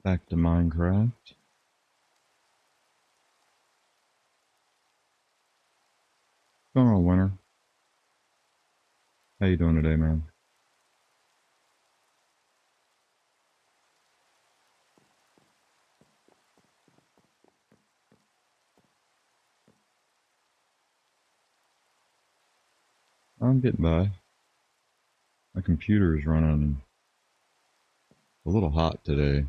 Back to Minecraft. What's going on, Winter? How you doing today, man? I'm getting by. My computer is running a little hot today.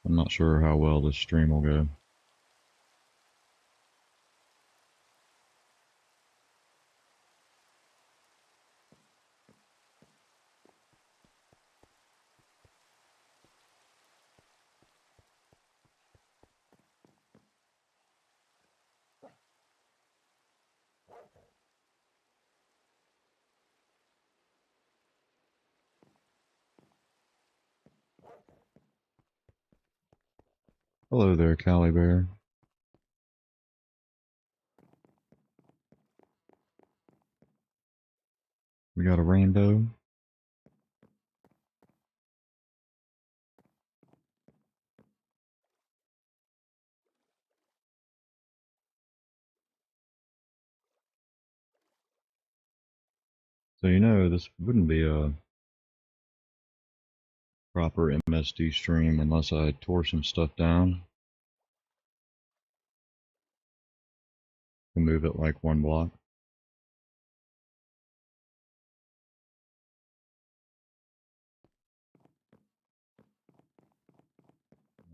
I'm not sure how well this stream will go. Hello there, Callie Bear. We got a rainbow. So this wouldn't be a proper MSD stream unless I tore some stuff down and move it like one block.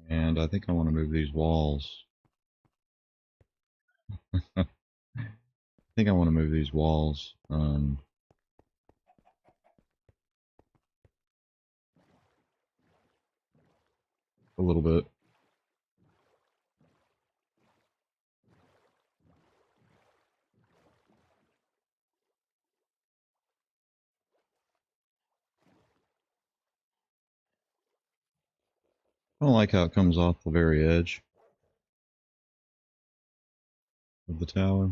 And I think I want to move these walls. I think I want to move these walls a little bit. I don't like how it comes off the very edge of the tower.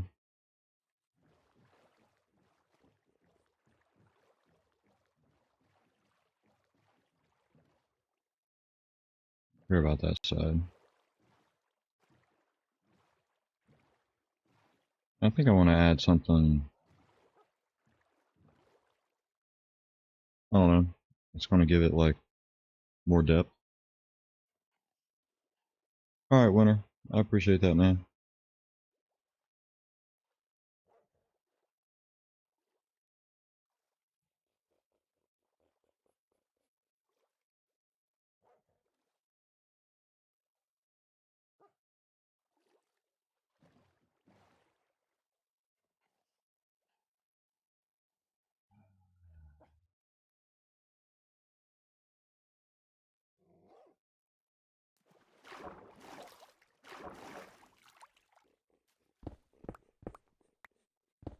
Hear about that side. I think I want to add something. I don't know. It's going to give it like more depth. All right, Winter. I appreciate that, man.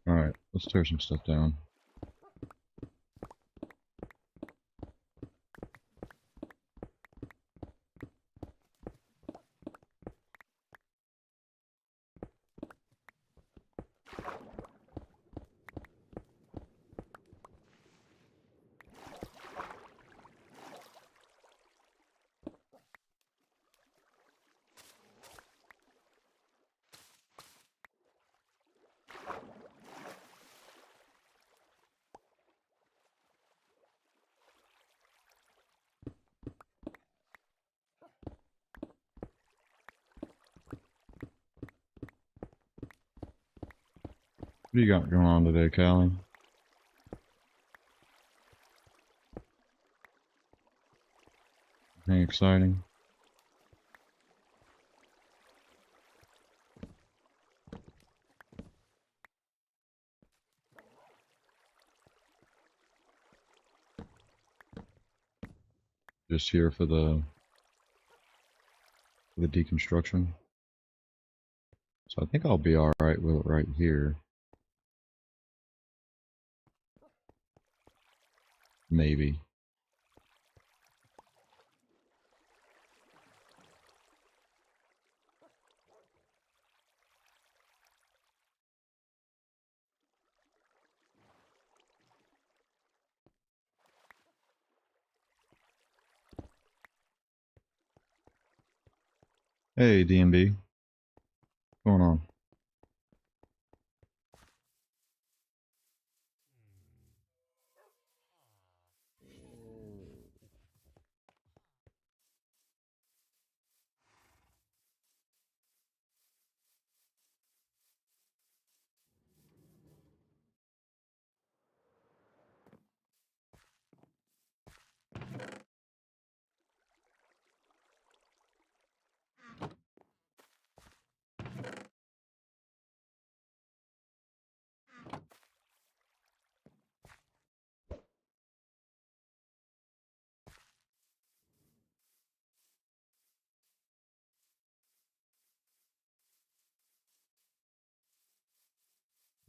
All right, let's tear some stuff down. What do you got going on today, Callie? Anything exciting? Just here for the deconstruction. So I think I'll be all right with it right here. Maybe. Hey, DMB. What's going on?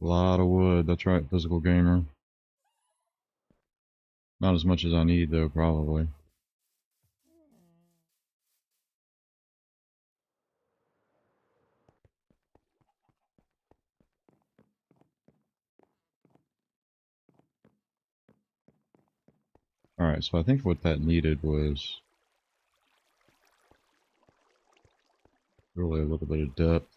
A lot of wood. That's right, physical gamer. Not as much as I need, though, probably. Alright, so I think what that needed was really a little bit of depth.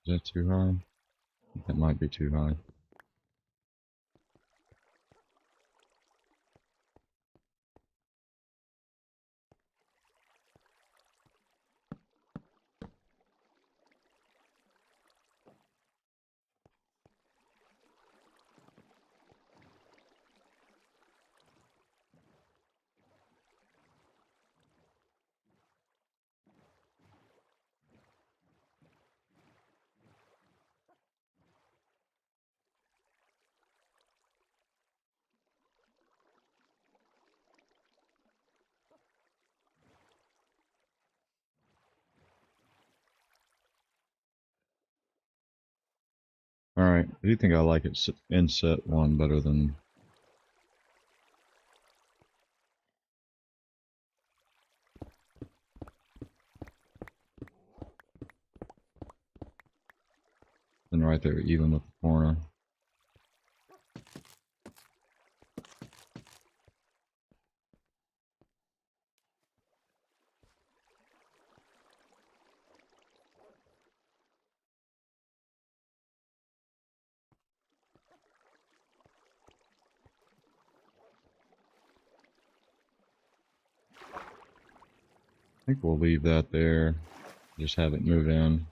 Is that too high? That might be too high. Alright, I do think I like it in set one better than right there, even with the corner. I think we'll leave that there. Just have it move in.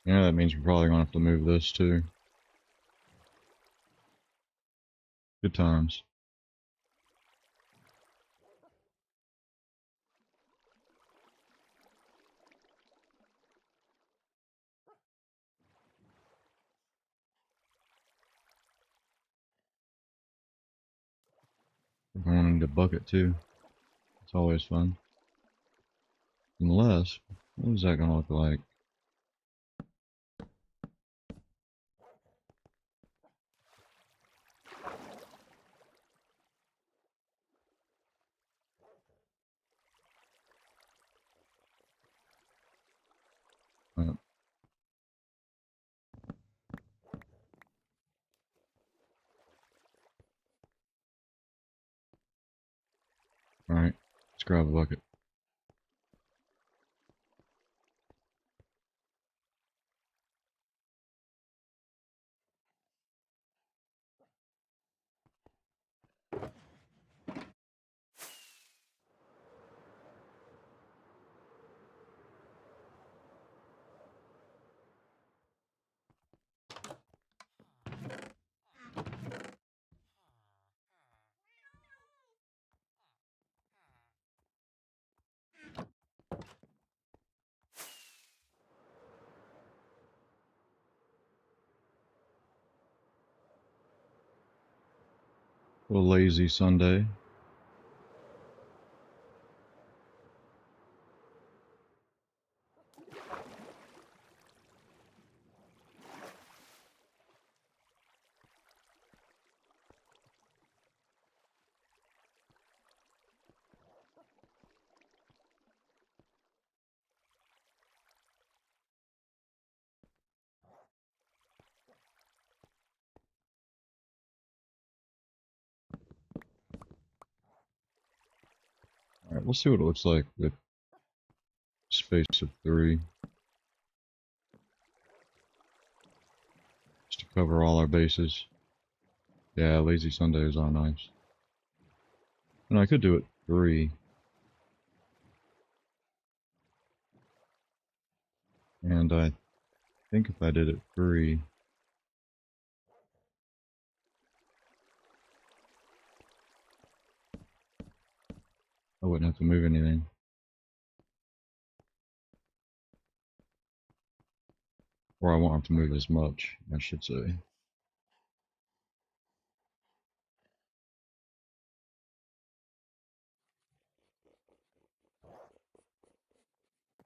Yeah, that means we're probably gonna have to move this too. Good times. We're going into bucket too. It's always fun. Unless, what is that gonna look like? Uh, Alright, let's grab a bucket. A lazy Sunday. Alright, we'll see what it looks like with space of 3. Just to cover all our bases. Yeah, lazy Sundays are nice. And I could do it 3. And I think if I did it 3, I wouldn't have to move anything. Or I won't have to move as much, I should say.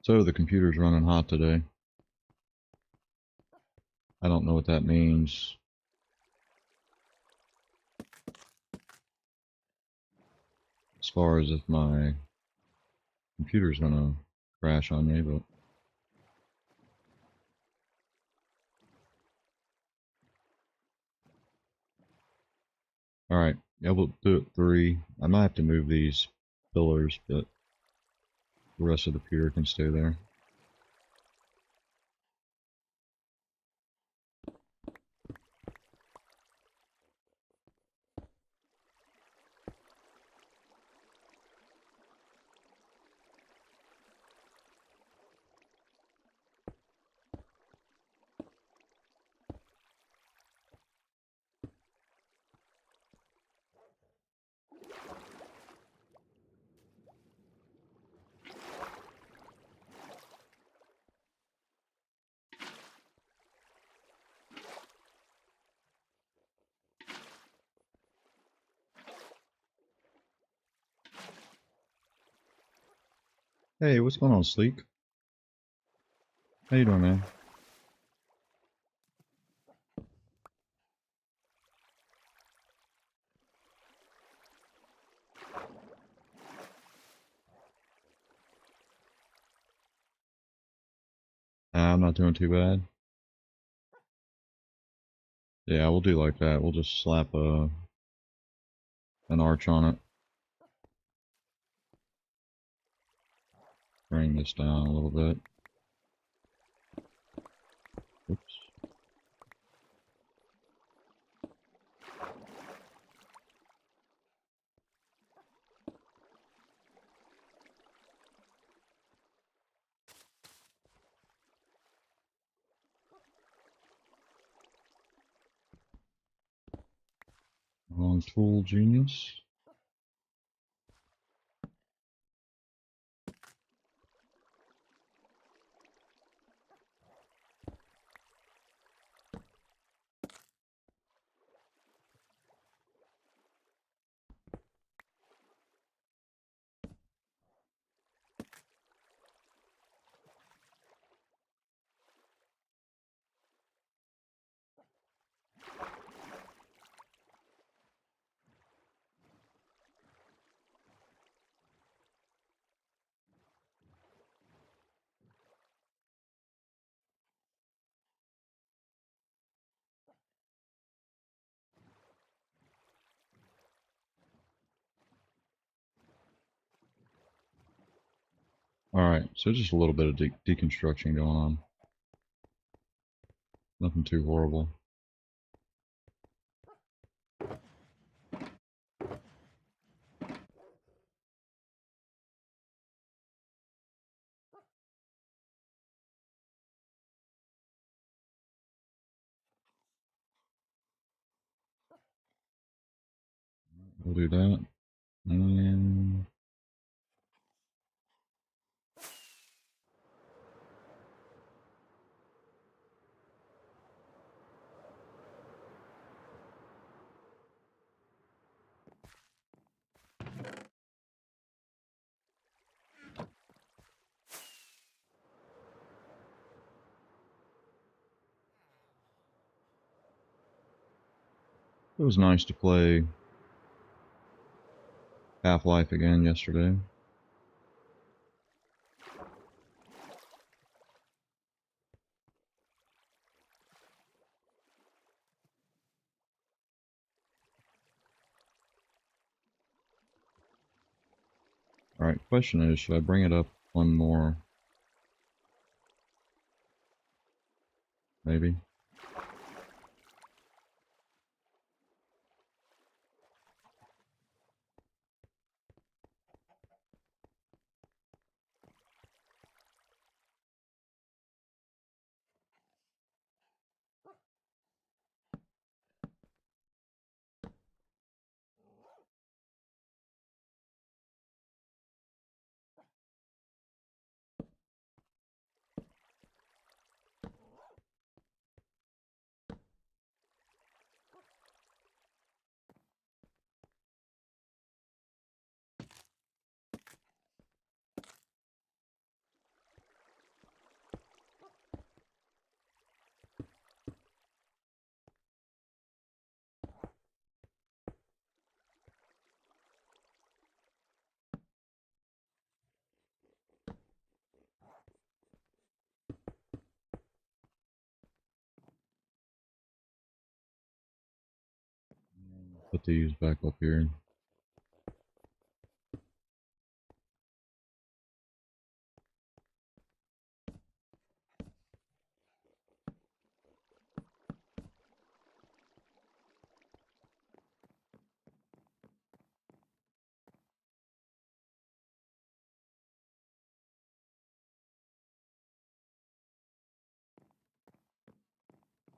So the computer's running hot today. I don't know what that means. As far as if my computer's gonna crash on me, but alright, yeah, we'll do it 3. I might have to move these pillars, but the rest of the pier can stay there. Hey, what's going on, Sleek? How you doing, man? I'm not doing too bad. Yeah, we'll do like that. We'll just slap an arch on it. Bring this down a little bit. Oops. Wrong tool, genius. Alright, so just a little bit of deconstruction going on. Nothing too horrible. We'll do that. And It was nice to play Half-Life again yesterday. Alright, question is, should I bring it up one more? Maybe. Put these back up here.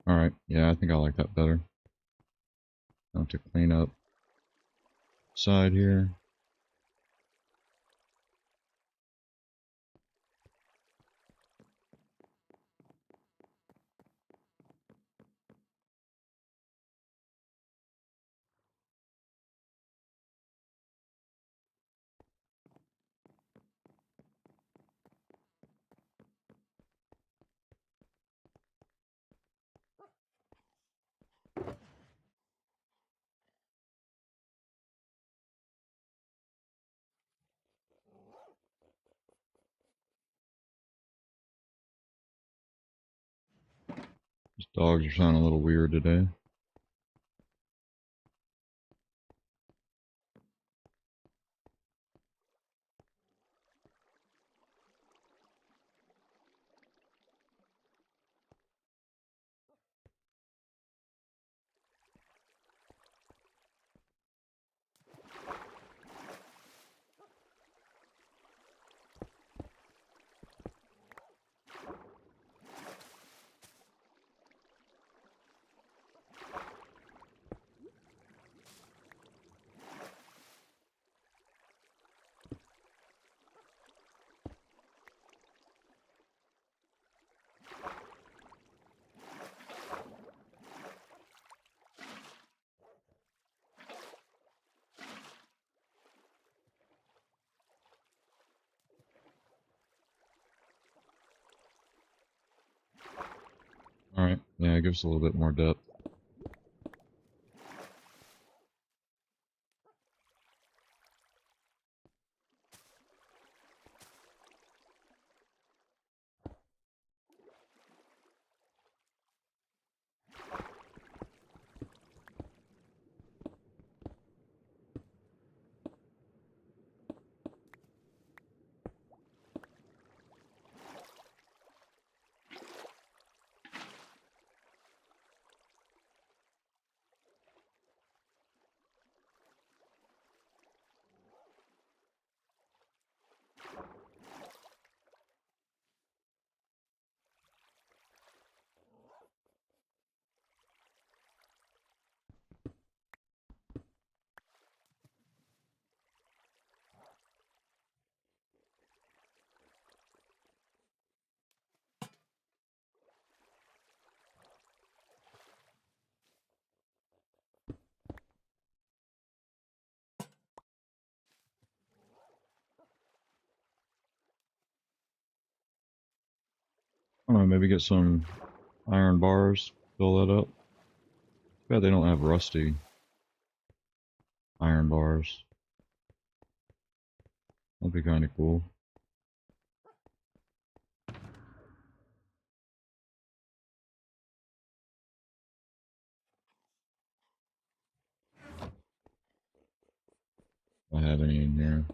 Alright, yeah, I think I like that better. Now to clean up side here. These dogs are sounding a little weird today. Alright, yeah, it gives a little bit more depth. I don't know, maybe get some iron bars, fill that up. Too bad they don't have rusty. iron bars. That'd be kind of cool. If I have any in here.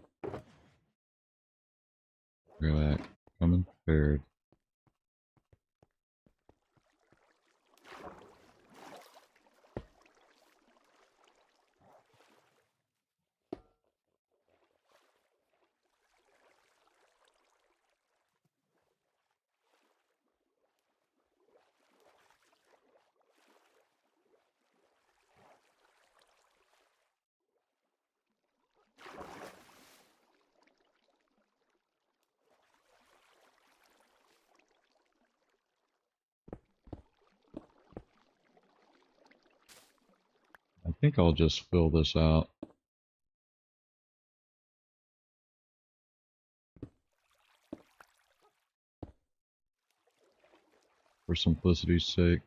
Look at that. Coming prepared. I think I'll just fill this out for simplicity's sake.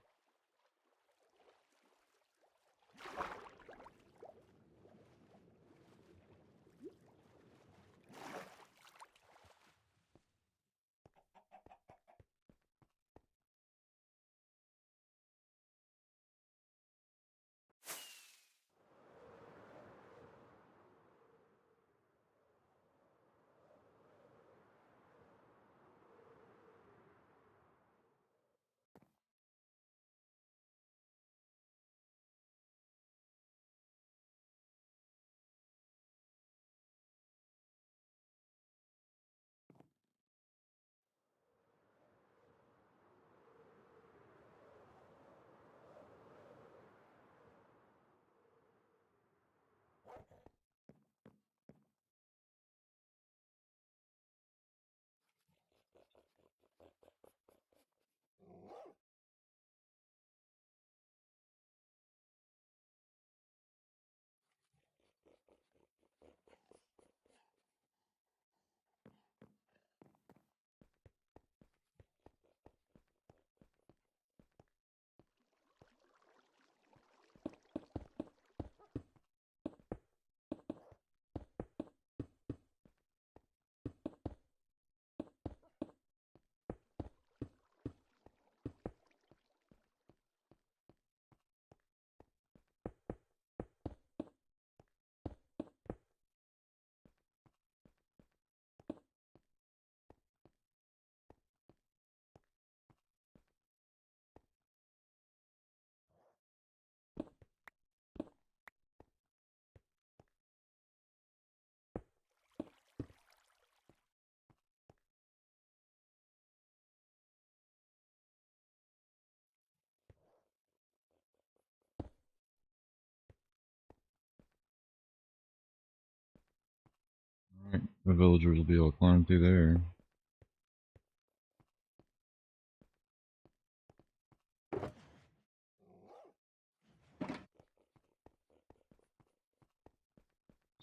Alright, the villagers will be able to climb through there.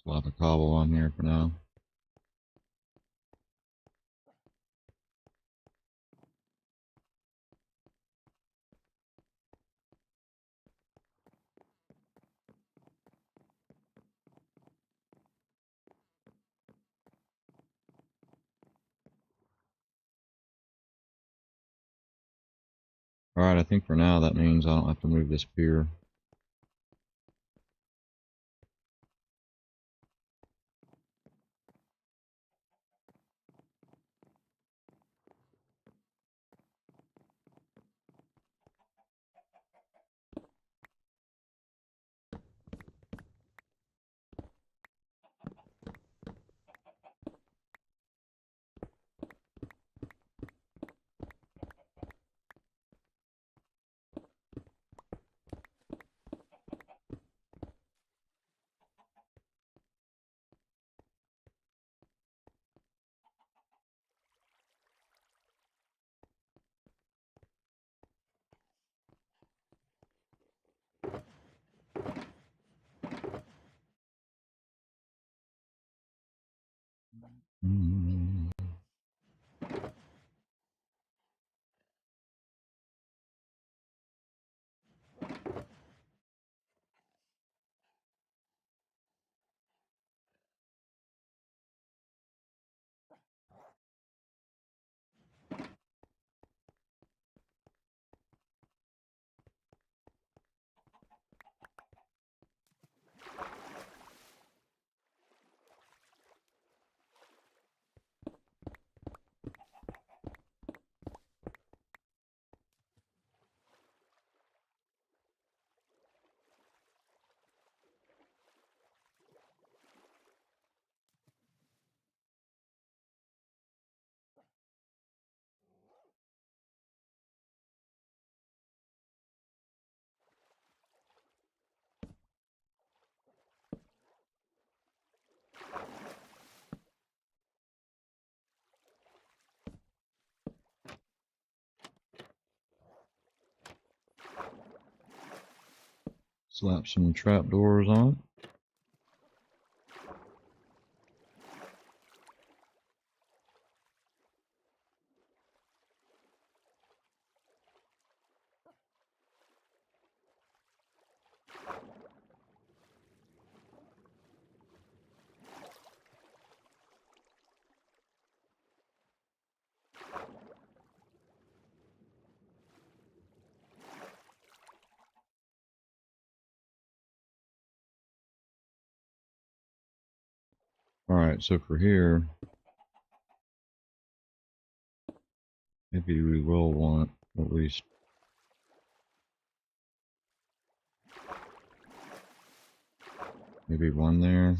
Slap a cobble on here for now. Alright, I think for now that means I don't have to move this pier. Mm. Slap some trapdoors on it. Alright, so for here, maybe we will want at least maybe one there.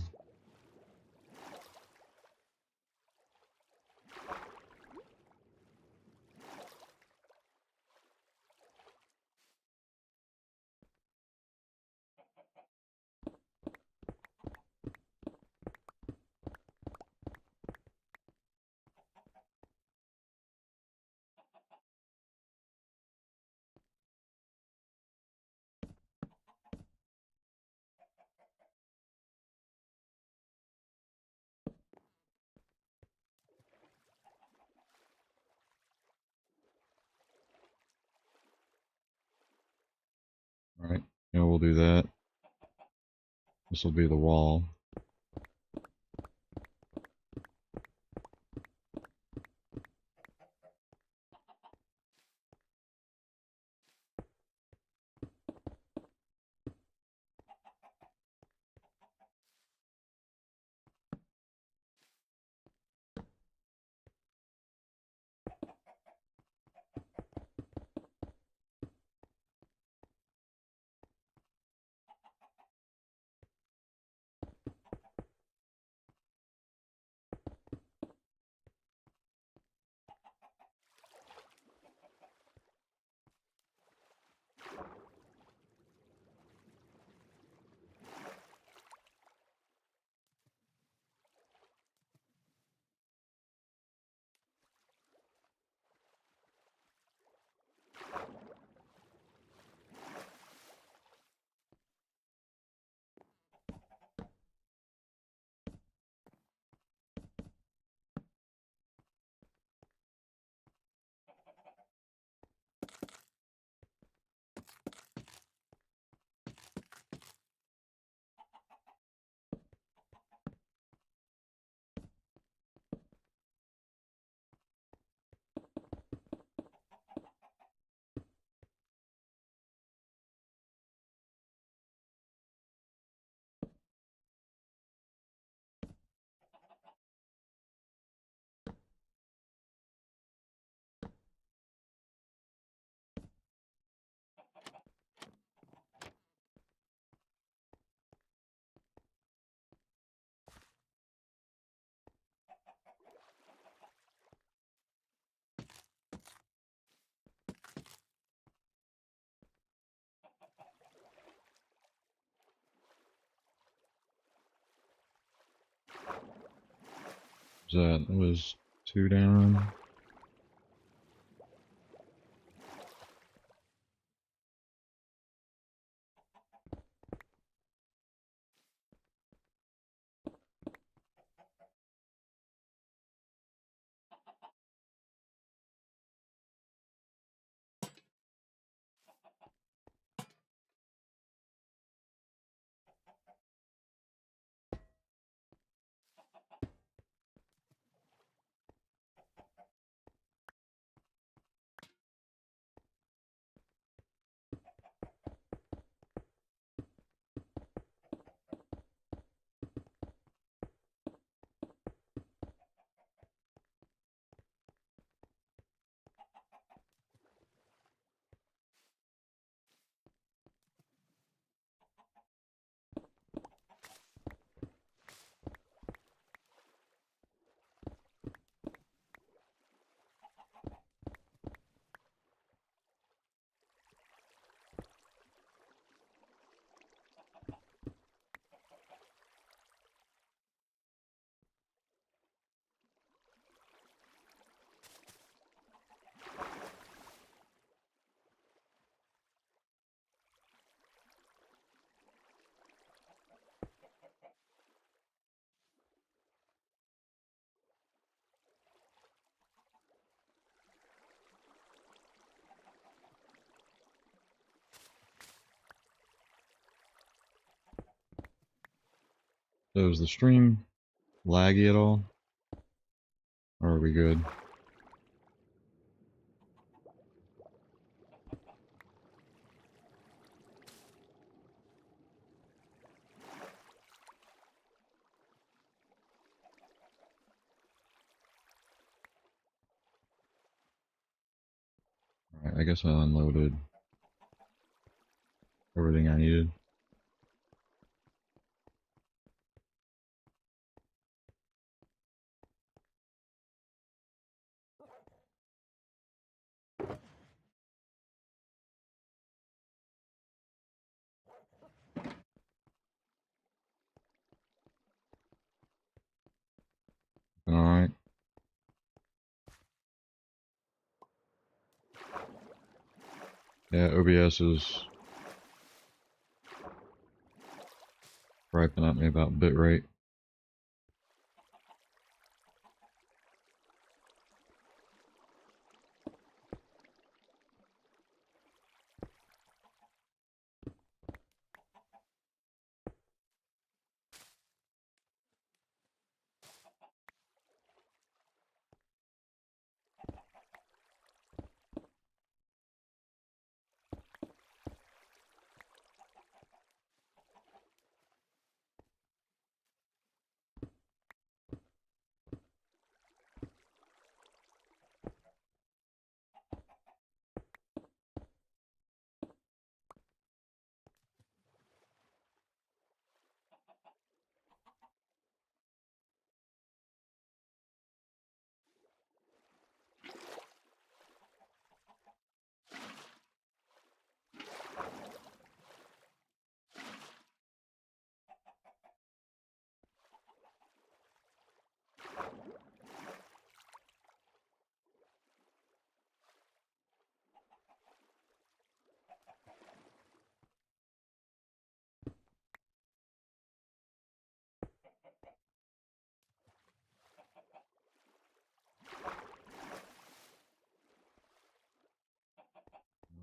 Alright, yeah, we'll do that. This will be the wall. That was 2 down. So is the stream laggy at all? Or are we good? Alright, I guess I unloaded everything I needed. Alright. Yeah, OBS is griping at me about bitrate.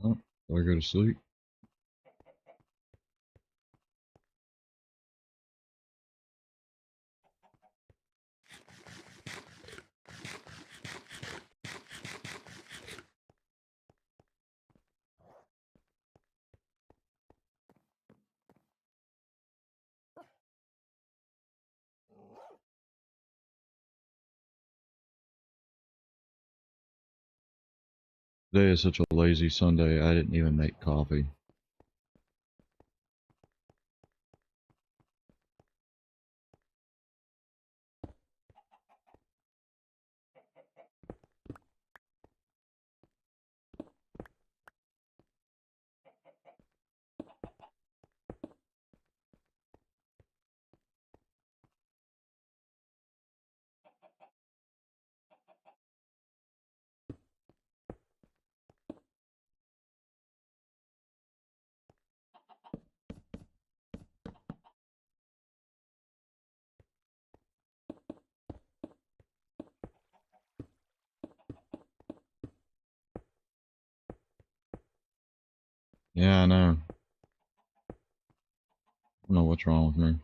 Oh, do I go to sleep? Today is such a lazy Sunday, I didn't even make coffee. Yeah, I know. I don't know what's wrong with me.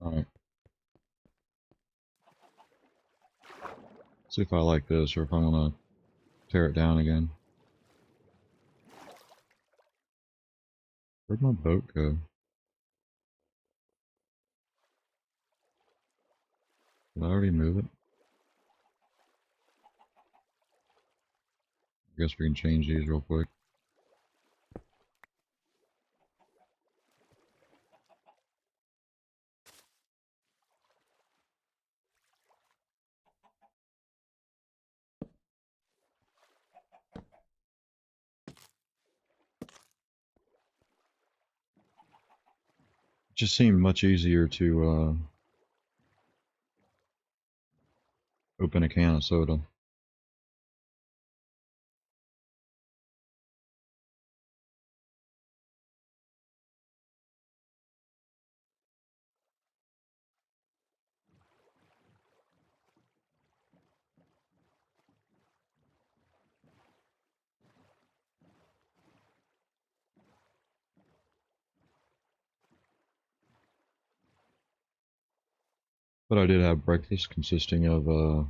Alright, see if I like this or if I want to tear it down again. Where'd my boat go? Did I already move it? I guess we can change these real quick. It just seemed much easier to open a can of soda. But I did have breakfast consisting of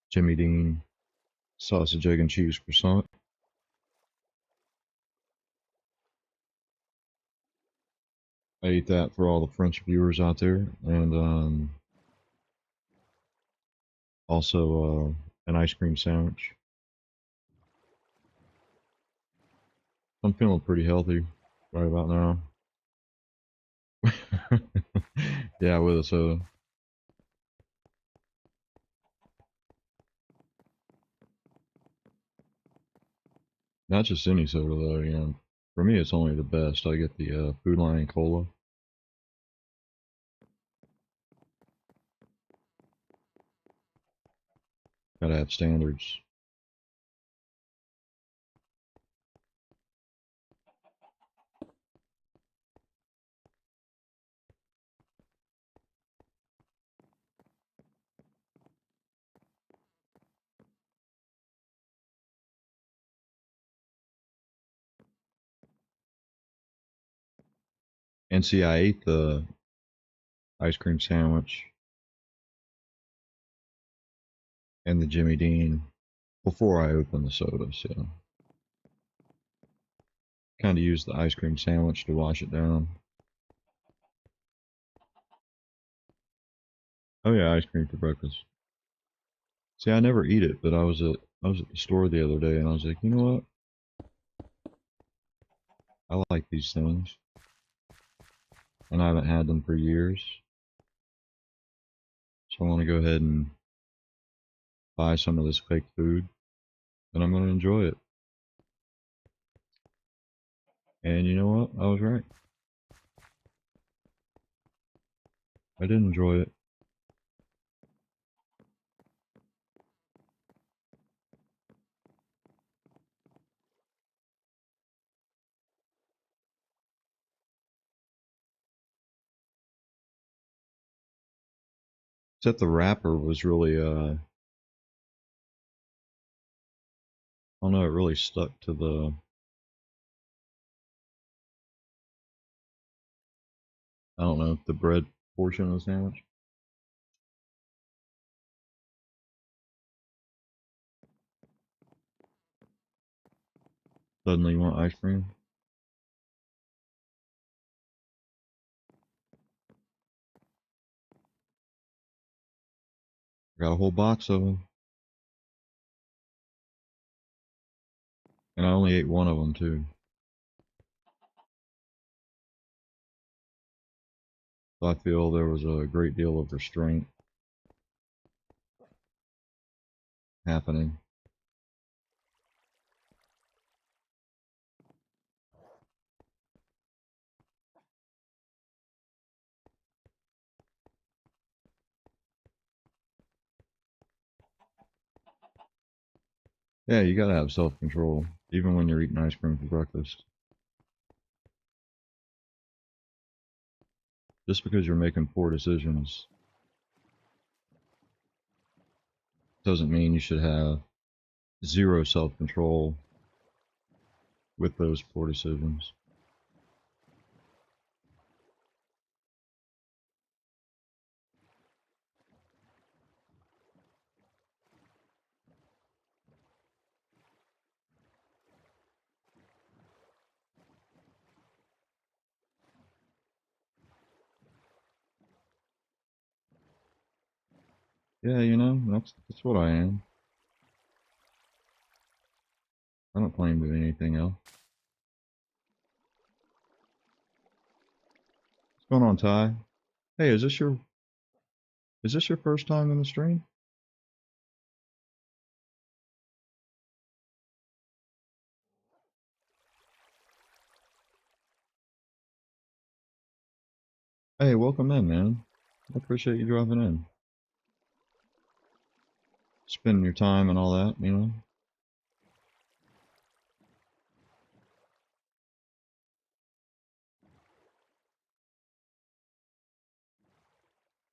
Jimmy Dean sausage, egg, and cheese croissant. I ate that for all the French viewers out there, and also an ice cream sandwich. I'm feeling pretty healthy right about now. Yeah, with a soda. Not just any soda though, you know. For me, it's only the best. I get the Food Lion Cola. Gotta have standards. And see, I ate the ice cream sandwich and the Jimmy Dean before I opened the soda, so kind of used the ice cream sandwich to wash it down. Oh yeah, ice cream for breakfast. See, I never eat it, but I was at the store the other day and I was like, you know what? I like these things, and I haven't had them for years, so I want to go ahead and buy some of this fake food, and I'm going to enjoy it. And you know what? I was right. I did enjoy it. Except the wrapper was really, I don't know, it really stuck to I don't know, the bread portion of the sandwich. Suddenly you want ice cream. Got a whole box of them, and I only ate one of them too. So I feel there was a great deal of restraint happening. Yeah, you gotta have self-control, even when you're eating ice cream for breakfast. Just because you're making poor decisions doesn't mean you should have zero self-control with those poor decisions. Yeah, you know, that's what I am. I don't claim to be anything else. What's going on, Ty? Hey, is this your first time in the stream? Hey, welcome in, man. I appreciate you dropping in. Spending your time and all that, you know.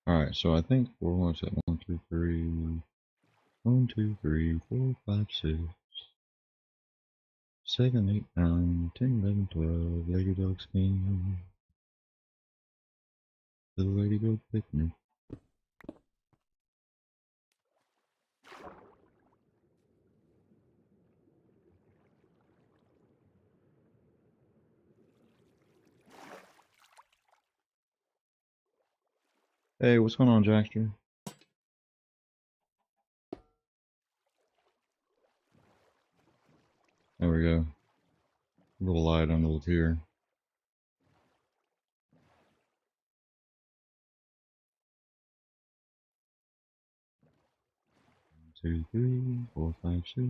Alright, so I think what's that? 1, 2, 3. 1, 2, 3, 4, 5, 6, 7, 8, 9, 10, 11, 12. Ladybugs came to the ladybug picnic. Hey, what's going on, Jackster? There we go. A little light on the tier. 2, 3, 4, 5, 6,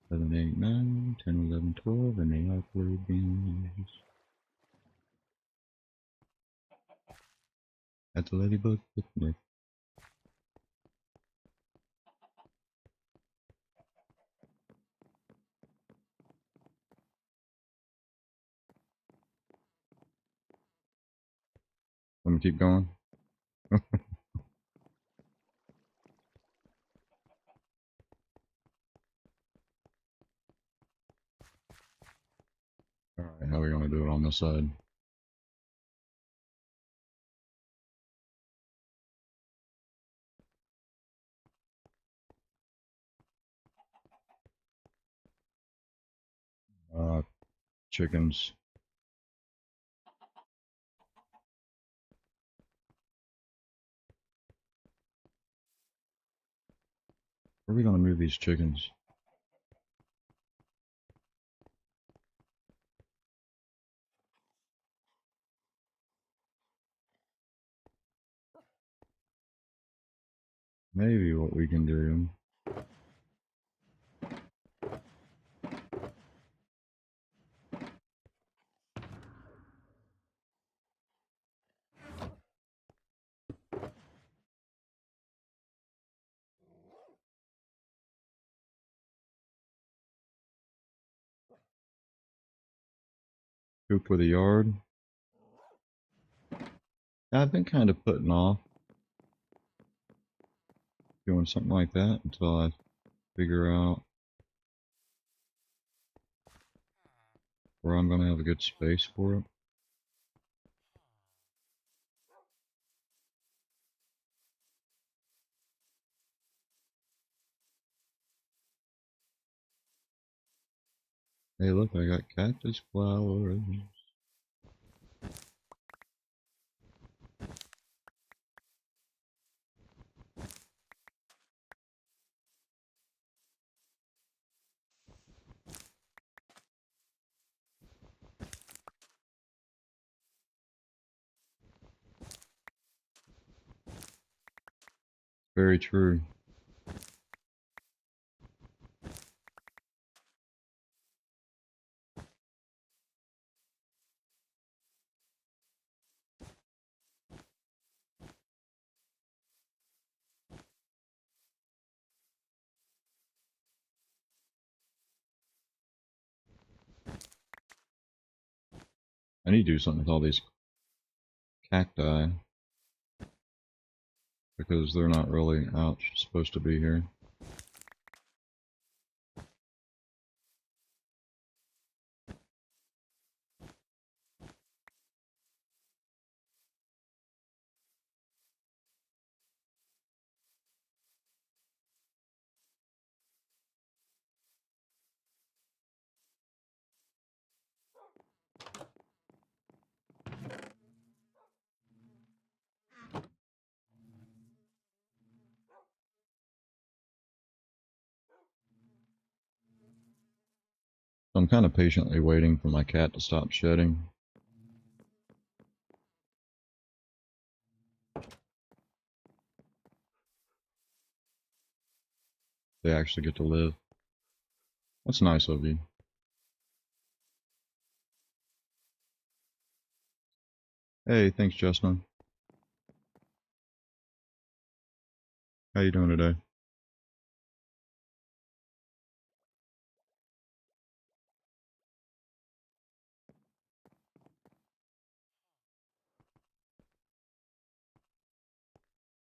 7, 8, 9, 10, 11, 12, and they are blue beans. At the Ladybug picnic. Let me keep going. Alright, how are we gonna do it on this side? Chickens. Where are we gonna move these chickens? Maybe what we can do. Coop with a yard. I've been kind of putting off doing something like that until I figure out where I'm gonna have a good space for it. Hey, look, I got cactus flowers. Very true. I need to do something with all these cacti because they're not really out supposed to be here. So I'm kind of patiently waiting for my cat to stop shedding. They actually get to live. That's nice of you. Hey, thanks, Justin. How you doing today?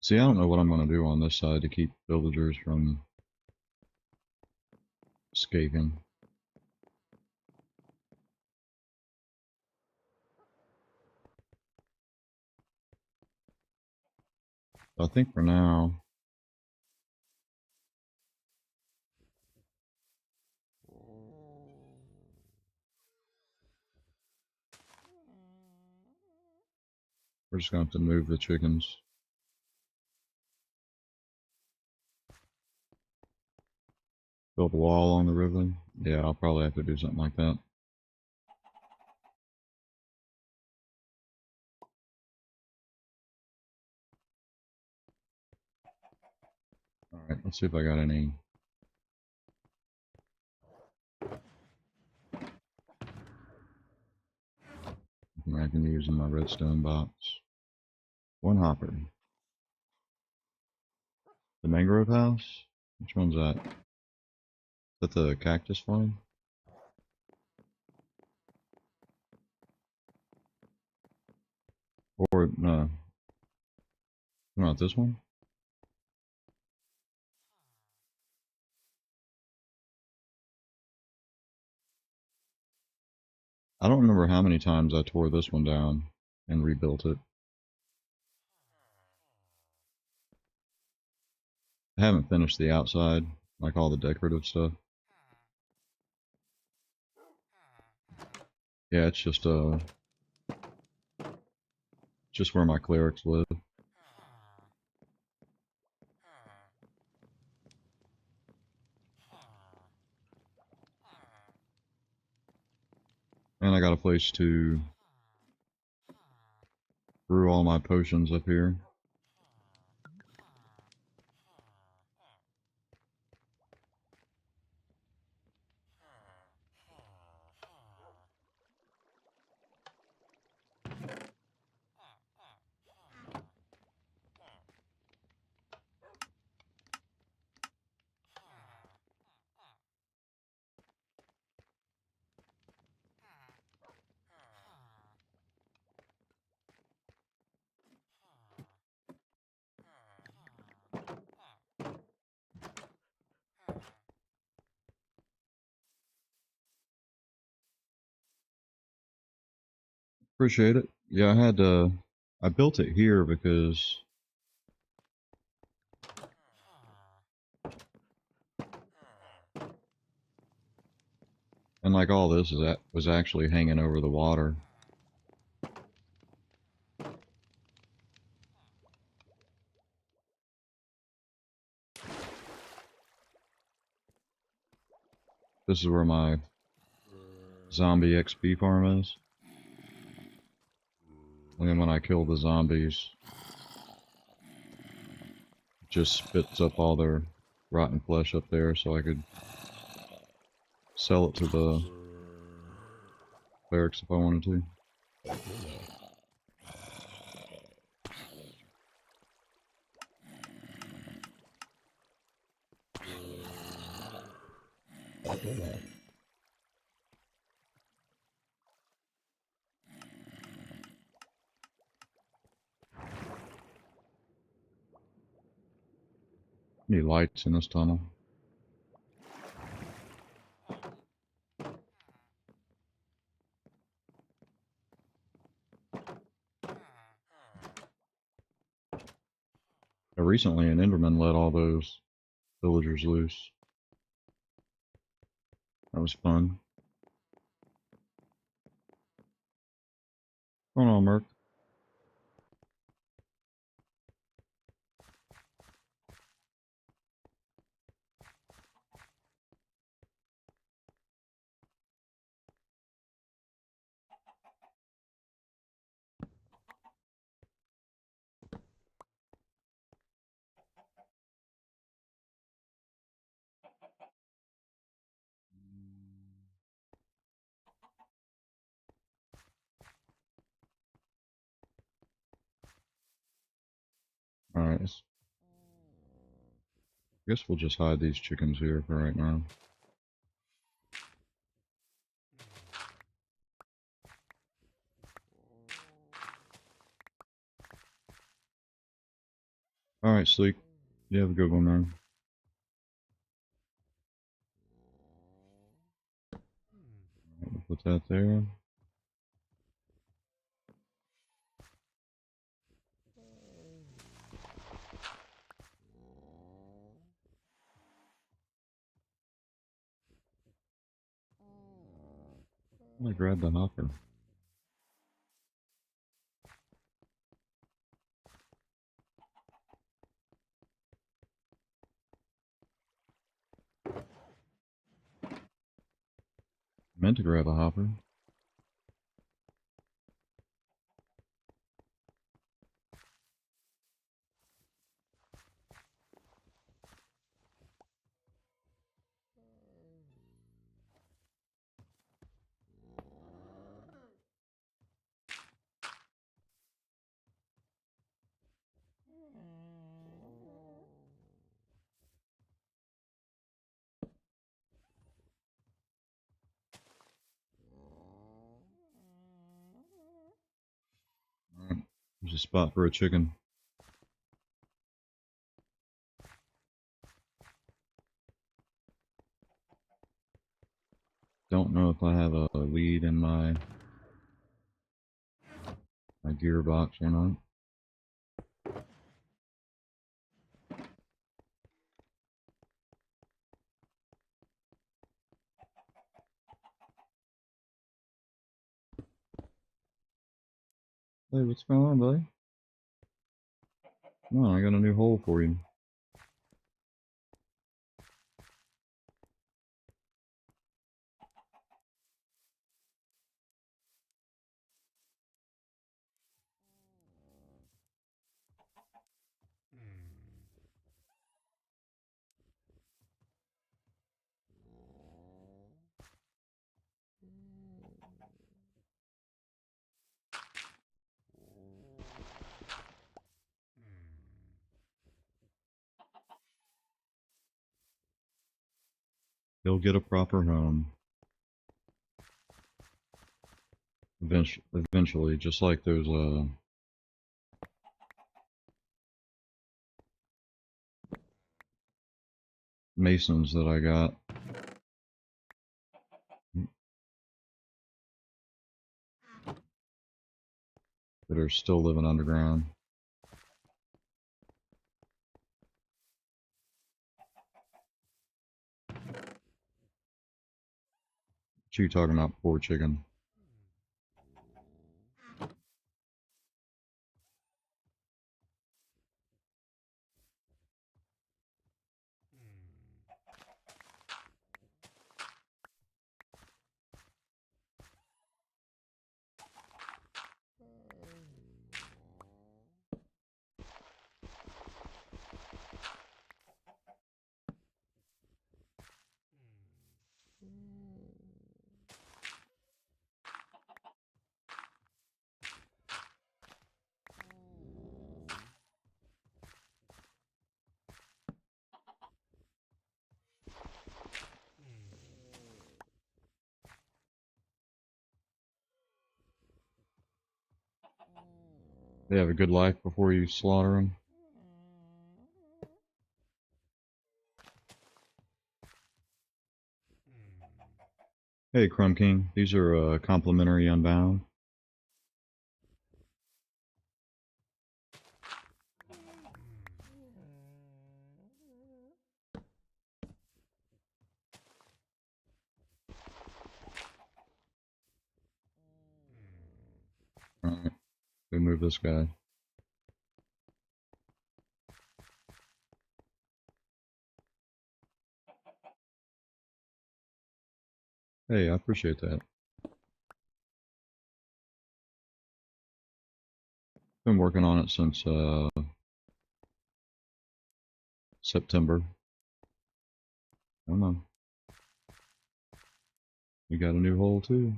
See, I don't know what I'm going to do on this side to keep villagers from escaping. I think for now, We're just gonna have to move the chickens. Build a wall on the river. Yeah, I'll probably have to do something like that. Alright, let's see if I got anything I can use in my redstone box. One hopper. The mangrove house? Which one's that? Is that the cactus farm? Or, no. Not this one? I don't remember how many times I tore this one down and rebuilt it. I haven't finished the outside, like all the decorative stuff. Yeah, it's just where my clerics live. And I got a place to brew all my potions up here. Appreciate it. Yeah, I built it here because and like all this is that was actually hanging over the water. This is where my zombie XP farm is. And then when I kill the zombies, it just spits up all their rotten flesh up there so I could sell it to the clerics if I wanted to. Need lights in this tunnel. Recently, an Enderman let all those villagers loose. That was fun. What's going on, Merc? Alright, guess we'll just hide these chickens here for right now. Alright, Sleek. You have a good one, man. We'll put that there. I'm gonna grab the hopper. meant to grab a hopper. Alright, there's a spot for a chicken. Don't know if I have a lead in my gearbox or not. Hey, what's going on, buddy? Come on, I got a new hole for you. He'll get a proper home. Eventually, just like those masons that I got. That are still living underground. What you talking about, poor chicken? They have a good life before you slaughter them. Hey, Crumb King, these are complimentary Unbound. Alright, we move this guy. Hey, I appreciate that. Been working on it since September. Come on. We got a new hole too.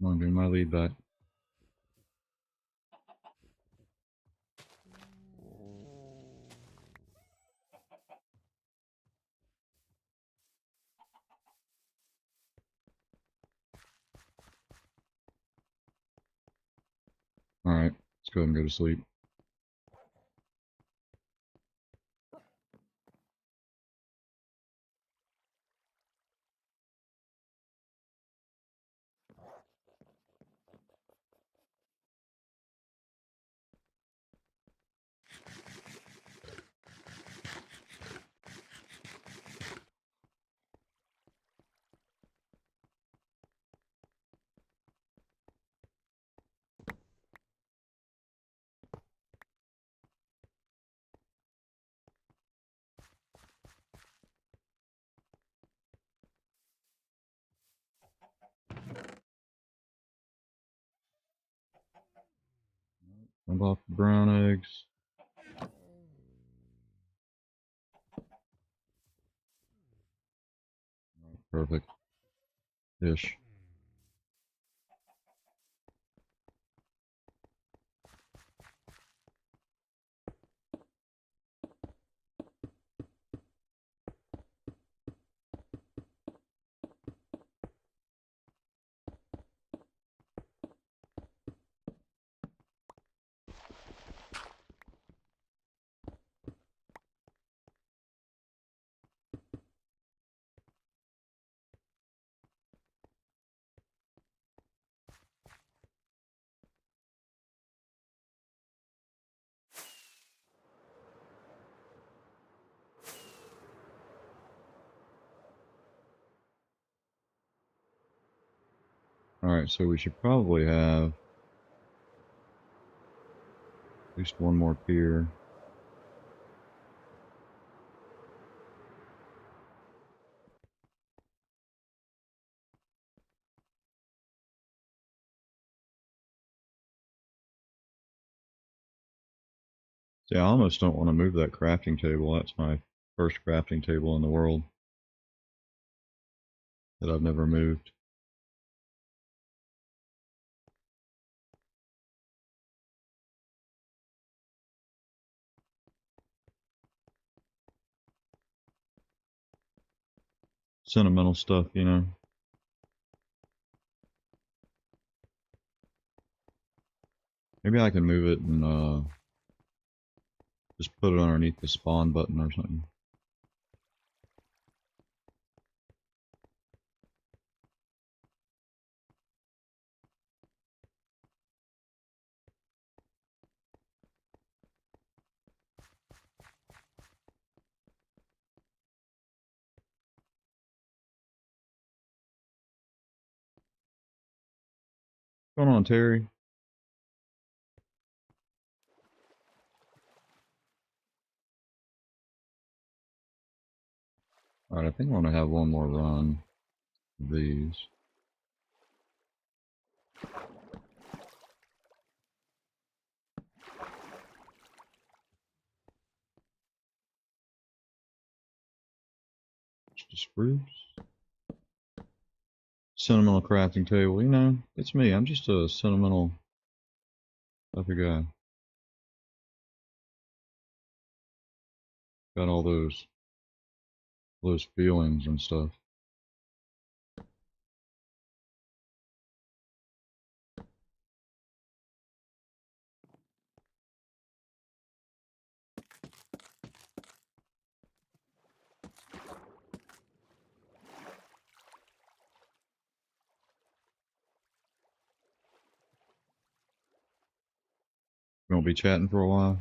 Come on, give me my lead back. Alright, let's go ahead and go to sleep. Dump off the brown eggs. Perfect. Ish. Alright, so we should probably have at least one more pier. See, I almost don't want to move that crafting table. That's my first crafting table in the world that I've never moved. Sentimental stuff, you know. Maybe I can move it and just put it underneath the spawn button or something. What's going on, Terry? Alright, I think I want to have one more run of these. Just a spruce. Sentimental crafting table, you know, it's me. I'm just a sentimental type of guy. Got all those feelings and stuff. We won't be chatting for a while.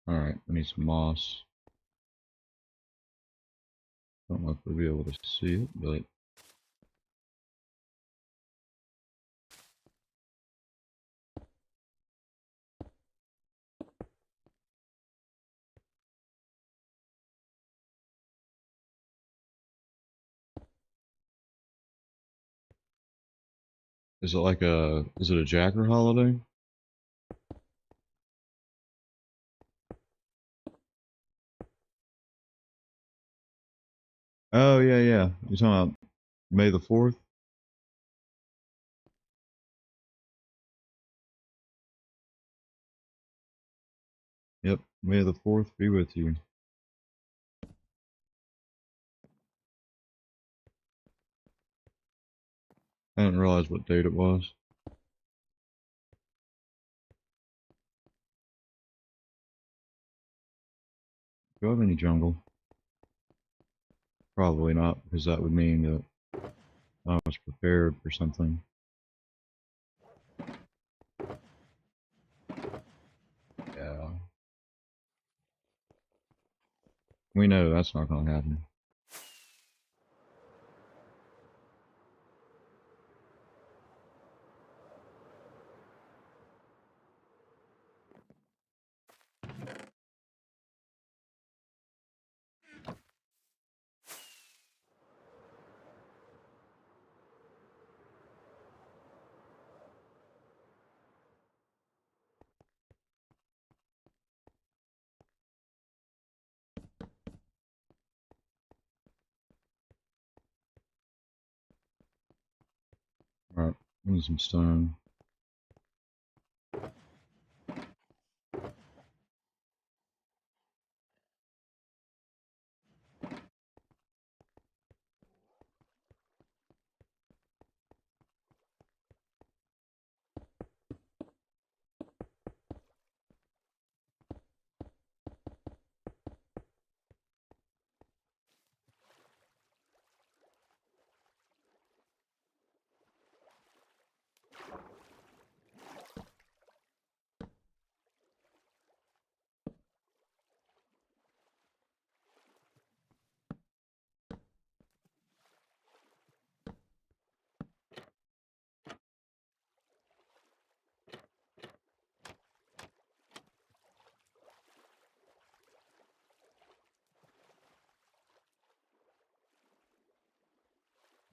Alright, we need some moss. Don't know if we'll be able to see it, but is it a Jacker holiday? Oh, yeah, yeah. You're talking about May the 4th? Yep, May the 4th be with you. I didn't realize what date it was. Do I have any jungle? Probably not, because that would mean that I was prepared for something. Yeah. We know that's not going to happen. Alright, I need some stone.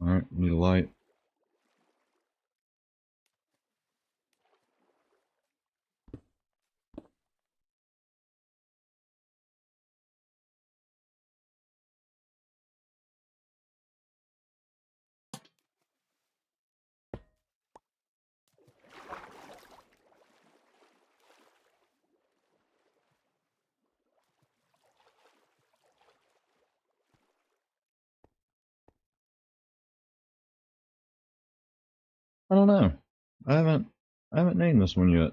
Alright, need a light. I don't know. I haven't named this one yet.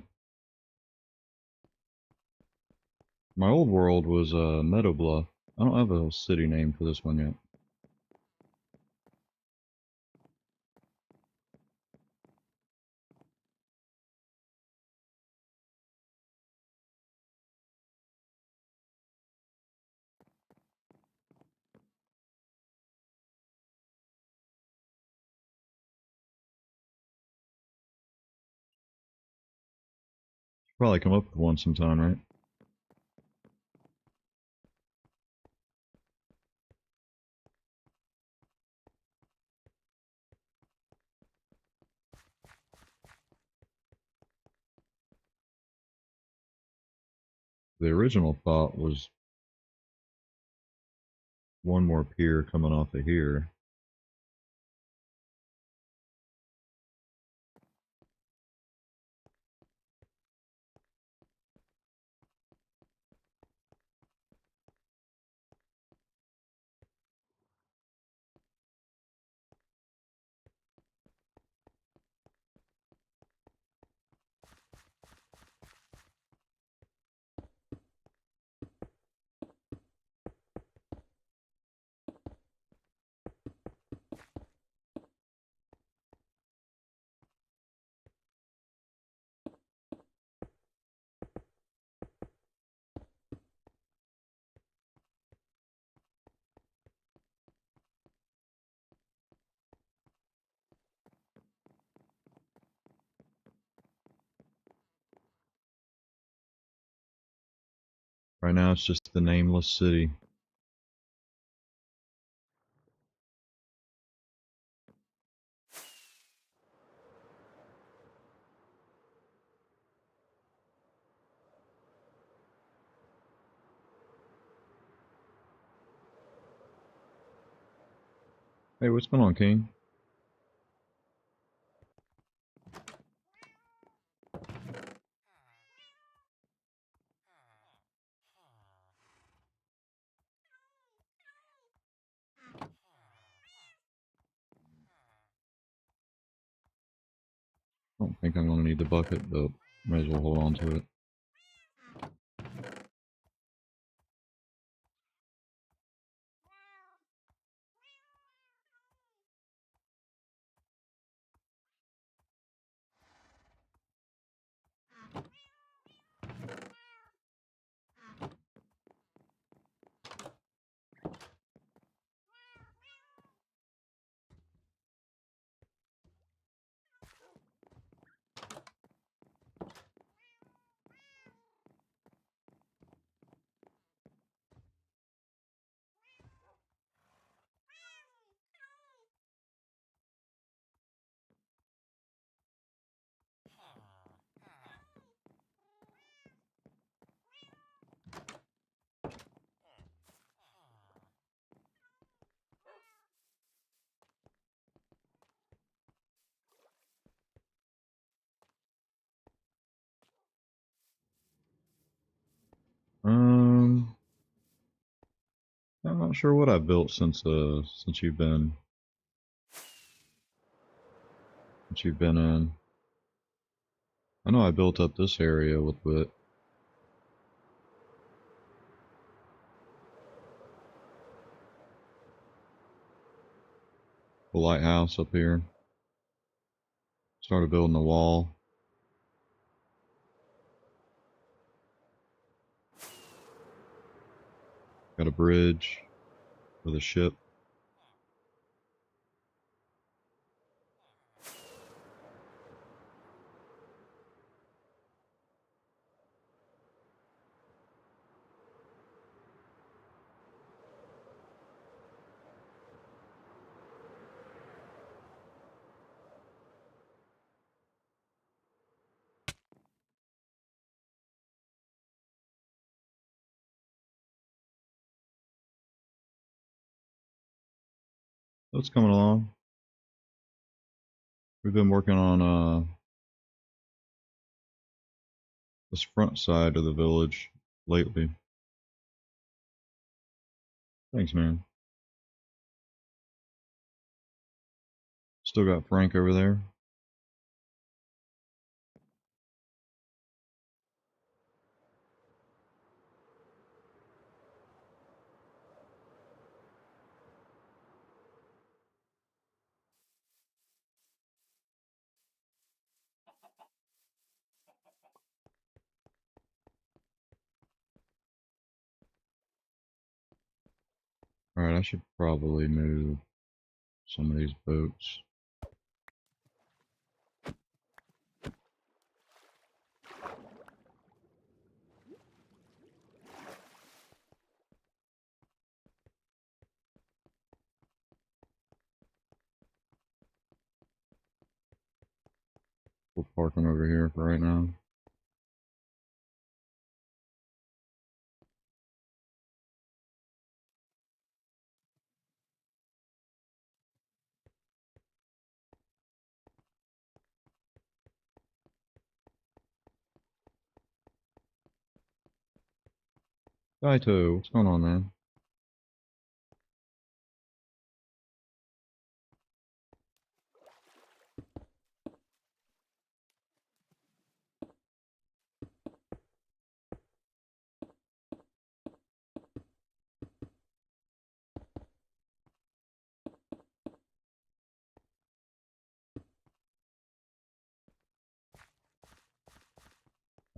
My old world was Meadow Bluff. I don't have a city name for this one yet. Probably come up with one sometime, right? The original thought was one more pier coming off of here. Right now it's just the nameless city. Hey, what's going on, King? I don't think I'm gonna need the bucket, but might as well hold on to it. not sure what I've built since you've been in. I know I built up this area with the lighthouse up here. Started building the wall. Got a bridge with a ship. That's coming along. We've been working on this front side of the village lately. Thanks, man. Still got Frank over there. Alright, I should probably move some of these boats. We're parking over here for right now. Daito, what's going on, man?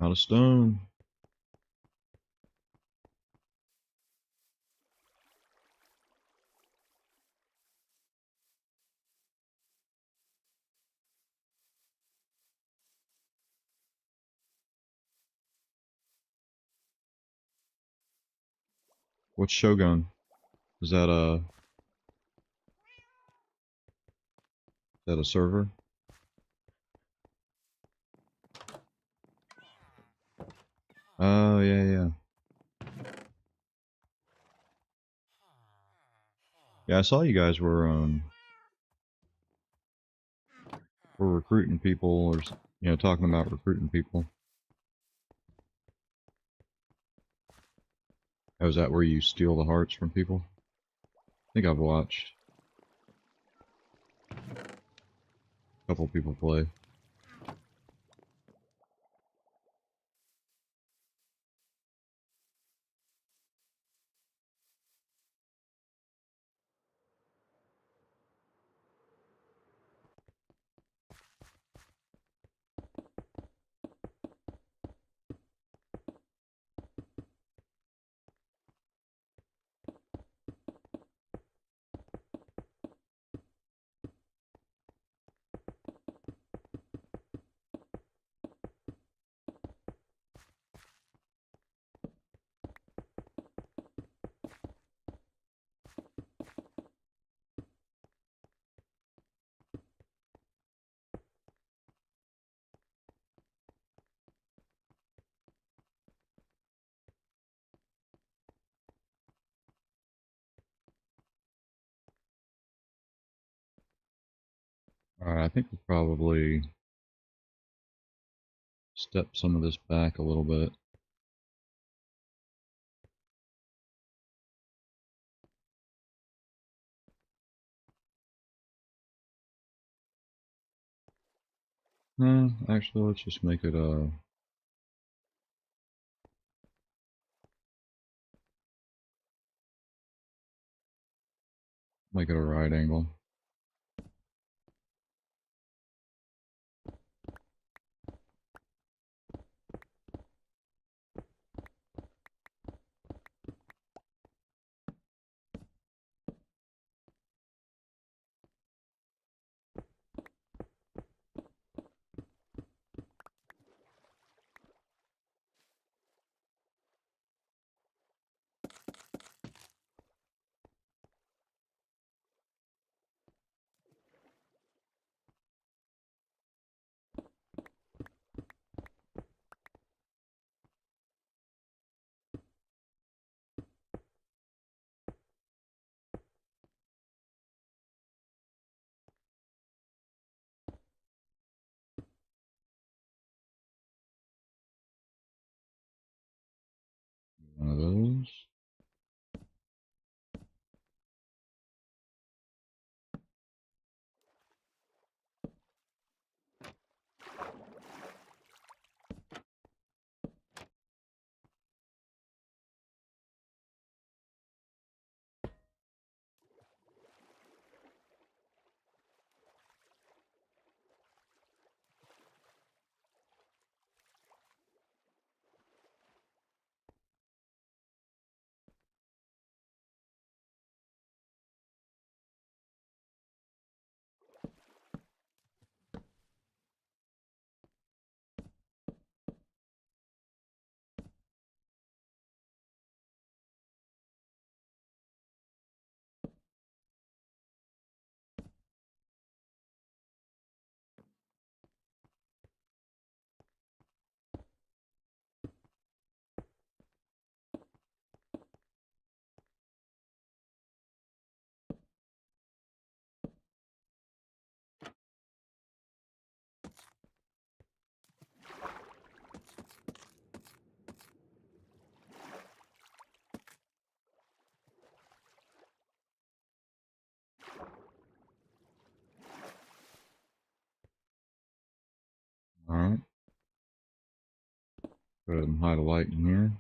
Out of stone. What's Shogun? Is that a server? Oh yeah. Yeah, I saw you guys were recruiting people, or talking about recruiting people. Oh, is that where you steal the hearts from people? I think I've watched a couple people play. Alright, I think we'll probably step some of this back a little bit. No, actually, let's just make it a right angle. One of those. Alright. Go ahead and hide a light in here.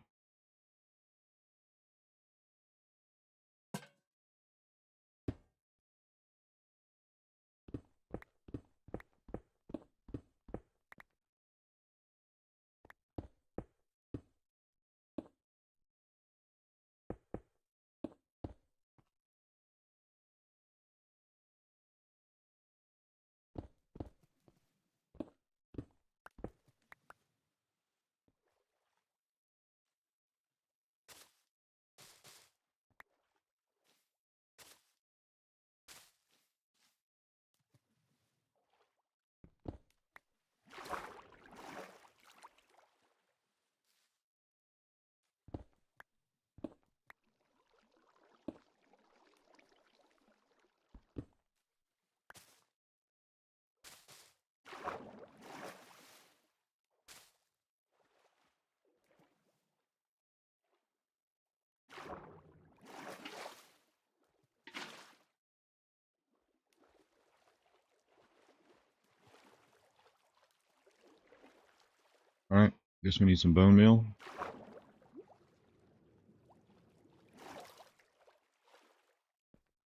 Alright, guess we need some bone meal.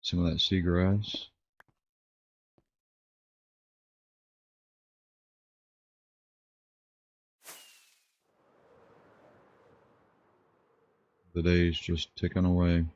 Some of that seagrass. The day's just ticking away.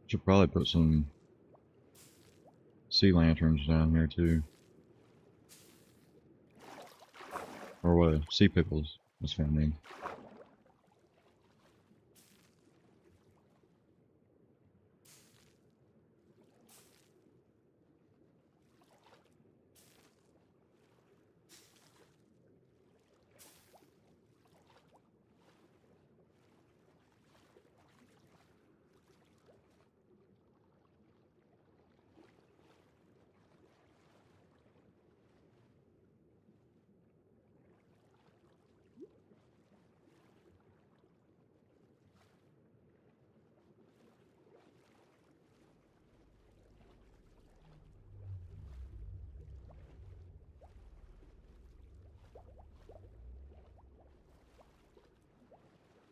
Should probably put some sea lanterns down here too. Or what? Sea pickles. That's what I mean.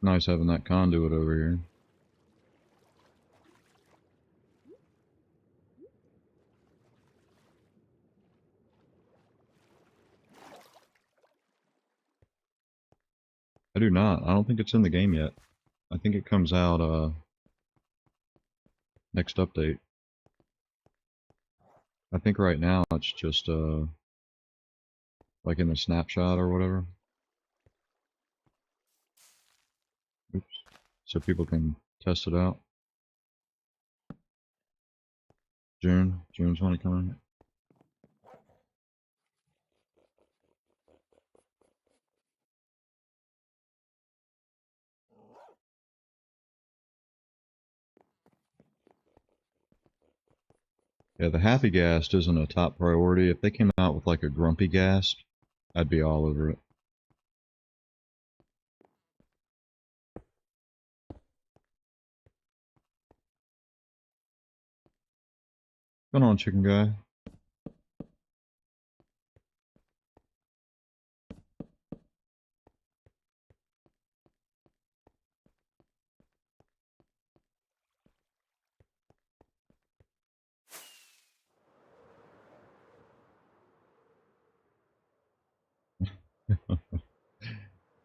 nice having that conduit over here. I do not. I don't think it's in the game yet. I think it comes out next update. I think right now it's just like in the snapshot or whatever. Oops. So people can test it out. June's when it coming. Yeah, the Happy Ghast isn't a top priority. If they came out with like a Grumpy Ghast, I'd be all over it. What's going on, chicken guy?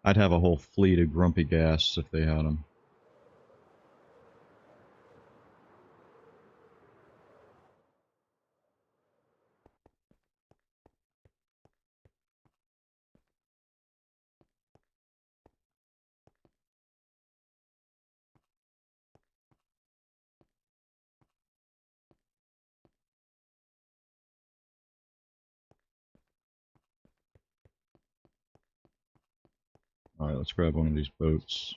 I'd have a whole fleet of Grumpy Ghasts if they had them. Alright, let's grab one of these boats.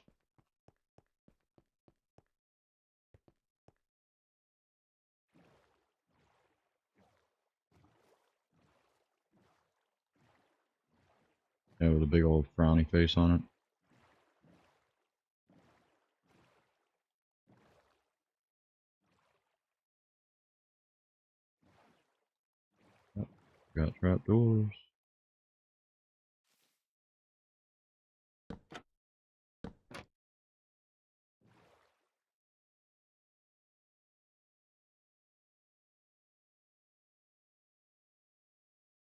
Yeah, with a big old frowny face on it. Yep, got trapdoors.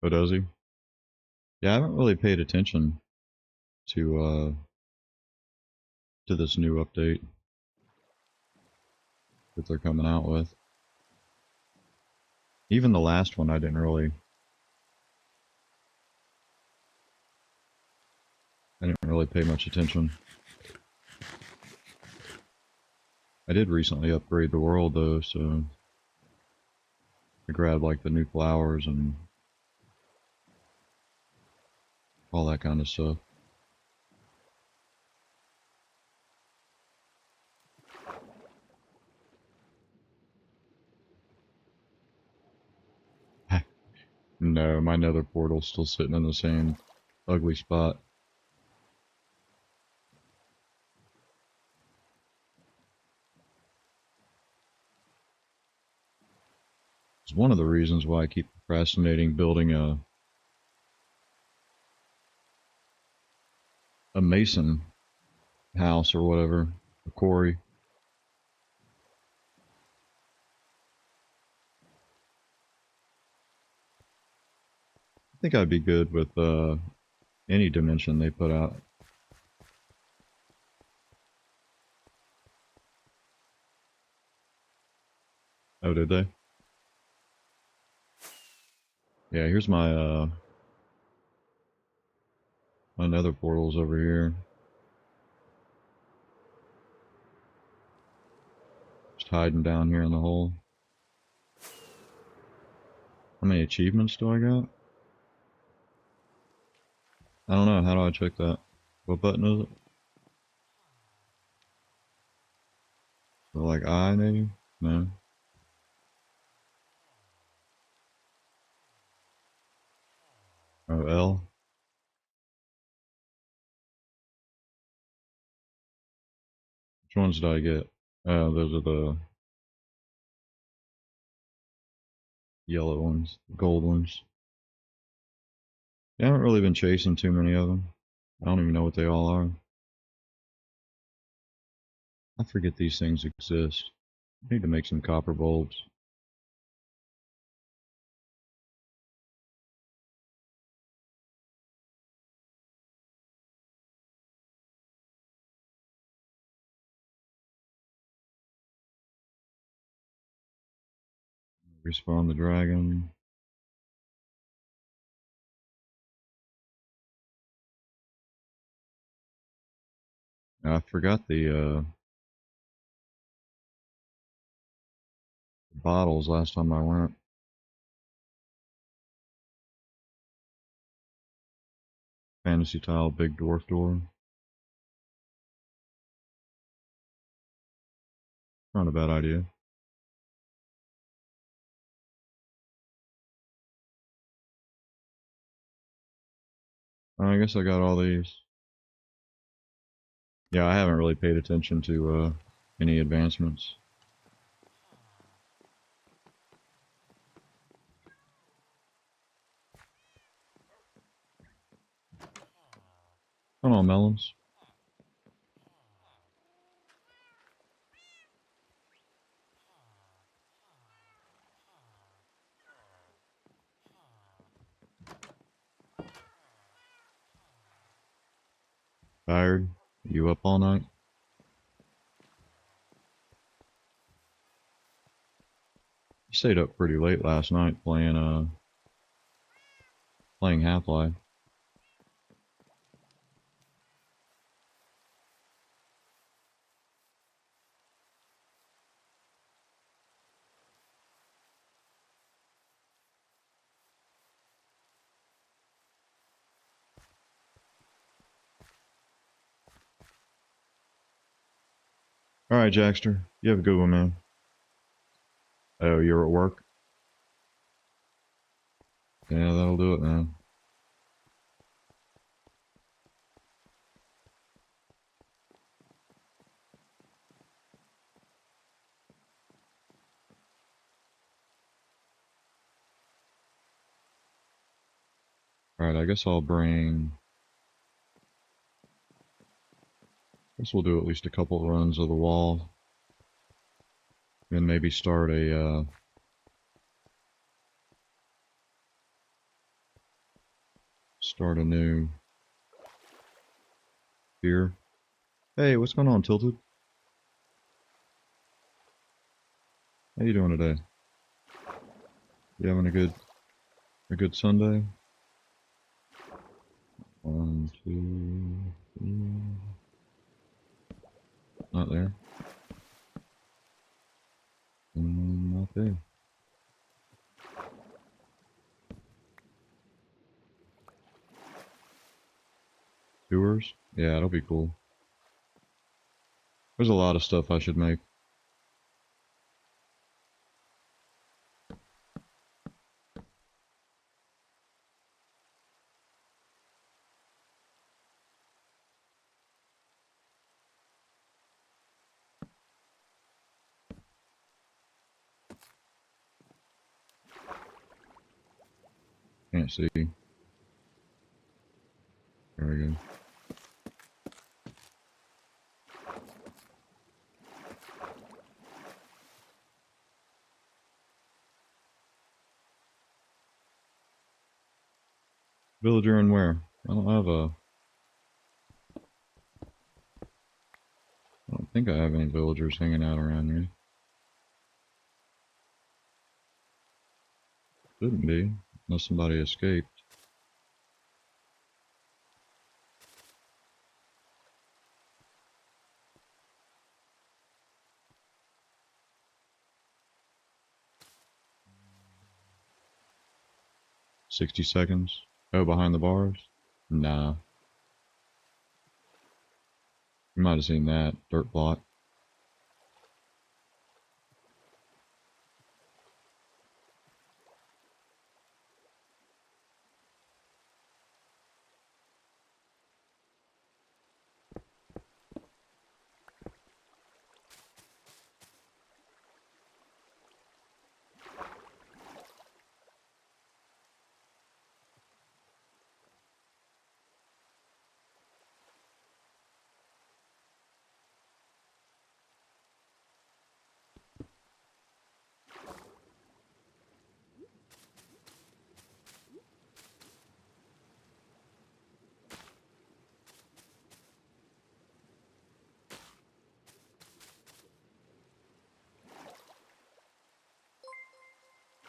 Oh, does he? Yeah, I haven't really paid attention to this new update that they're coming out with. Even the last one, I didn't really pay much attention. I did recently upgrade the world though, so I grabbed like the new flowers and all that kind of stuff. No, my nether portal's still sitting in the same ugly spot. It's one of the reasons why I keep procrastinating building a mason house or whatever, a quarry. I think I'd be good with any dimension they put out. Oh, did they? Yeah, here's my nether portals over here. Just hiding down here in the hole. How many achievements do I got? I don't know. How do I check that? What button is it? So like I maybe? No. Oh, L. Which ones did I get? Those are the yellow ones, the gold ones. Yeah, I haven't really been chasing too many of them. I don't even know what they all are. I forget these things exist. I need to make some copper bulbs. Respawn the dragon. I forgot the bottles last time I went. Fantasy tile, big dwarf door. Not a bad idea. I guess I got all these. Yeah, I haven't really paid attention to any advancements. Come on, melons. Tired? You up all night? You stayed up pretty late last night playing Half-Life. Alright, Jackster. You have a good one, man. Oh, you're at work? Yeah, that'll do it, man. Alright, I guess I'll bring... Guess we'll do at least a couple runs of the wall. And maybe start a new pier. Hey, what's going on, Tilted? How you doing today? You having a good Sunday? 1, 2, 3. Not there. Not there. Tours? Yeah, it'll be cool. There's a lot of stuff I should make. Can't see. There we go. Villager and where? I don't think I have any villagers hanging out around here. Shouldn't be, unless somebody escaped. $60. Oh, behind the bars? Nah. You might have seen that. Dirt plot.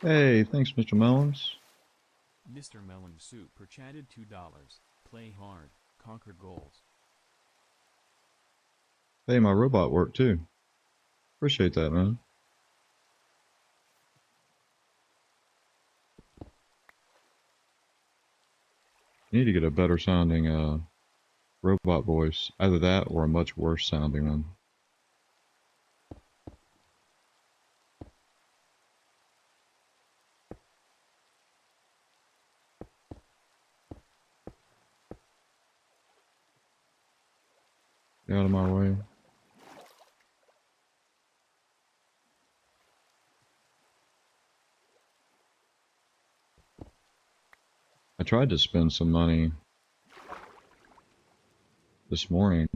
Hey, thanks, Mr. Mullins. Mr. Melon Super chatted $2. Play hard, conquer goals. Hey, my robot worked too. Appreciate that, man. You need to get a better sounding robot voice. Either that or a much worse sounding one. Get out of my way. I tried to spend some money this morning,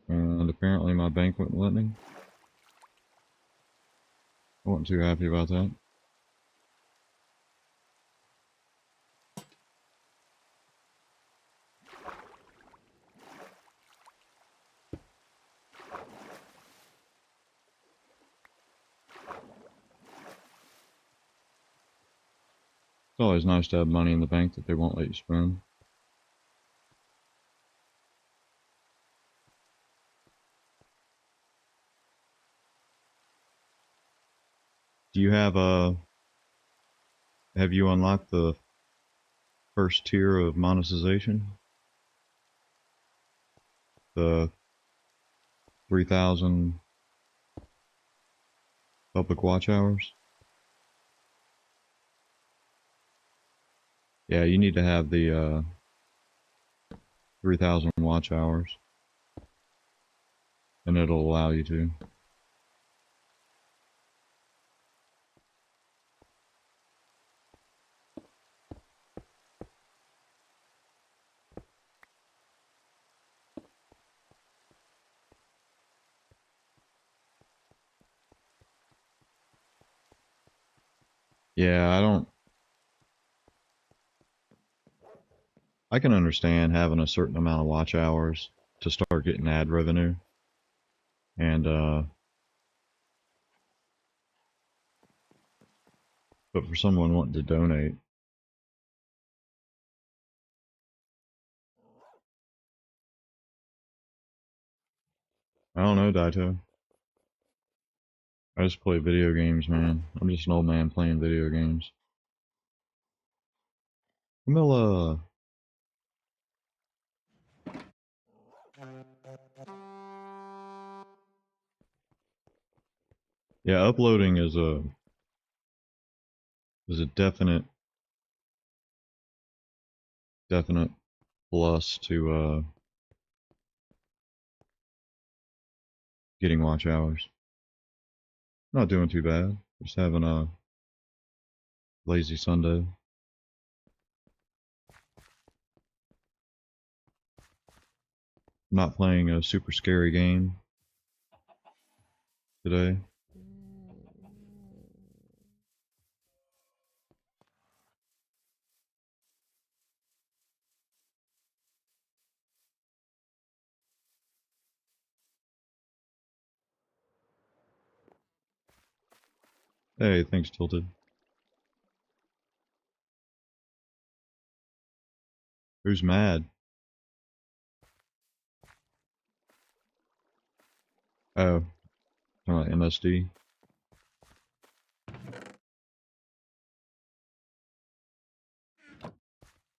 and apparently my bank wouldn't let me. I wasn't too happy about that. It's always nice to have money in the bank that they won't let you spend. Do you have you unlocked the first tier of monetization? The 3,000 public watch hours? Yeah, you need to have the 3,000 watch hours, and it'll allow you to. Yeah, I can understand having a certain amount of watch hours to start getting ad revenue, and but for someone wanting to donate, I don't know, Daito. I just play video games, man. I'm just an old man playing video games. Camilla, yeah, uploading is a definite plus to getting watch hours. Not doing too bad. Just having a lazy Sunday. Not playing a super scary game today. Hey, thanks, Tilted. Who's mad? Oh, MSD.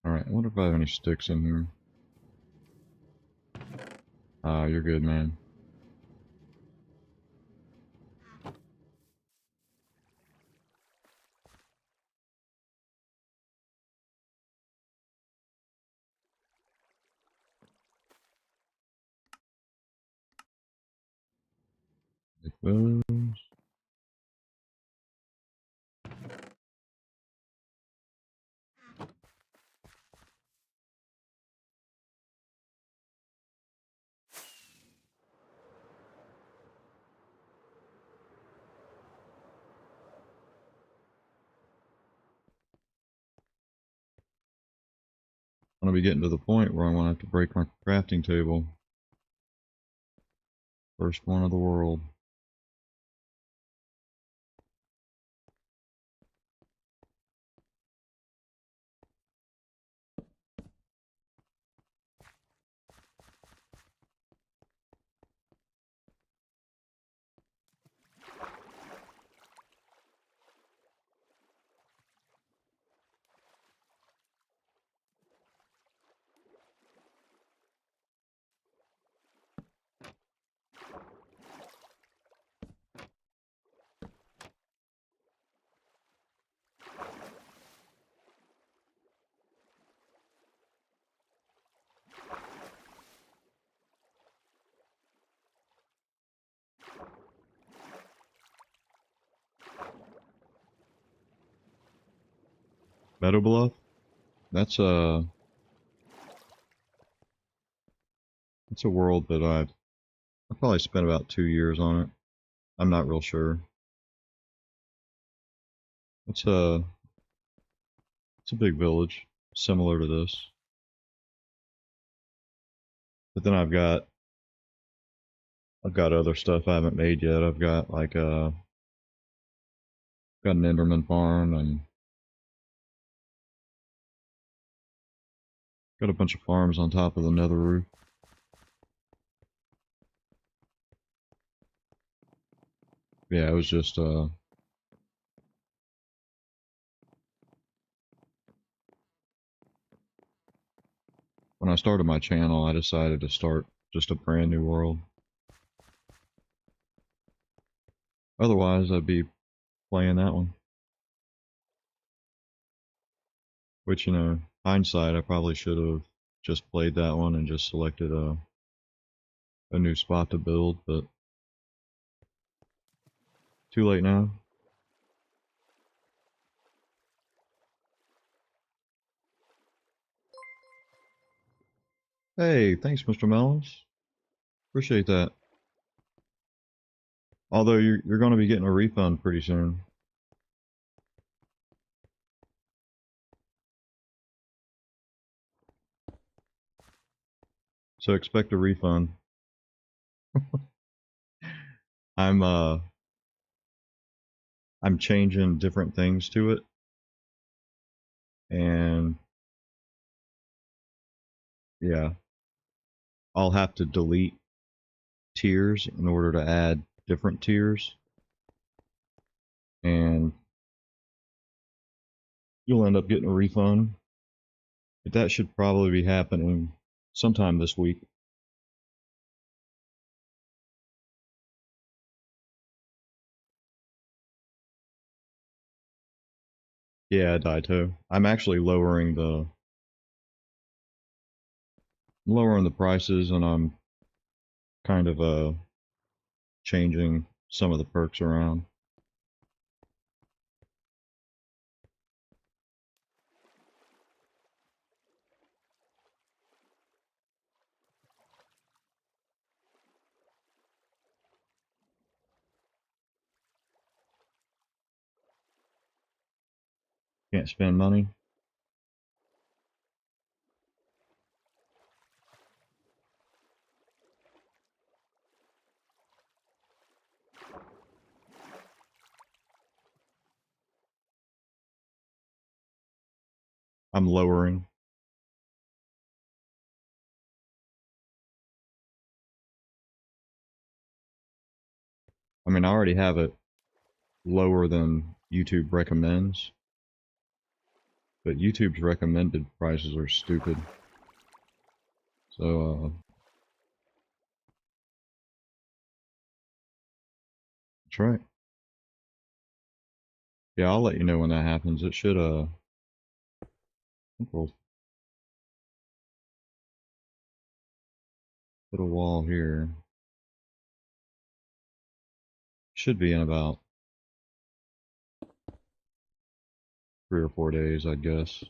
Alright, I wonder if I have any sticks in here. Ah, you're good, man. Like those. I'm gonna be getting to the point where I'm gonna have to break my crafting table. First one of the world. Meadow Bluff? That's it's a world that I probably spent about 2 years on it. I'm not real sure. It's a it's a big village, similar to this. But then I've got other stuff I haven't made yet. I've got like got an Enderman farm and got a bunch of farms on top of the nether roof. Yeah, it was just when I started my channel, I decided to start just a brand new world. Otherwise, I'd be playing that one. Which, hindsight, I probably should have just played that one and just selected a new spot to build, but too late now. Hey, thanks, Mr. Melons. Appreciate that. Although you're going to be getting a refund pretty soon. So expect a refund. I'm uh I'm changing different things to it, and yeah, I'll have to delete tiers in order to add different tiers, and you'll end up getting a refund. But that should probably be happening sometime this week. Yeah, Daito. I'm actually lowering the prices, and I'm kind of changing some of the perks around. Can't spend money. I'm lowering. I mean, I already have it lower than YouTube recommends, but YouTube's recommended prices are stupid. So, that's right. Yeah, I'll let you know when that happens. It should, I think we'll put a wall here. Should be in about 3 or 4 days, I guess.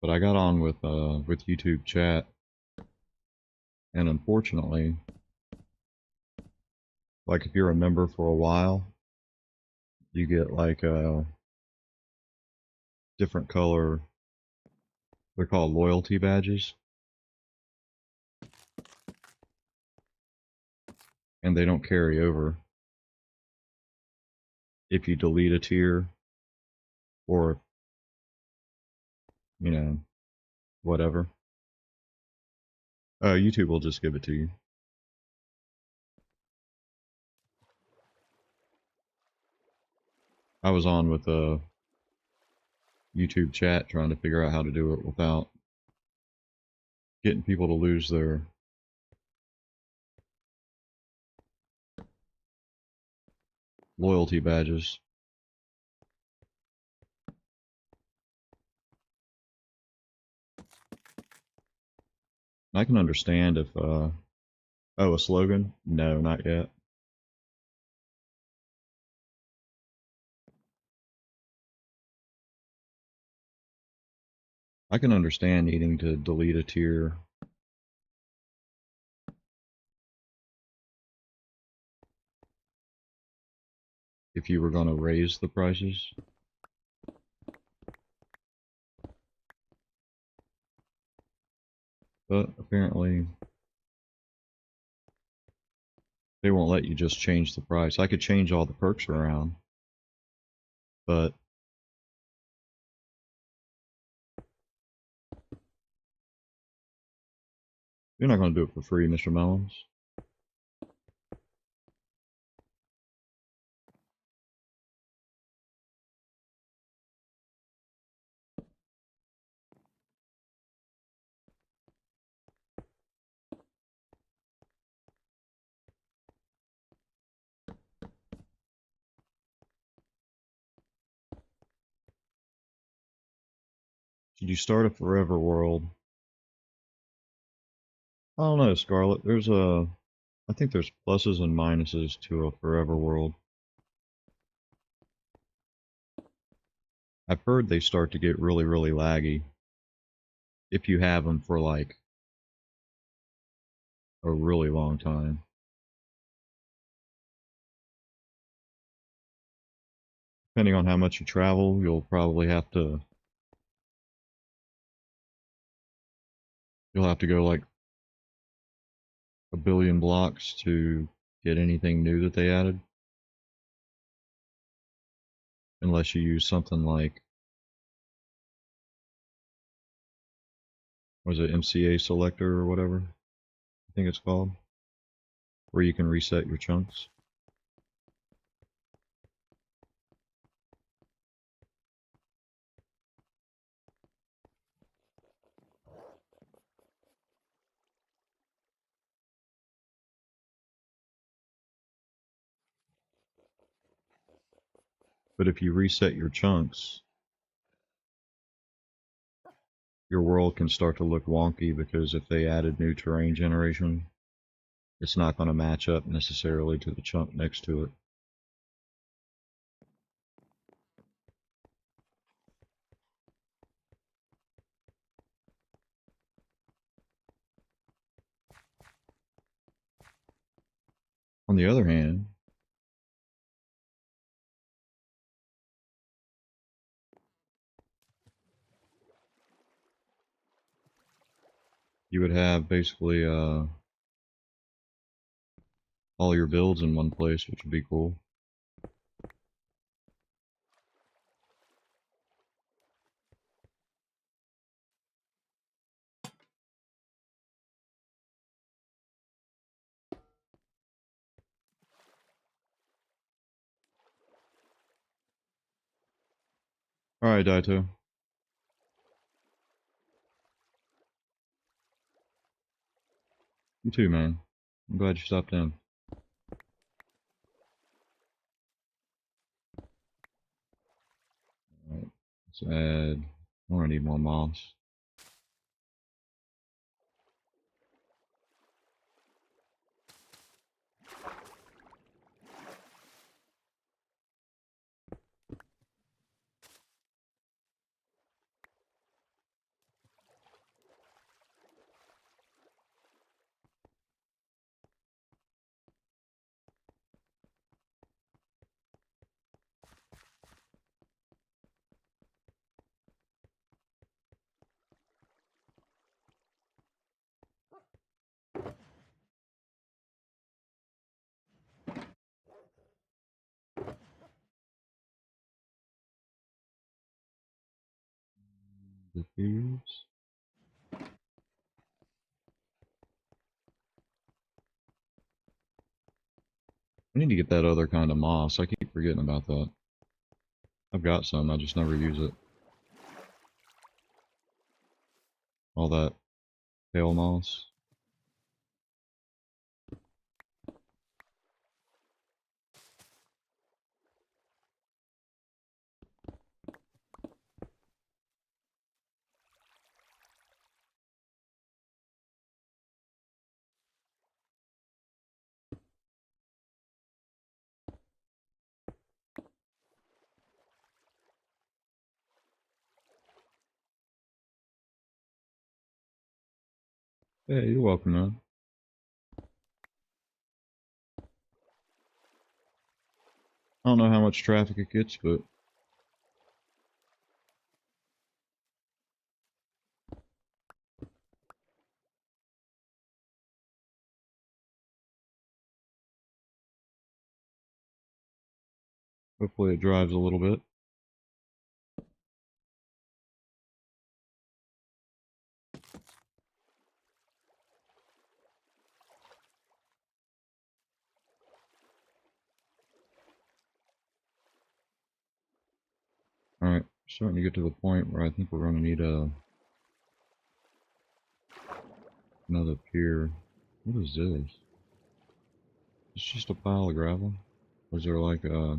But I got on with YouTube chat, and unfortunately, like if you're a member for a while, you get like a different color. They're called loyalty badges, and they don't carry over if you delete a tier or, you know, whatever. YouTube will just give it to you. I was on with YouTube chat trying to figure out how to do it without getting people to lose their loyalty badges. I can understand if Oh, a slogan? No, not yet. I can understand needing to delete a tier if you were going to raise the prices. But apparently they won't let you just change the price. I could change all the perks around, but you're not going to do it for free, Mr. Melons. Should you start a forever world? I don't know, Scarlet. I think there's pluses and minuses to a forever world. I've heard they start to get really, really laggy if you have them for like a really long time. Depending on how much you travel, you'll have to go like a billion blocks to get anything new that they added. Unless you use something like, was it MCA selector or whatever I think it's called, where you can reset your chunks. But if you reset your chunks, your world can start to look wonky because if they added new terrain generation, it's not going to match up necessarily to the chunk next to it. On the other hand, you would have basically all your builds in one place, which would be cool. Alright, Daito. You too, man. I'm glad you stopped in. Alright, let's add. I want to need more moss. Diffuse. I need to get that other kind of moss. I keep forgetting about that. I've got some, I just never use it. All that pale moss. Hey, you're welcome, man. I don't know how much traffic it gets, but hopefully it drives a little bit. Alright, starting to get to the point where I think we're going to need another pier. What is this? It's just a pile of gravel? Or is there like a...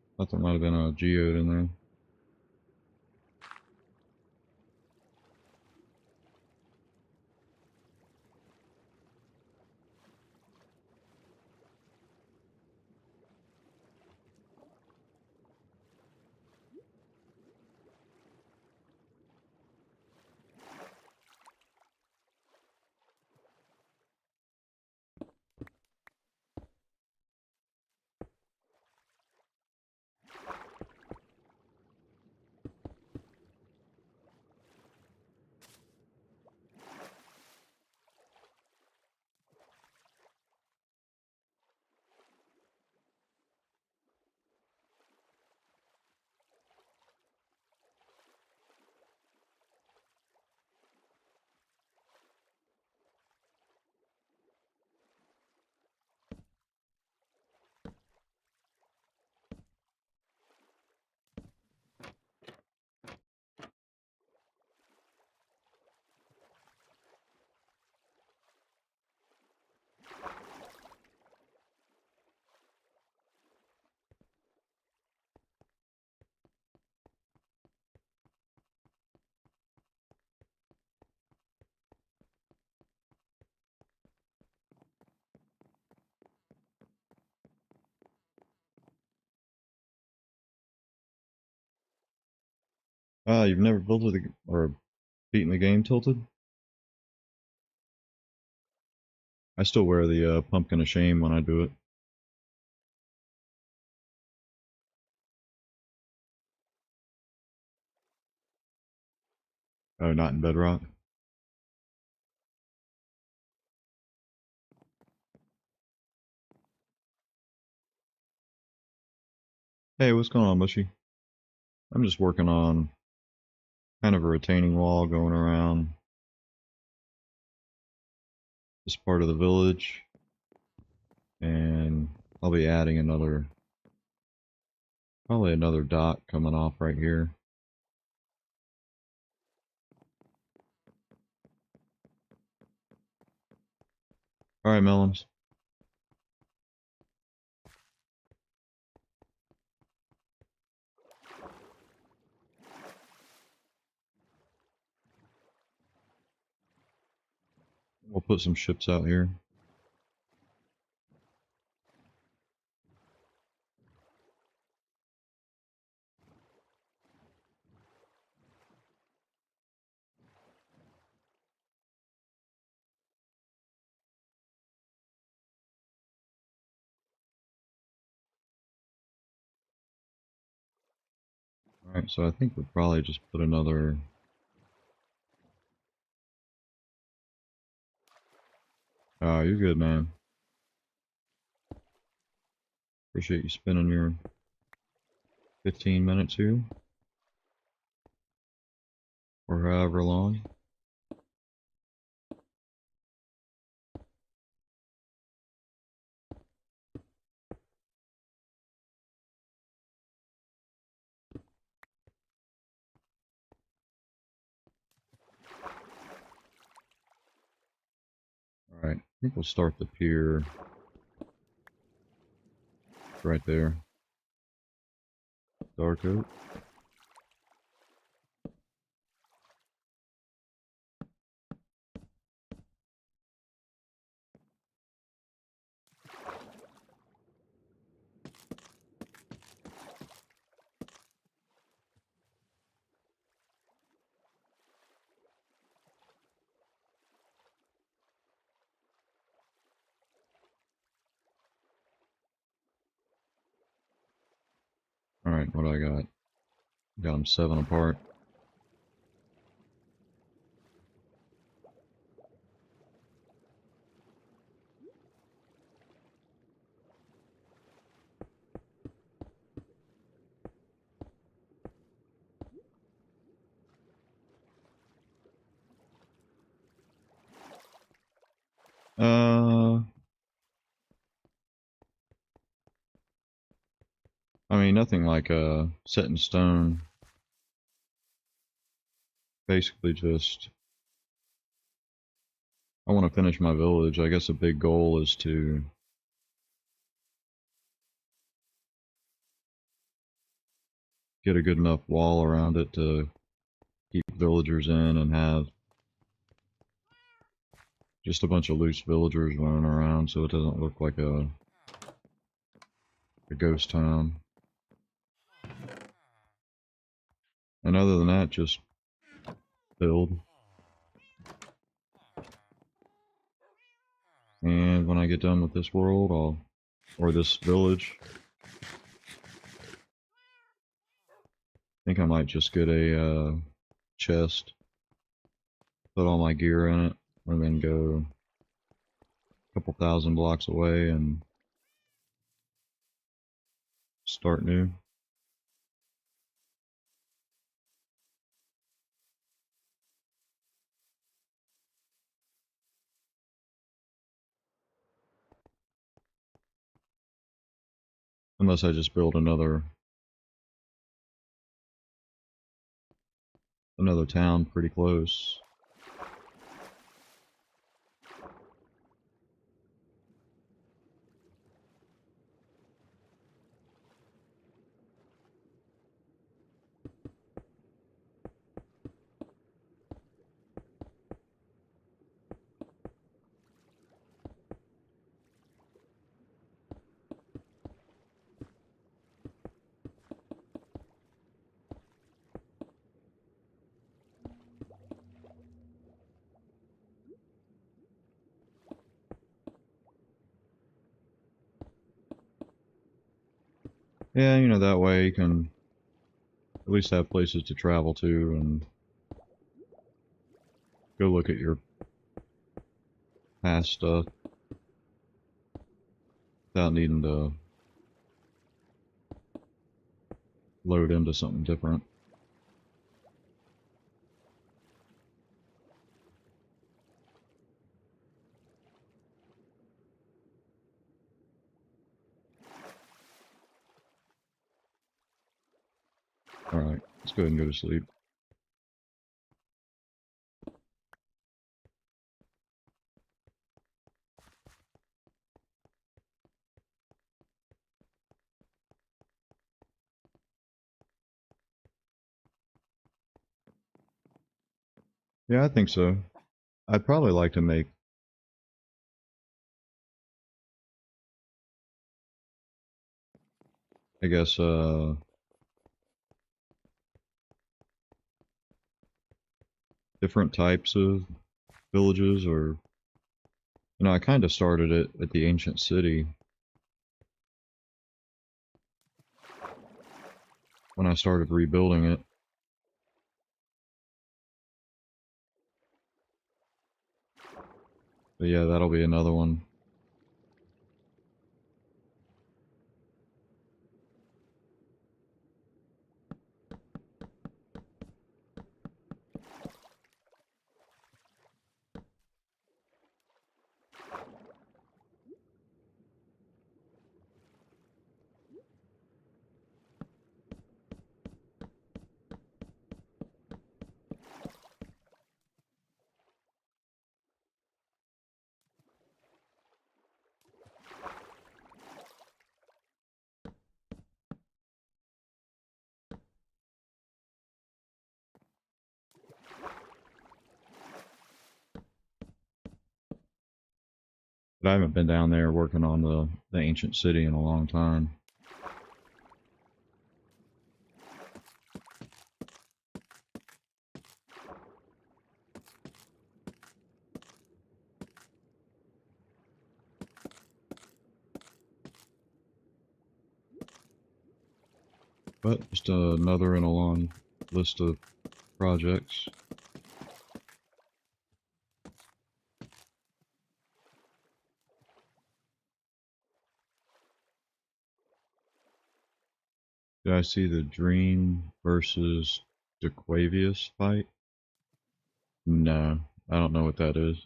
I thought there might have been a geode in there. Ah, you've never built it or beaten the game tilted? I still wear the pumpkin of shame when I do it. Oh, not in bedrock. Hey, what's going on, Bushy? I'm just working on kind of a retaining wall going around this part of the village, and I'll be adding probably another dock coming off right here. All right, Melons. We'll put some ships out here. All right, so I think we'll probably just put another. Oh, you're good, man. Appreciate you spending your 15 minutes here, or however long. All right, I think we'll start the pier right there. Dark oak. Alright, what do I got? Got them 7 apart. I mean, nothing like set in stone. Basically just, I want to finish my village. I guess a big goal is to get a good enough wall around it to keep villagers in and have just a bunch of loose villagers running around so it doesn't look like a ghost town. And other than that, just build. And when I get done with this world, or this village, I think I might just get a chest, put all my gear in it, and then go a couple thousand blocks away and start new. Unless I just build another town pretty close. Yeah, you know, that way you can at least have places to travel to and go look at your past stuff without needing to load into something different. Alright, let's go ahead and go to sleep. Yeah, I think so. I'd probably like to make, I guess, different types of villages, or, you know, I kind of started it at the ancient city when I started rebuilding it. But yeah, that'll be another one. But I haven't been down there working on the ancient city in a long time. But just another in a long list of projects. Did I see the Dream versus DeQuavius fight? No, I don't know what that is.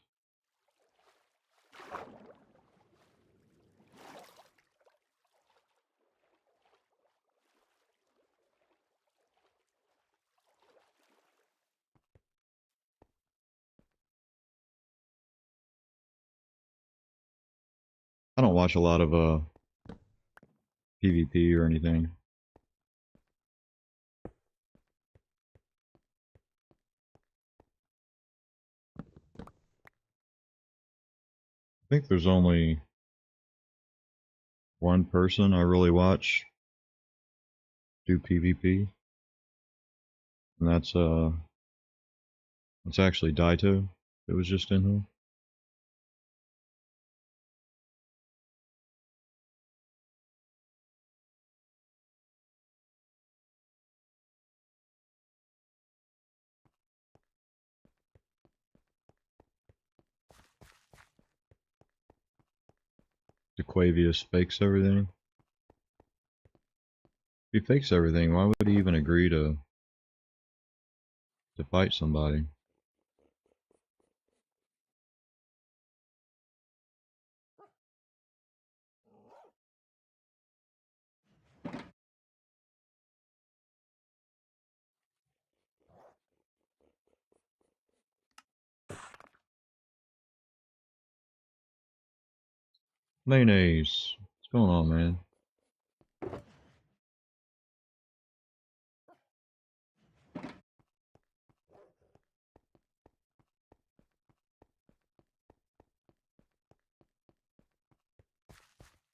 I don't watch a lot of PvP or anything. I think there's only one person I really watch do PvP, and it's actually Daito. It was just in here. DeQuavius fakes everything. If he fakes everything, why would he even agree to fight somebody? Mayonnaise. What's going on, man?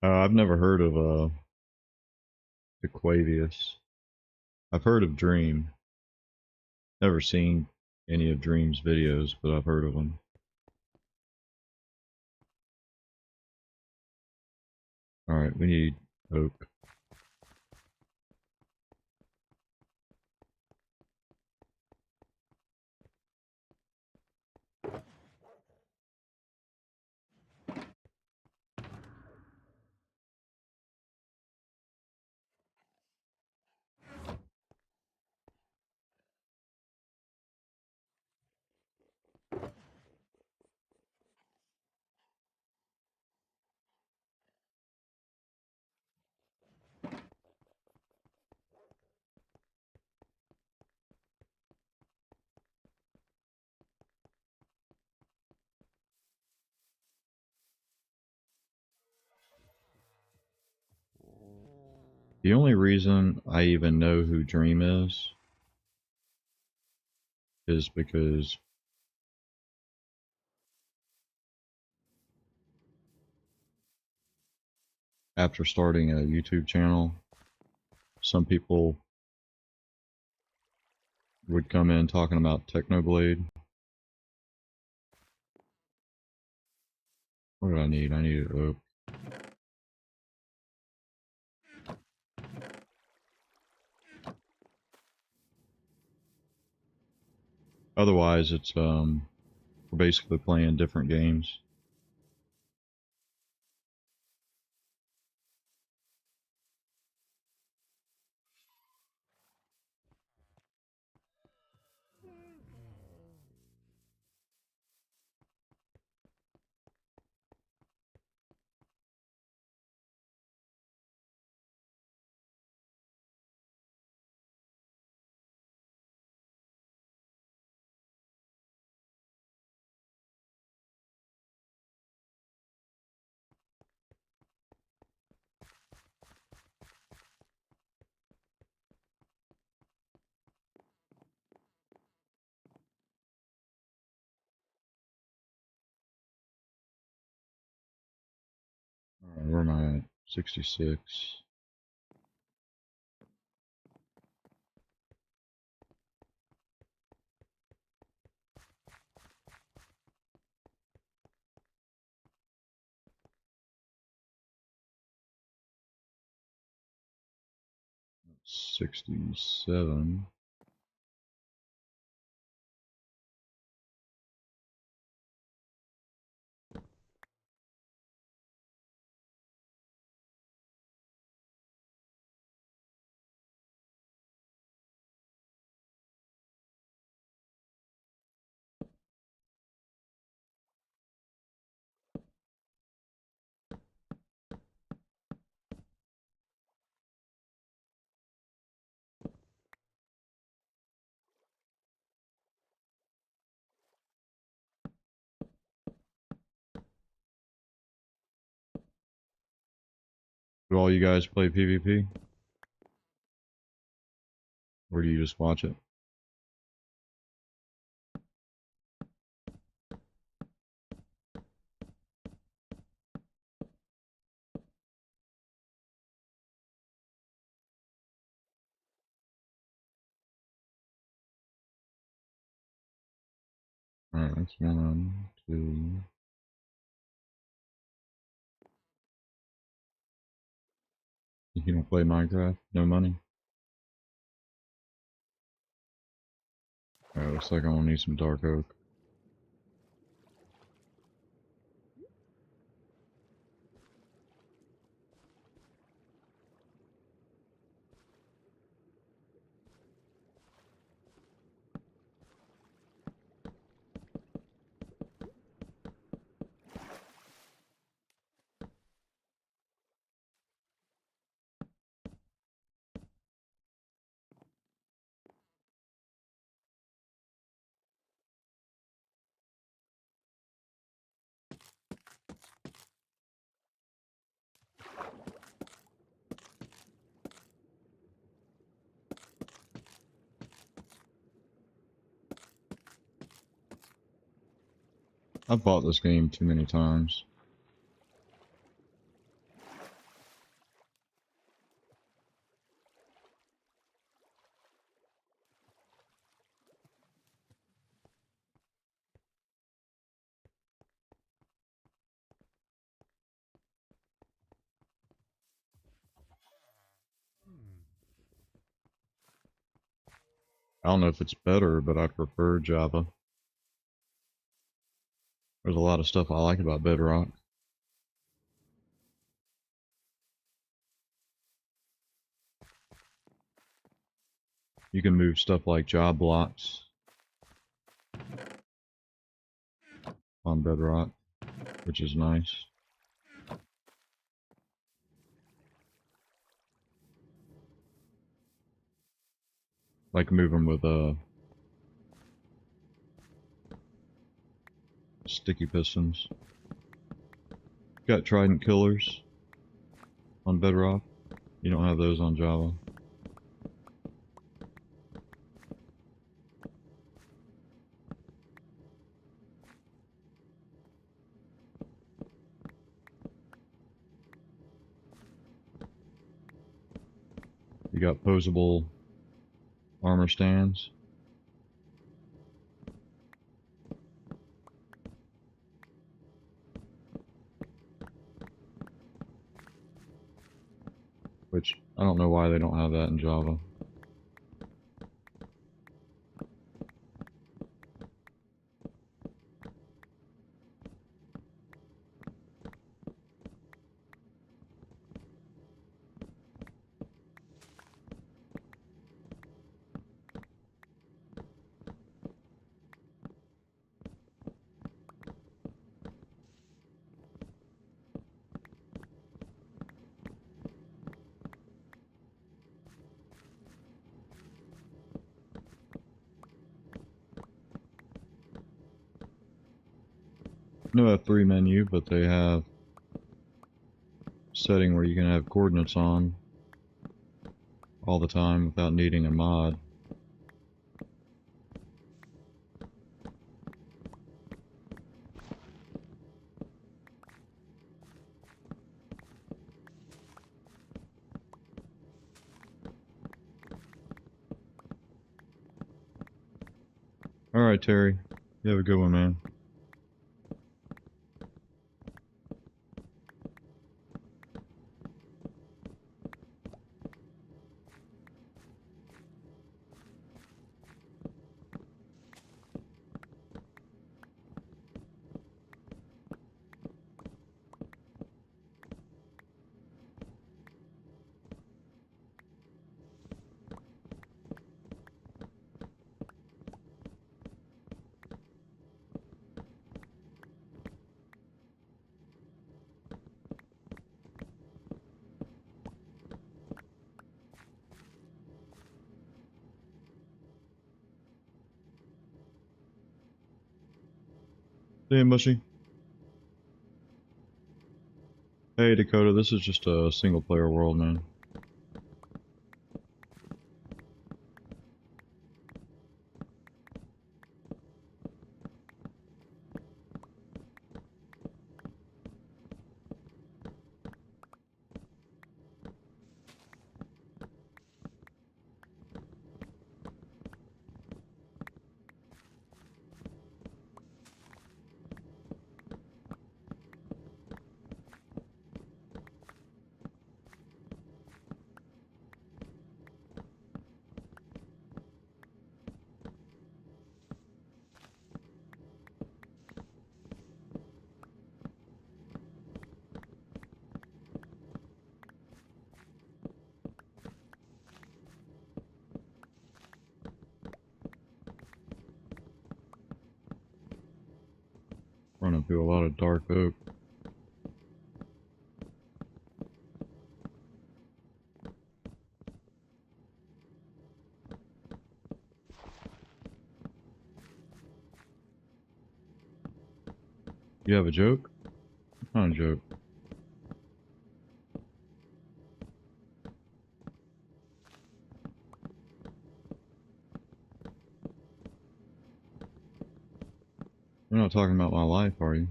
I've never heard of DeQuavius. I've heard of Dream. Never seen any of Dream's videos, but I've heard of them. Alright, we need oak. The only reason I even know who Dream is because after starting a YouTube channel, some people would come in talking about Technoblade. What do I need? I need oak. Otherwise, it's we're basically playing different games. Alright, where am I at? 66. 67. Do all you guys play PvP? Or do you just watch it? Alright, that's 1, 2. You don't play Minecraft? No money? Alright, looks like I'm gonna need some dark oak. I've bought this game too many times. I don't know if it's better, but I prefer Java. There's a lot of stuff I like about Bedrock. You can move stuff like job blocks on Bedrock, which is nice. Like move them with sticky pistons. Got trident killers on Bedrock. You don't have those on Java. You got posable armor stands. Which, I don't know why they don't have that in Java. No F3 menu, but they have setting where you can have coordinates on all the time without needing a mod. Alright, Terry. You have a good one, man. Damn, Mushy. Hey, Dakota, this is just a single player world, man. Running through a lot of dark oak. You have a joke? What kind of joke? You're not talking about my life, are you?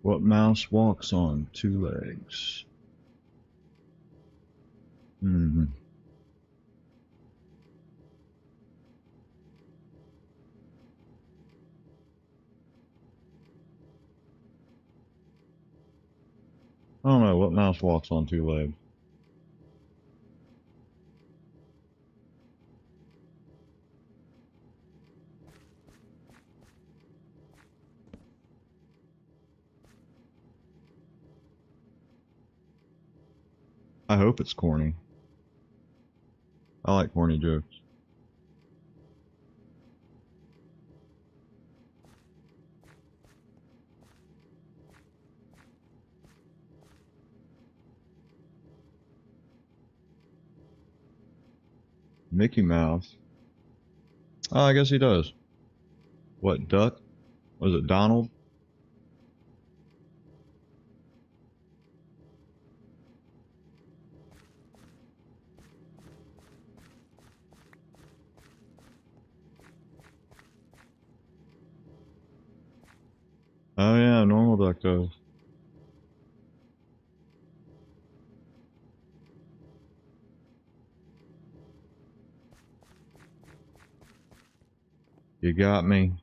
What mouse walks on two legs? Hmm. I don't know. What mouse walks on two legs? I hope it's corny. I like corny jokes. Mickey Mouse. Oh, I guess he does. What, Duck? Was it Donald? Oh yeah, normal Duck does. You got me.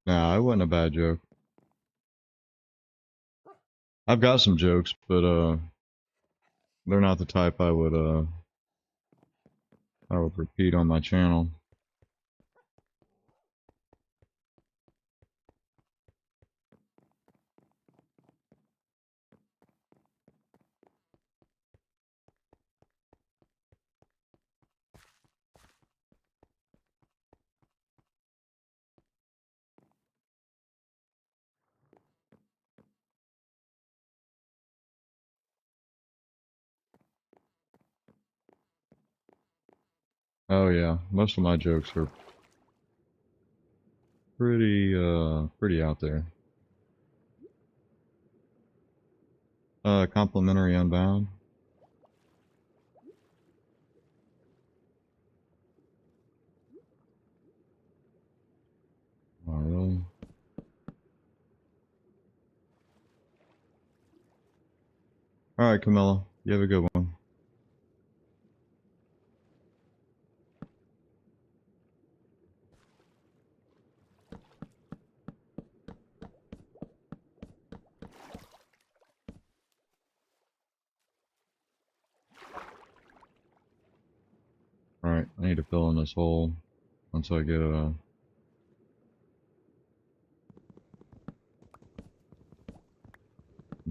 Nah, it wasn't a bad joke. I've got some jokes, but they're not the type I would repeat on my channel. Oh yeah, most of my jokes are pretty out there. Complimentary Unbound. Oh really? All right, Camilla. You have a good one. I need to fill in this hole once I get some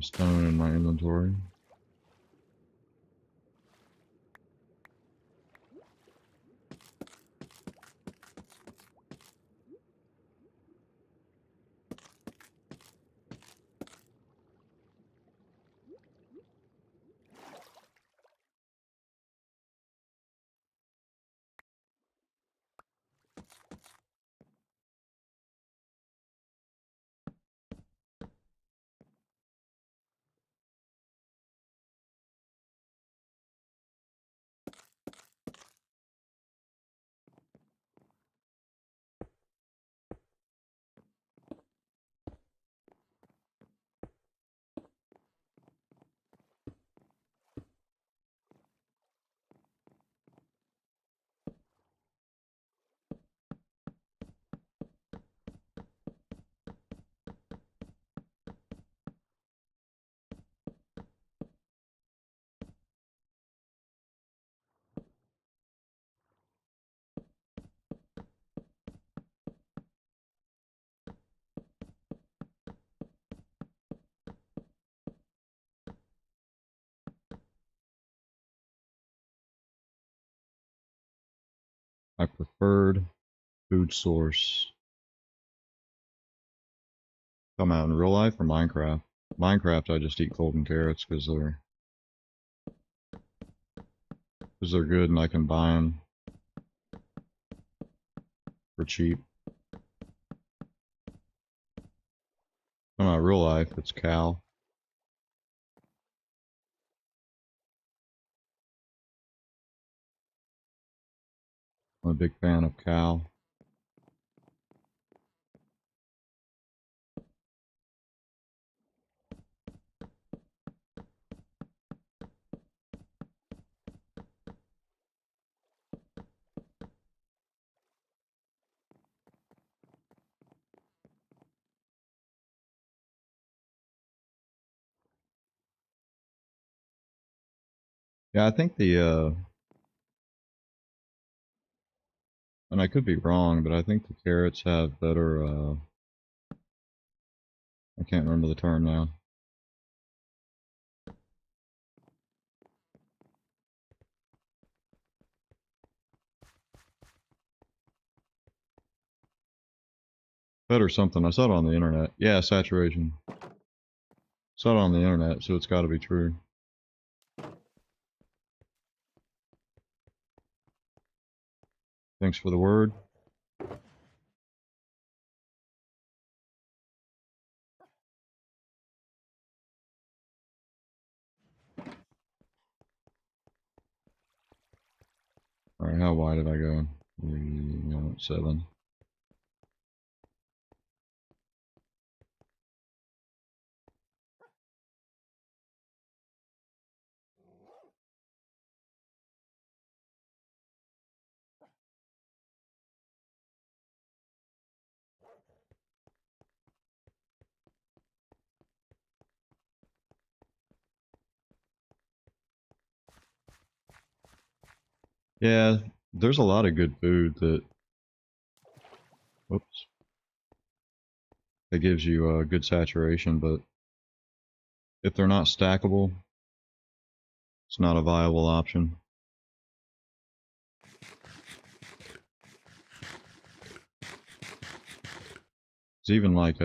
stone in my inventory. My preferred food source. Come out in real life or Minecraft? Minecraft, I just eat golden carrots because they're good and I can buy them for cheap. Come out real life, it's cow. I'm a big fan of cow. Yeah, I think and I could be wrong, but I think the carrots have better, I can't remember the term now. Better something. I saw it on the internet. Yeah, saturation. Saw it on the internet, so it's got to be true. Thanks for the word. Alright, how wide did I go? 7. Yeah, there's a lot of good food that, whoops, that gives you a good saturation, but if they're not stackable, it's not a viable option. It's even like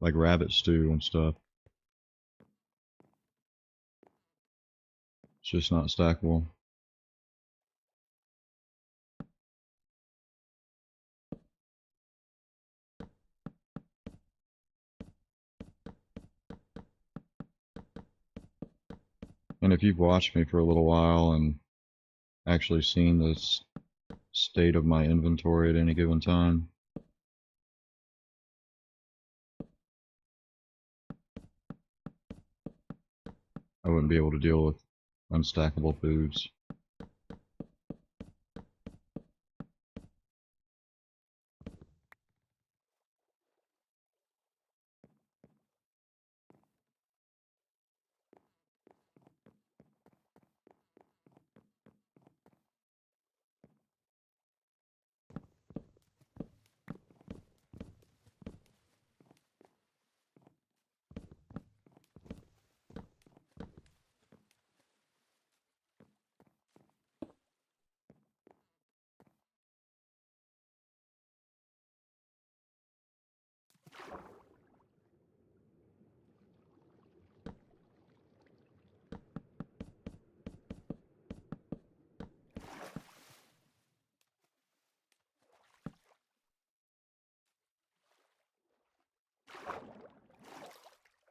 rabbit stew and stuff. It's just not stackable. And if you've watched me for a little while and actually seen this state of my inventory at any given time, I wouldn't be able to deal with unstackable foods.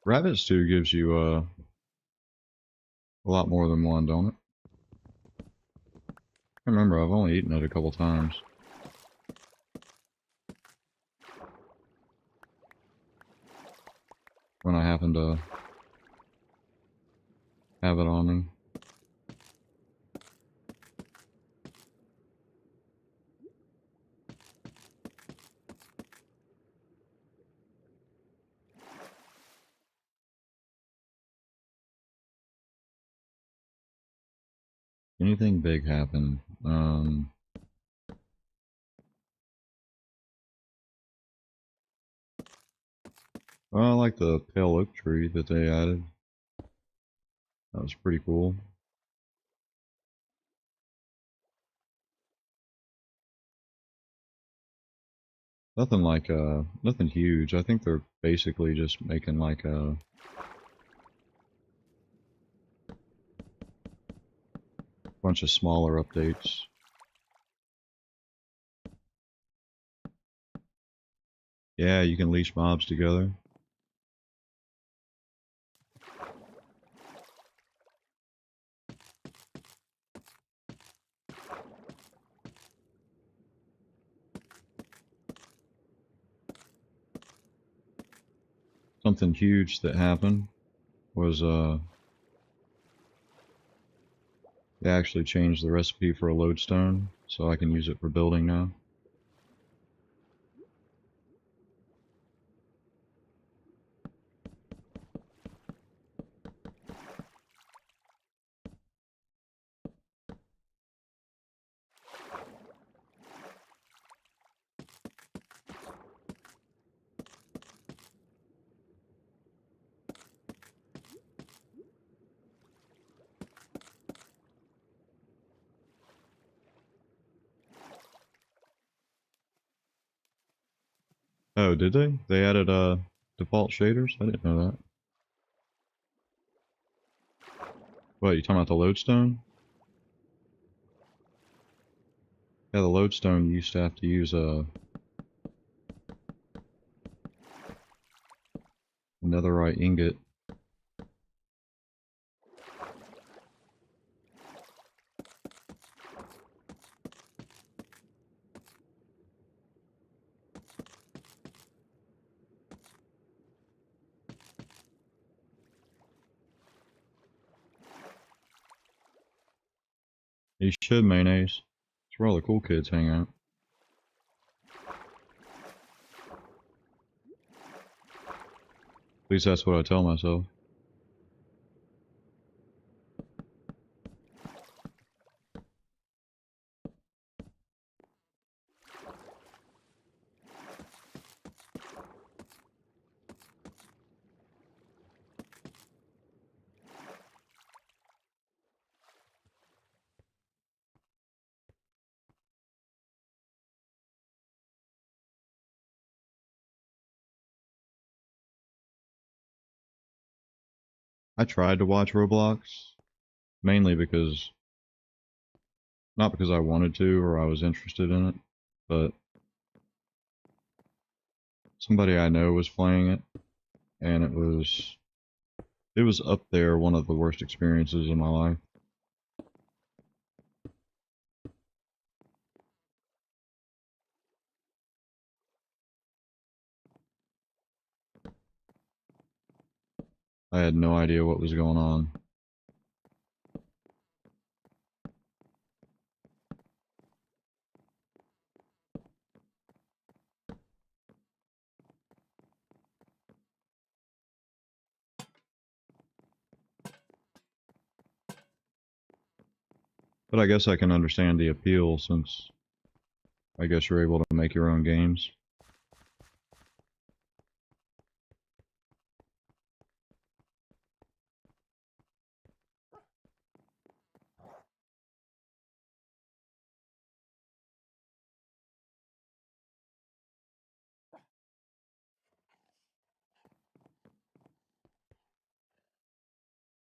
Rabbit stew gives you a lot more than one, don't it? I remember I've only eaten it a couple times when I happen to have it on me. Anything big happen? Well, I like the pale oak tree that they added. That was pretty cool. Nothing like nothing huge. I think they're basically just making like a bunch of smaller updates. Yeah, you can leash mobs together. Something huge that happened was they actually changed the recipe for a lodestone, so I can use it for building now. Oh, did they? They added default shaders? I didn't know that. What, you talking about the lodestone? Yeah, the lodestone you used to have to use a netherite ingot. You should, mayonnaise. It's where all the cool kids hang out. At least that's what I tell myself. I tried to watch Roblox, mainly because, not because I wanted to or I was interested in it, but somebody I know was playing it, and it was up there one of the worst experiences in my life. I had no idea what was going on. But I guess I can understand the appeal since I guess you're able to make your own games.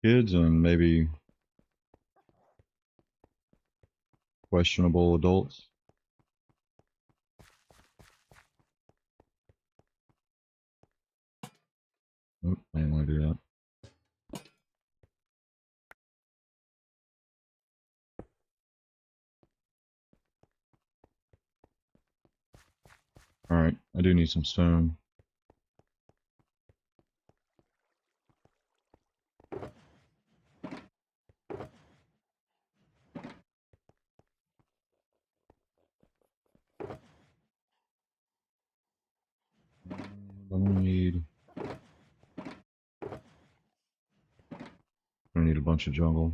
Kids and maybe questionable adults. Nope, I didn't want to do that. Alright, I do need some stone. I need a bunch of jungle.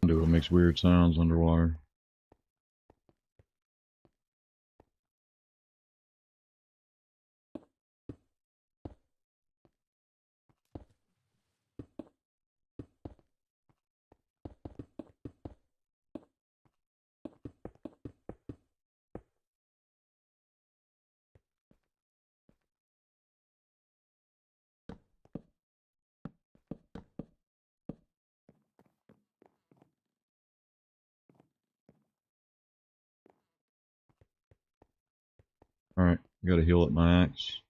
Conduit makes weird sounds underwater. Alright, gotta heal up my axe.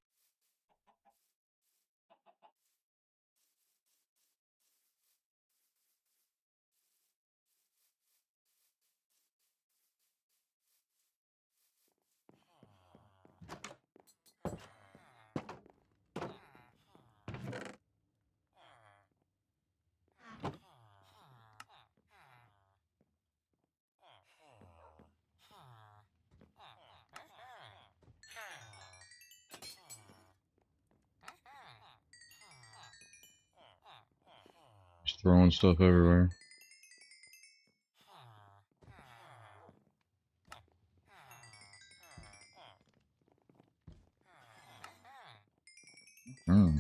Just throwing stuff everywhere. Hmm.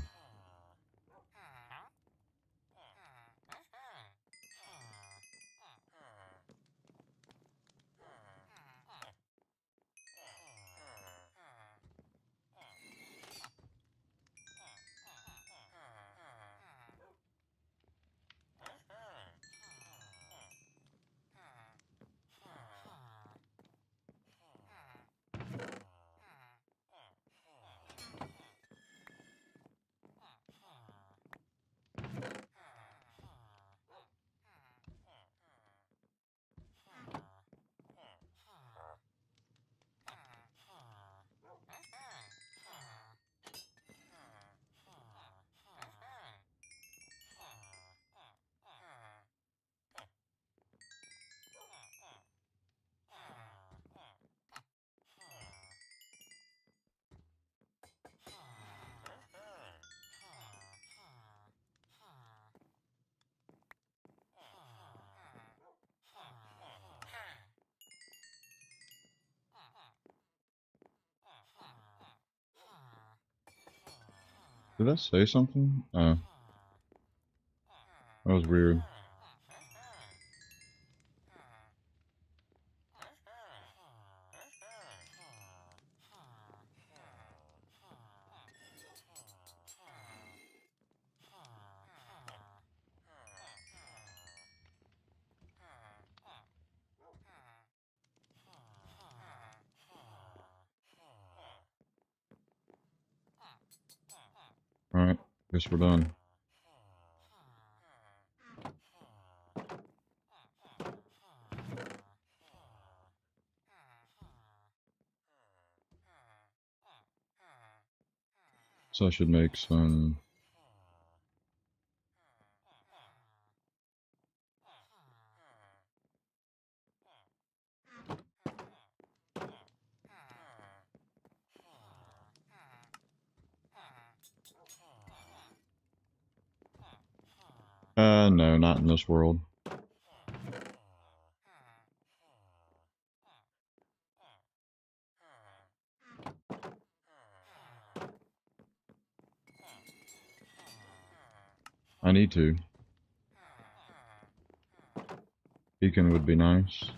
Did I say something? Oh, that was weird. Alright, guess we're done. So I should make some No, not in this world. I need to. Beacon would be nice.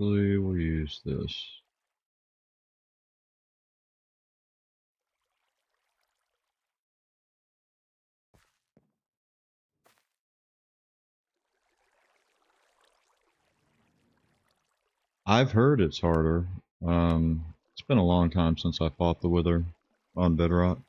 Actually, we'll use this. I've heard it's harder. It's been a long time since I fought the Wither on Bedrock.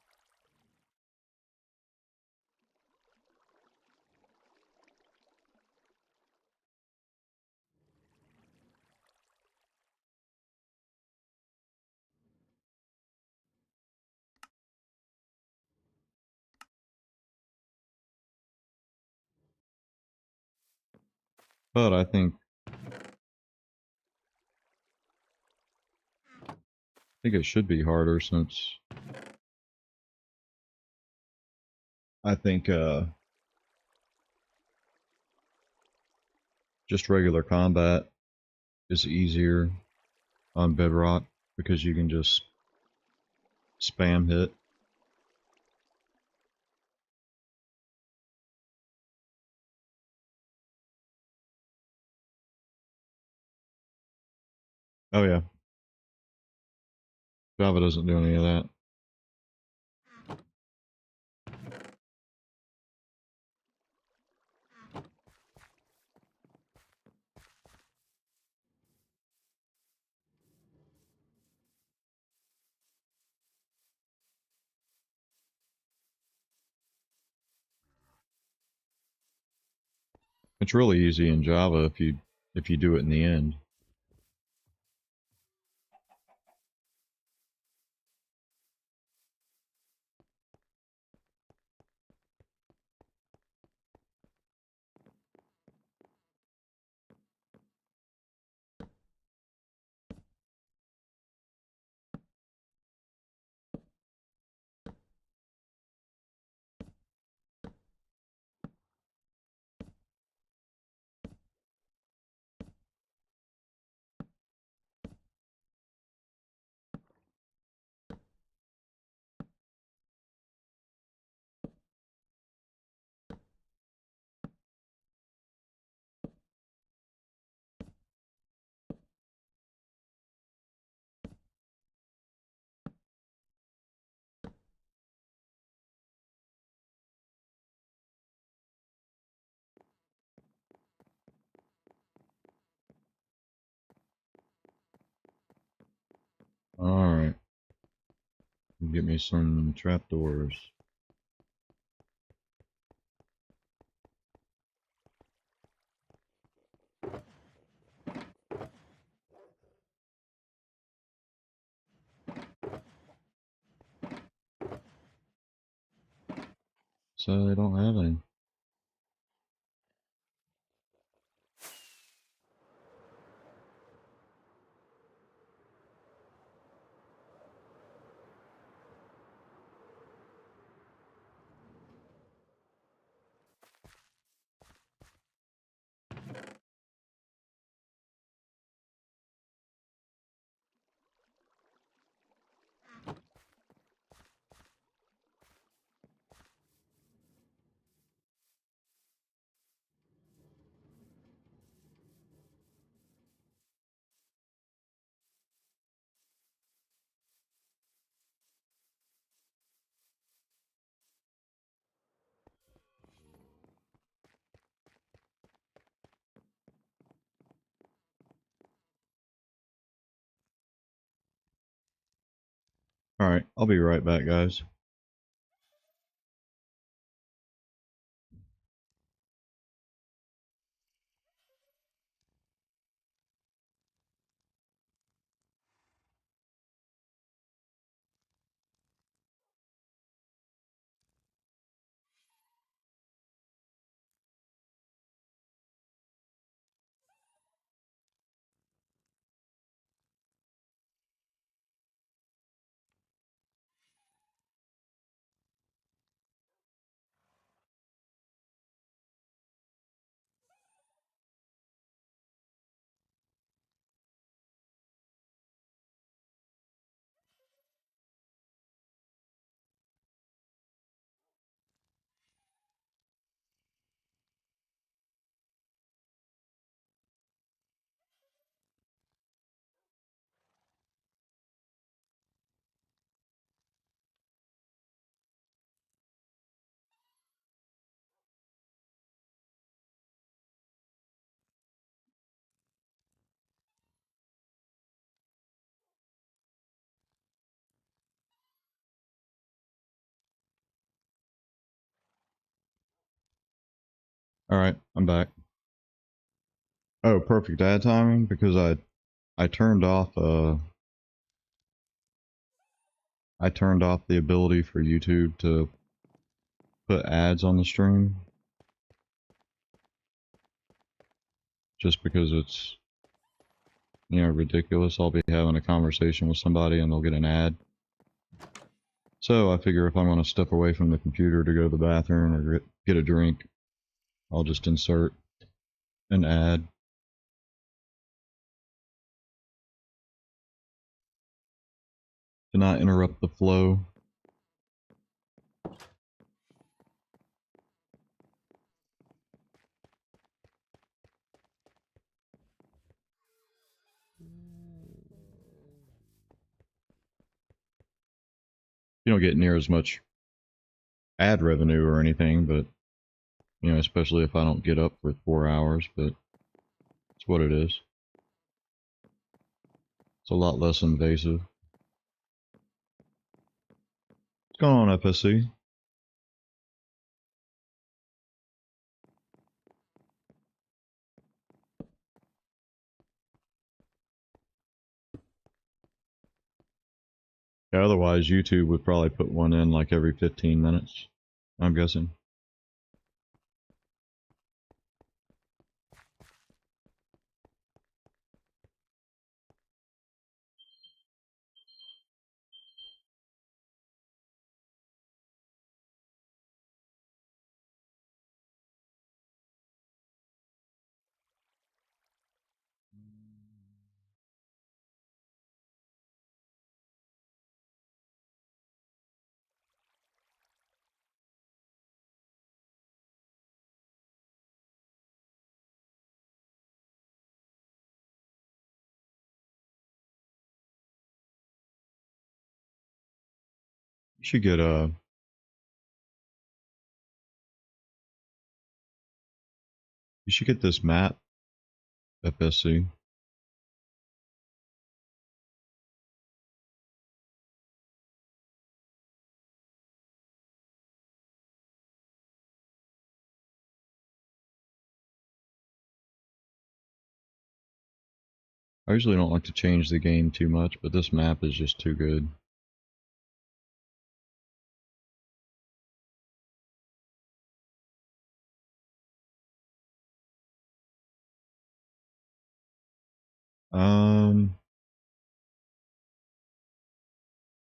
But I think it should be harder since I think just regular combat is easier on Bedrock because you can just spam hit. Oh yeah, Java doesn't do any of that. It's really easy in Java if you do it in the end. All right, get me some trapdoors. So I don't have any. All right, I'll be right back, guys. Alright, I'm back. Oh, perfect ad timing because I turned off I turned off the ability for YouTube to put ads on the stream just because it's, you know, ridiculous. I'll be having a conversation with somebody and they'll get an ad. So I figure if I'm going to step away from the computer to go to the bathroom or get a drink, I'll just insert an ad. To not interrupt the flow. You don't get near as much ad revenue or anything, but, you know, especially if I don't get up for 4 hours, but it's what it is. It's a lot less invasive. What's going on, FSC? Yeah, otherwise YouTube would probably put one in like every 15 minutes, I'm guessing. You should get you should get this map, FSC. I usually don't like to change the game too much, but this map is just too good. Um,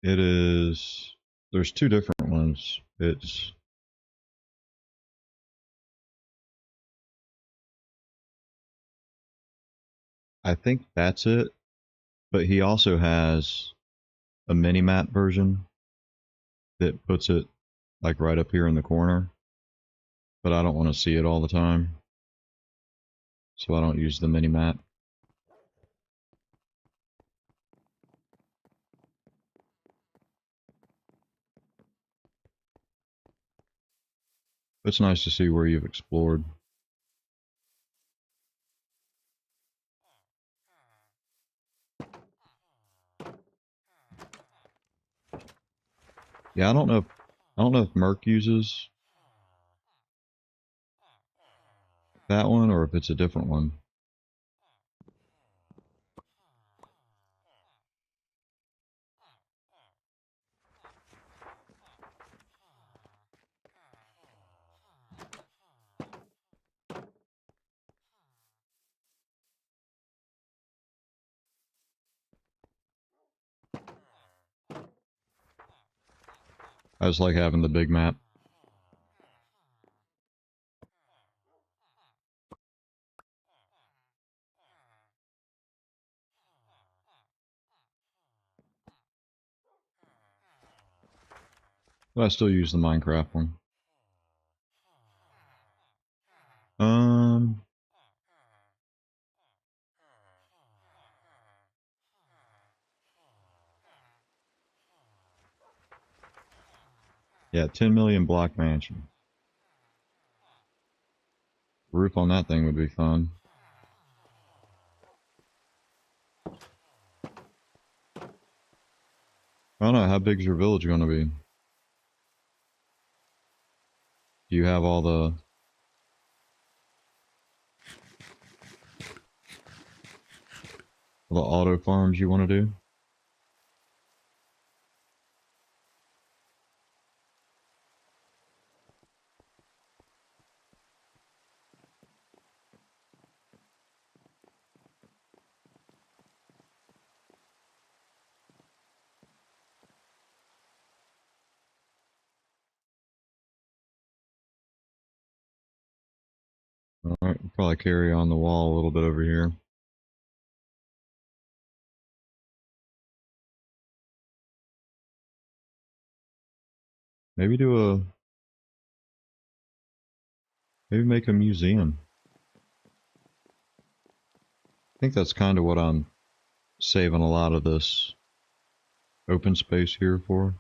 it is, there's two different ones. It's, I think that's it, but he also has a mini map version that puts it like right up here in the corner, but I don't want to see it all the time, so I don't use the mini map. It's nice to see where you've explored. Yeah, I don't know if Merc uses that one or if it's a different one. I just like having the big map. But I still use the Minecraft one. Um, yeah, 10 million block mansion. Roof on that thing would be fun. I don't know, how big's your village going to be? Do you have all the the auto farms you want to do. Alright, we'll probably carry on the wall a little bit over here. Maybe maybe make a museum. I think that's kind of what I'm saving a lot of this open space here for.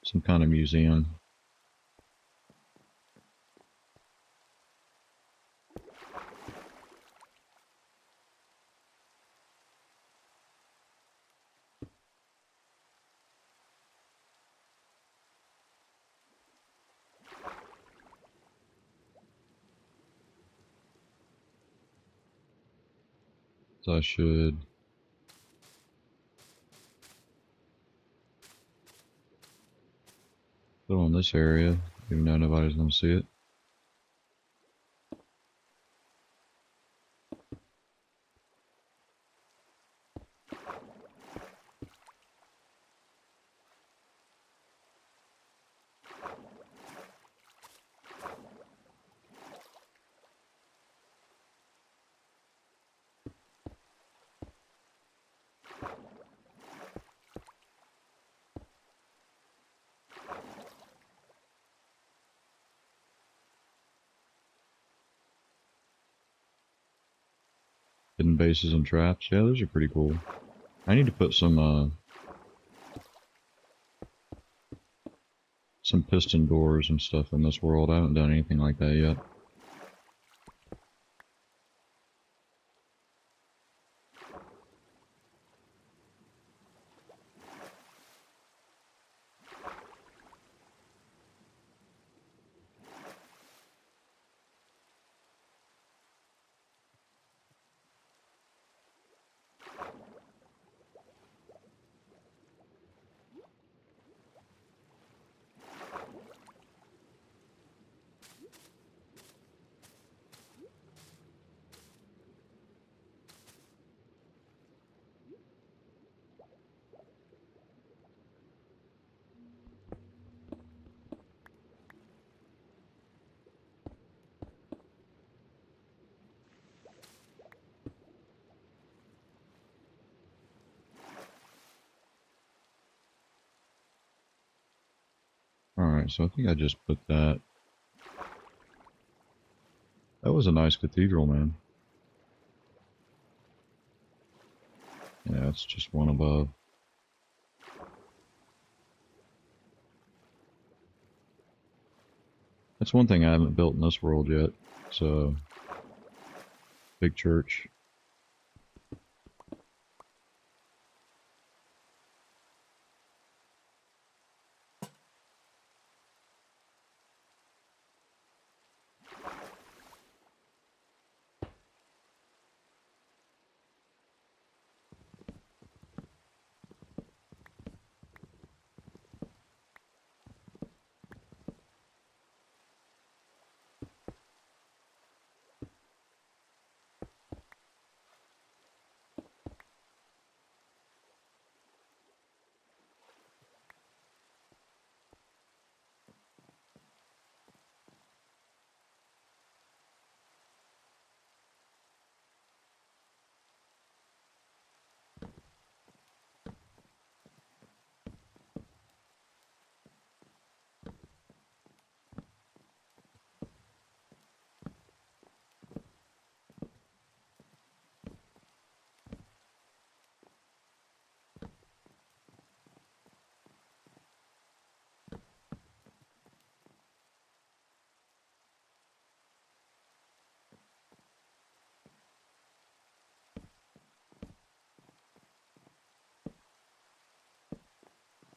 Some kind of museum. So I should put on this area, even though nobody's gonna see it. Hidden bases and traps. Yeah, those are pretty cool. I need to put some piston doors and stuff in this world. I haven't done anything like that yet. Alright, so I think I just put that. That was a nice cathedral, man. Yeah, it's just one above. That's one thing I haven't built in this world yet. So, big church.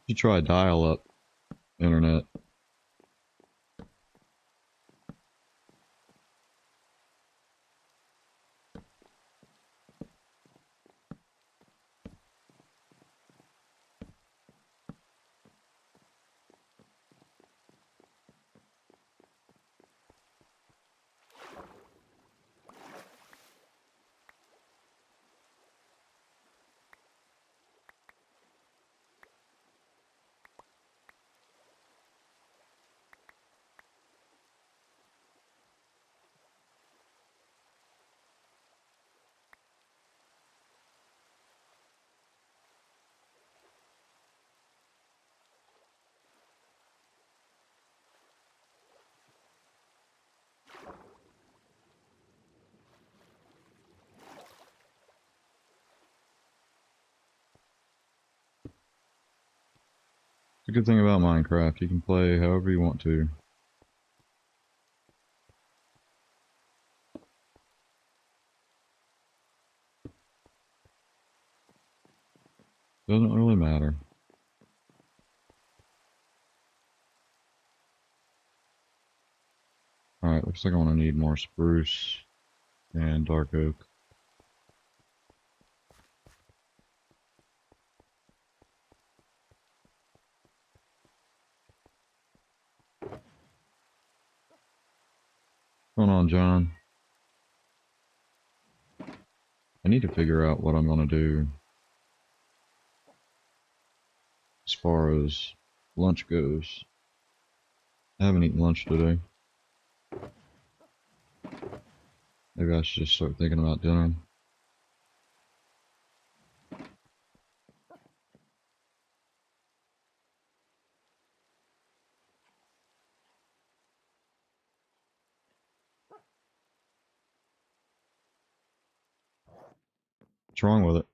You try dial-up internet. The good thing about Minecraft, you can play however you want to. Doesn't really matter. Alright, looks like I'm gonna need more spruce and dark oak. What's going on, John? I need to figure out what I'm gonna do as far as lunch goes. I haven't eaten lunch today. Maybe I should just start thinking about dinner. What's wrong with it?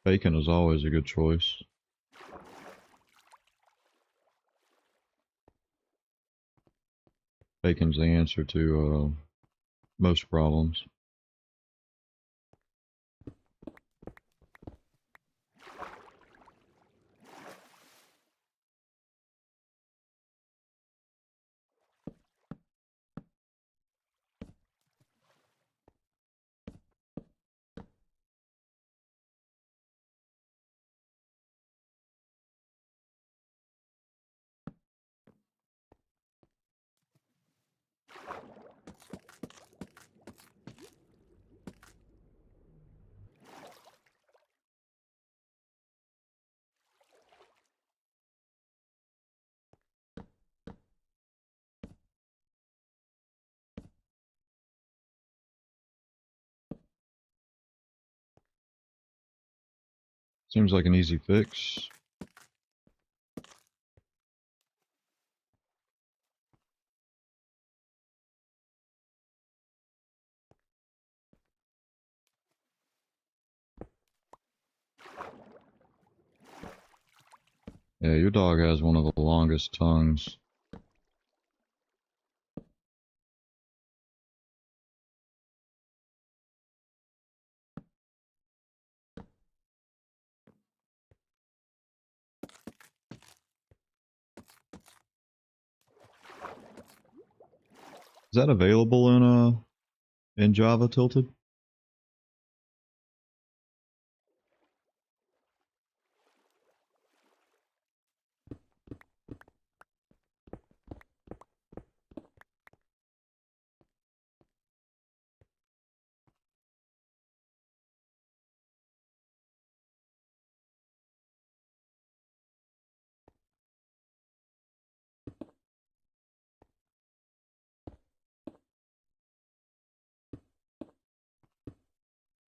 Bacon is always a good choice. Bacon's the answer to most problems. Seems like an easy fix. Yeah, your dog has one of the longest tongues. Is that available in Java Tilted?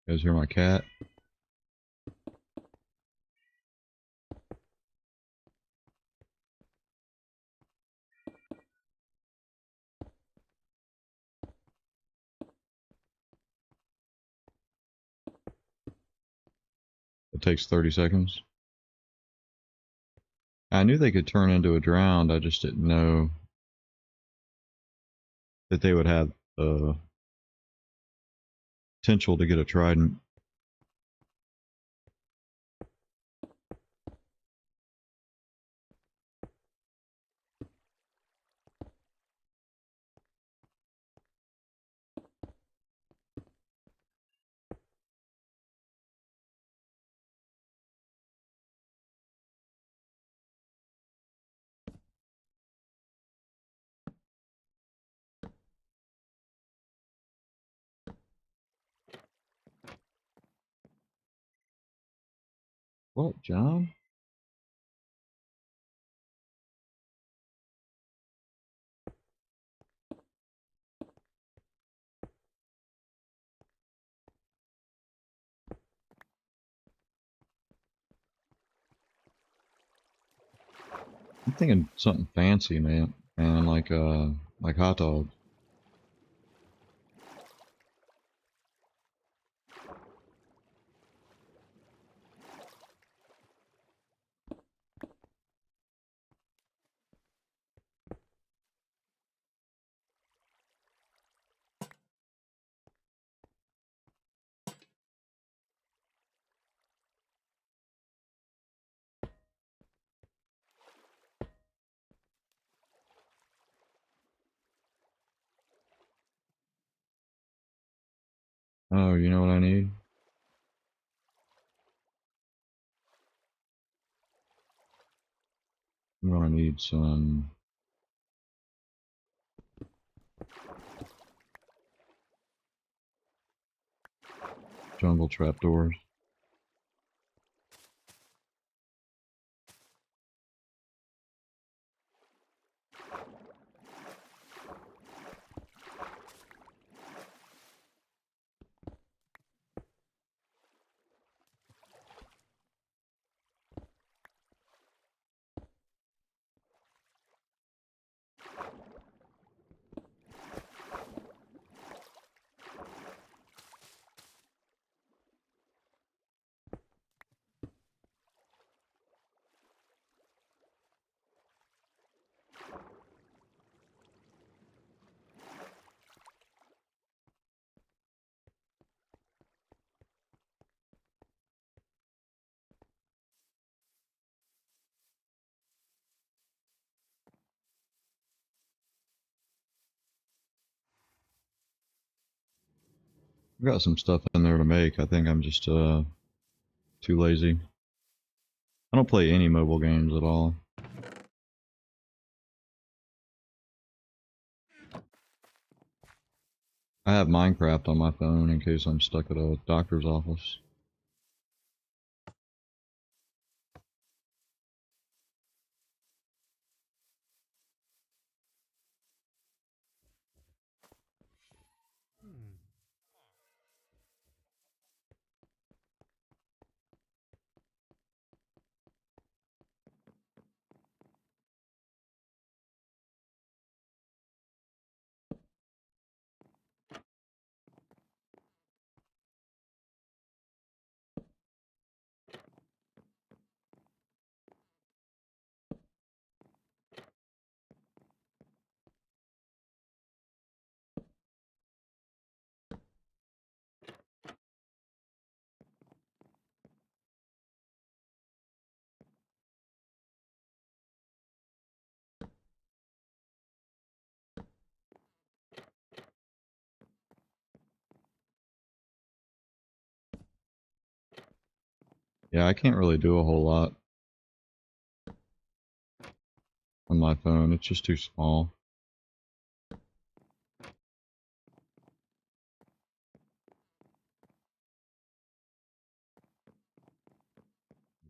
You guys hear my cat? It takes 30 seconds. I knew they could turn into a drowned, I just didn't know that they would have the potential to get a trident. What, John? I'm thinking something fancy, man. And like hot dogs. Oh, you know what I need? I'm gonna need some jungle trapdoors. I've got some stuff in there to make. I think I'm just too lazy. I don't play any mobile games at all. I have Minecraft on my phone in case I'm stuck at a doctor's office. Yeah, I can't really do a whole lot on my phone. It's just too small.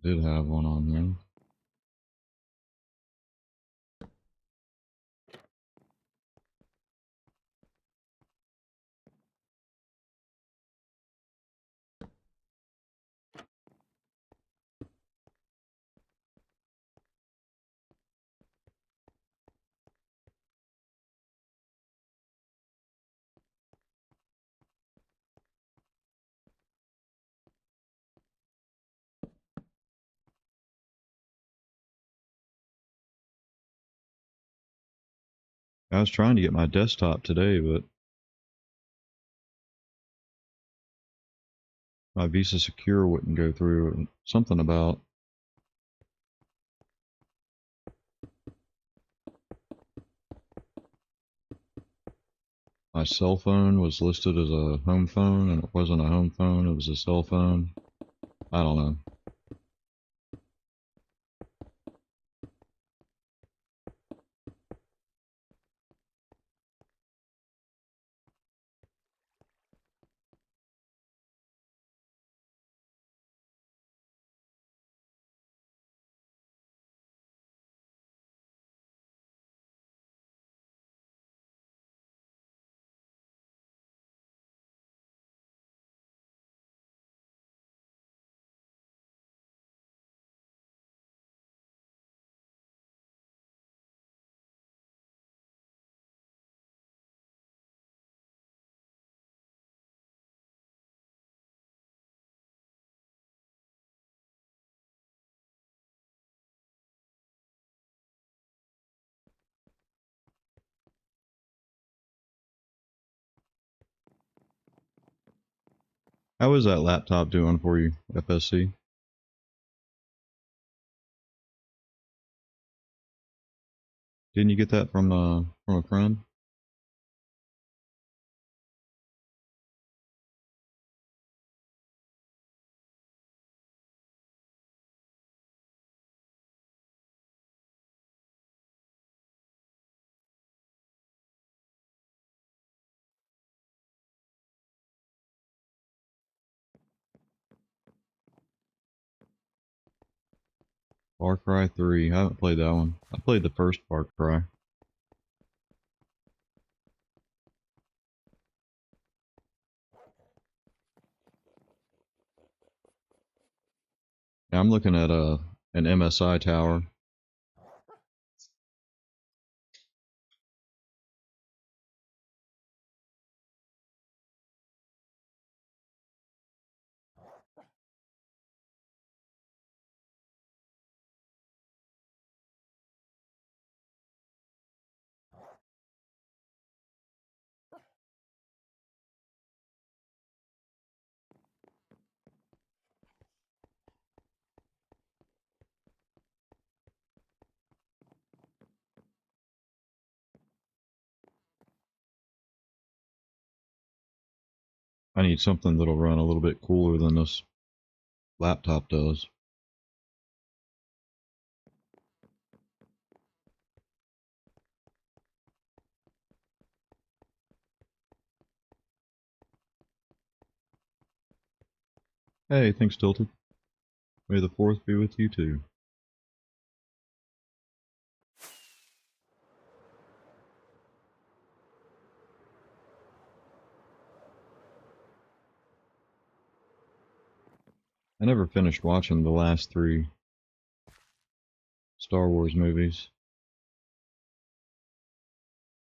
Did have one on there. I was trying to get my desktop today, but my Visa Secure wouldn't go through. Something about my cell phone was listed as a home phone, and it wasn't a home phone, it was a cell phone. I don't know. How is that laptop doing for you, FSC? Didn't you get that from a friend? Far Cry 3. I haven't played that one. I played the first Far Cry. Now I'm looking at an MSI tower. I need something that'll run a little bit cooler than this laptop does. Hey, thanks, Tilted. May the 4th be with you too. I never finished watching the last 3 Star Wars movies.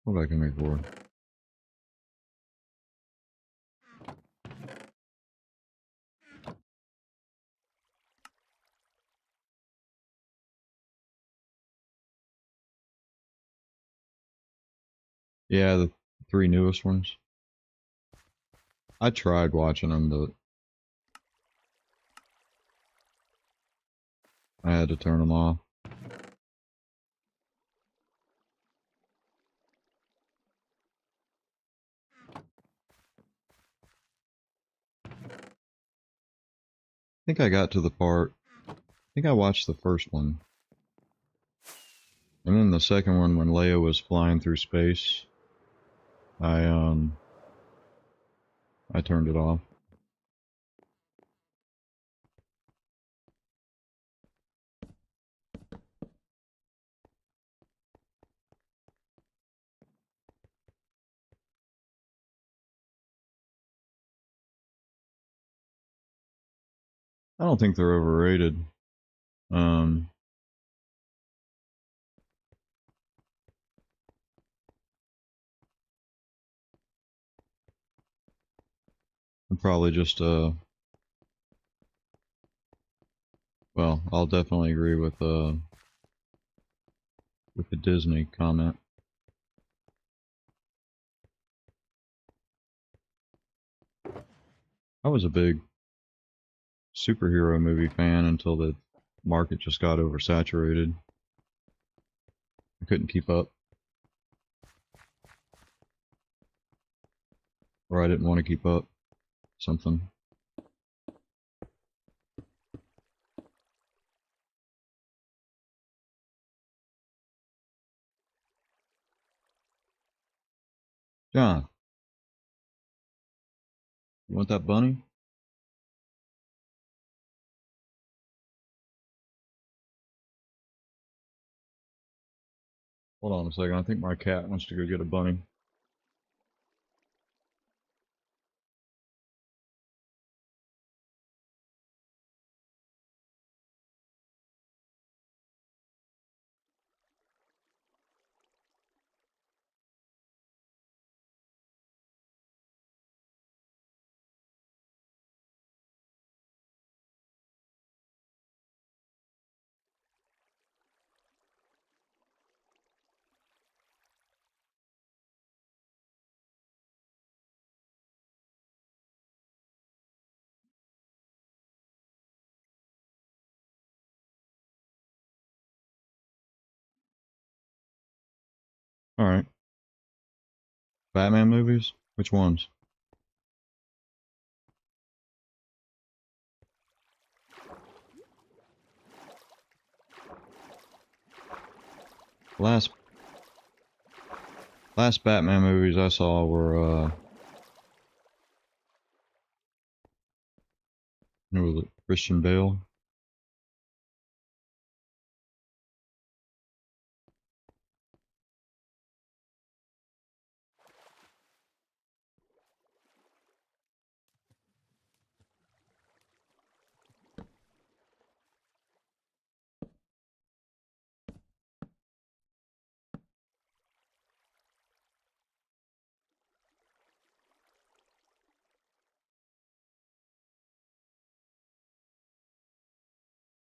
What did I come here for? Yeah, the 3 newest ones. I tried watching them, but I had to turn them off. I think I got to the part. I think I watched the first one. And then the second one, when Leia was flying through space, I I turned it off. I don't think they're overrated. Um, I'm probably just well, I'll definitely agree with the Disney comment. I was a big superhero movie fan until the market just got oversaturated. I couldn't keep up, or I didn't want to keep up. Something. John, you want that bunny? Hold on a second. I think my cat wants to go get a bunny. Alright. Batman movies? Which ones? Last Batman movies I saw were who was it? Christian Bale.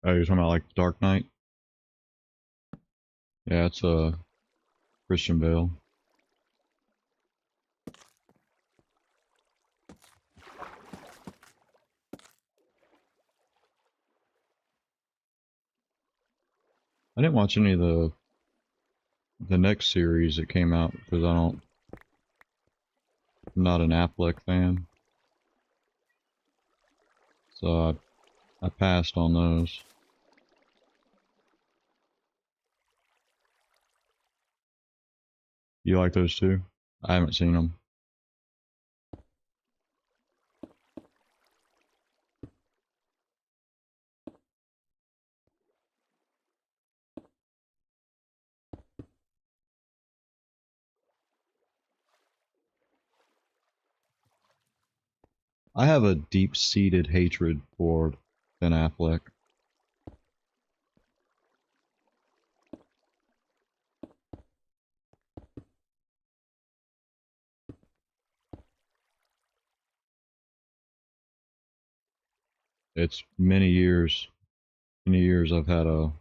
Oh, you're talking about like Dark Knight? Yeah, it's Christian Bale. I didn't watch any of the next series that came out because I'm not an Affleck fan. So I passed on those. You like those too? I haven't seen them. I have a deep-seated hatred for Ben Affleck. It's many years I've had a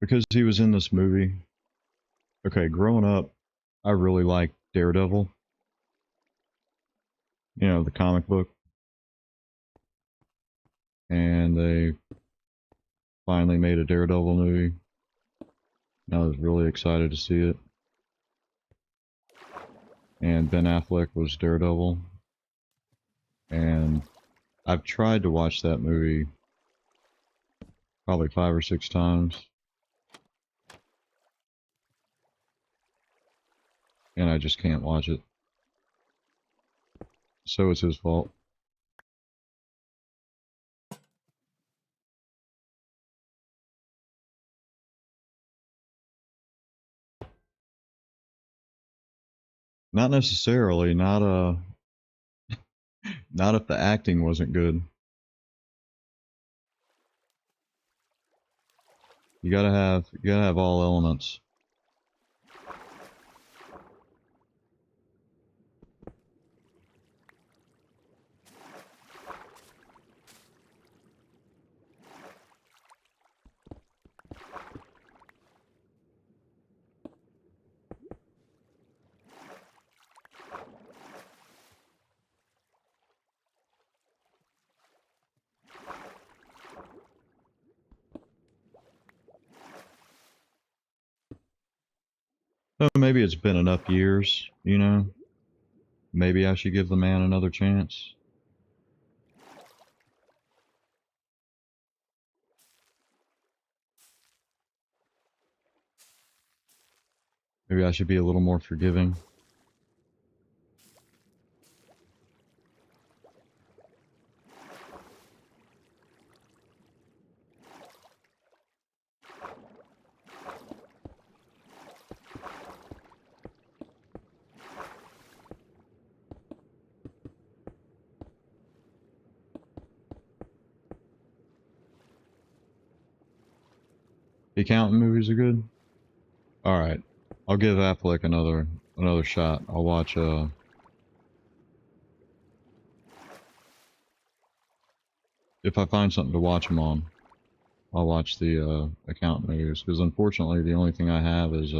because he was in this movie. Okay, growing up, I really liked Daredevil. You know, the comic book. And they finally made a Daredevil movie. And I was really excited to see it. And Ben Affleck was Daredevil. And I've tried to watch that movie probably 5 or 6 times. And I just can't watch it. So it's his fault. Not necessarily, not if the acting wasn't good. You gotta have all elements. So maybe it's been enough years, you know? Maybe I should give the man another chance. Maybe I should be a little more forgiving. The accountant movies are good. All right, I'll give Affleck another shot. I'll watch if I find something to watch him on, I'll watch the accountant movies because unfortunately the only thing I have is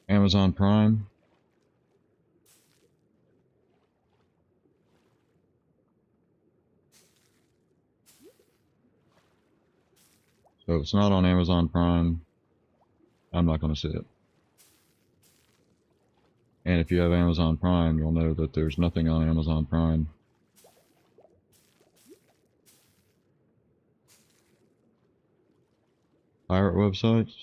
Amazon Prime. So if it's not on Amazon Prime, I'm not going to see it. And if you have Amazon Prime, you'll know that there's nothing on Amazon Prime. Pirate websites?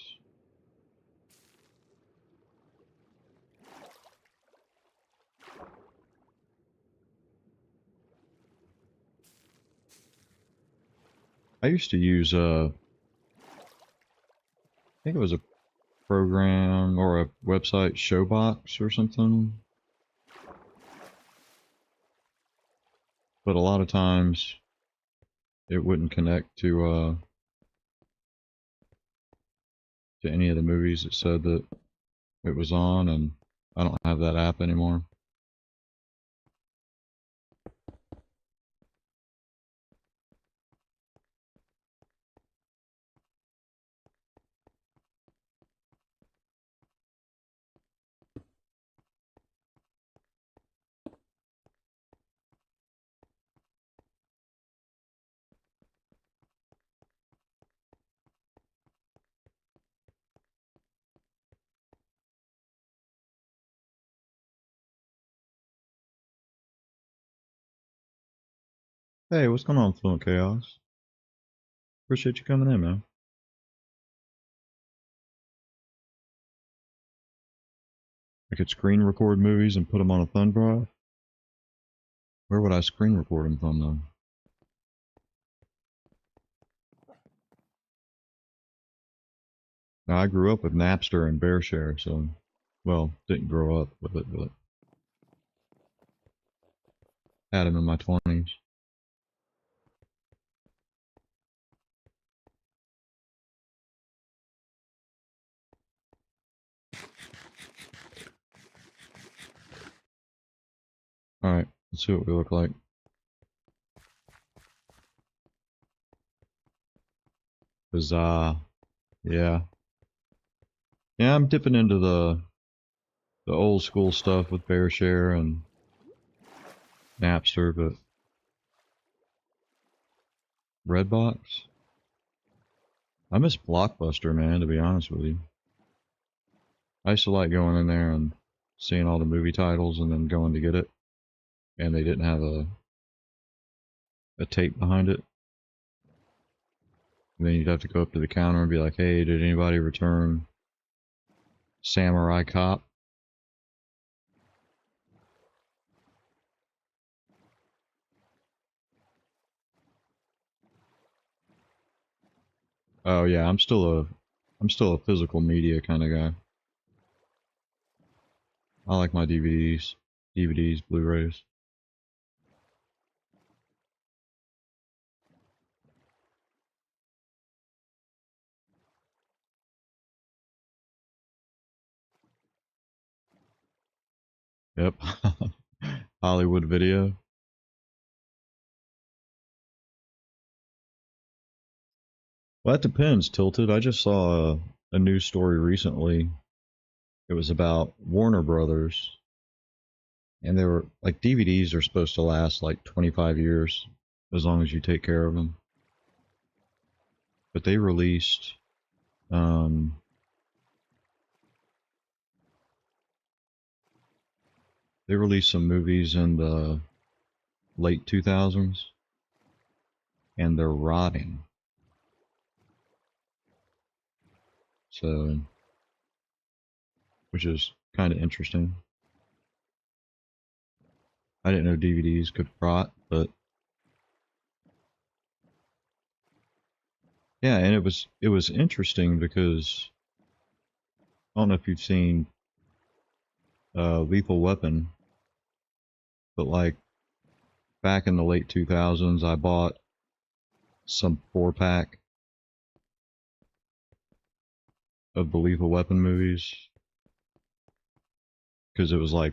I used to use I think it was a program or a website, Showbox or something. But a lot of times it wouldn't connect to any of the movies it said that it was on, and I don't have that app anymore. Hey, what's going on, Fluent Chaos? Appreciate you coming in, man. I could screen record movies and put them on a thumb drive. Where would I screen record them from, though? Now, I grew up with Napster and BearShare, so, well, didn't grow up with it, but had them in my 20s. Alright, let's see what we look like. Huzzah. Yeah. Yeah, I'm dipping into the old school stuff with BearShare and Napster, but Redbox? I miss Blockbuster, man, to be honest with you. I used to like going in there and seeing all the movie titles and then going to get it, and they didn't have a tape behind it. And then you'd have to go up to the counter and be like, hey, did anybody return Samurai Cop? Oh yeah, I'm still a physical media kind of guy. I like my DVDs, Blu-rays. Yep. Hollywood Video. Well, that depends, Tilted. I just saw a news story recently. It was about Warner Brothers, and they were like DVDs are supposed to last like 25 years as long as you take care of them. But um, they released some movies in the late 2000s, and they're rotting. So, which is kind of interesting. I didn't know DVDs could rot, but yeah, and it was interesting because I don't know if you've seen Lethal Weapon, but like back in the late 2000s, I bought some 4-pack of the Lethal Weapon movies because it was like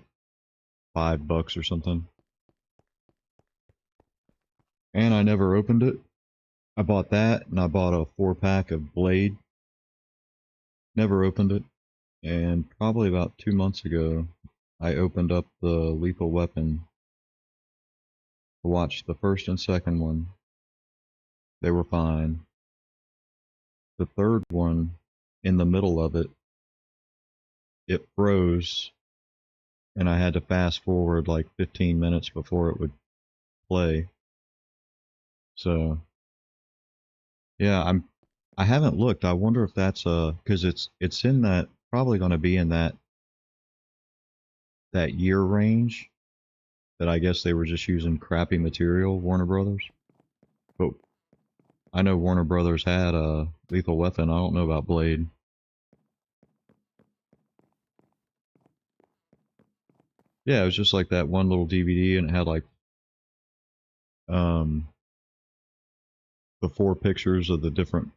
$5 or something, and I never opened it. I bought that, and I bought a 4-pack of Blade. Never opened it, and probably about 2 months ago, I opened up the Lethal Weapon to watch the first and second one. They were fine. the third one, in the middle of it, it froze, and I had to fast forward like 15 minutes before it would play. So yeah, I haven't looked. I wonder if that's because it's in that, probably going to be in that year range, that I guess they were just using crappy material, Warner Brothers. But I know Warner Brothers had a Lethal Weapon. I don't know about Blade. Yeah, it was just like that one little DVD, and it had like um the four pictures of the different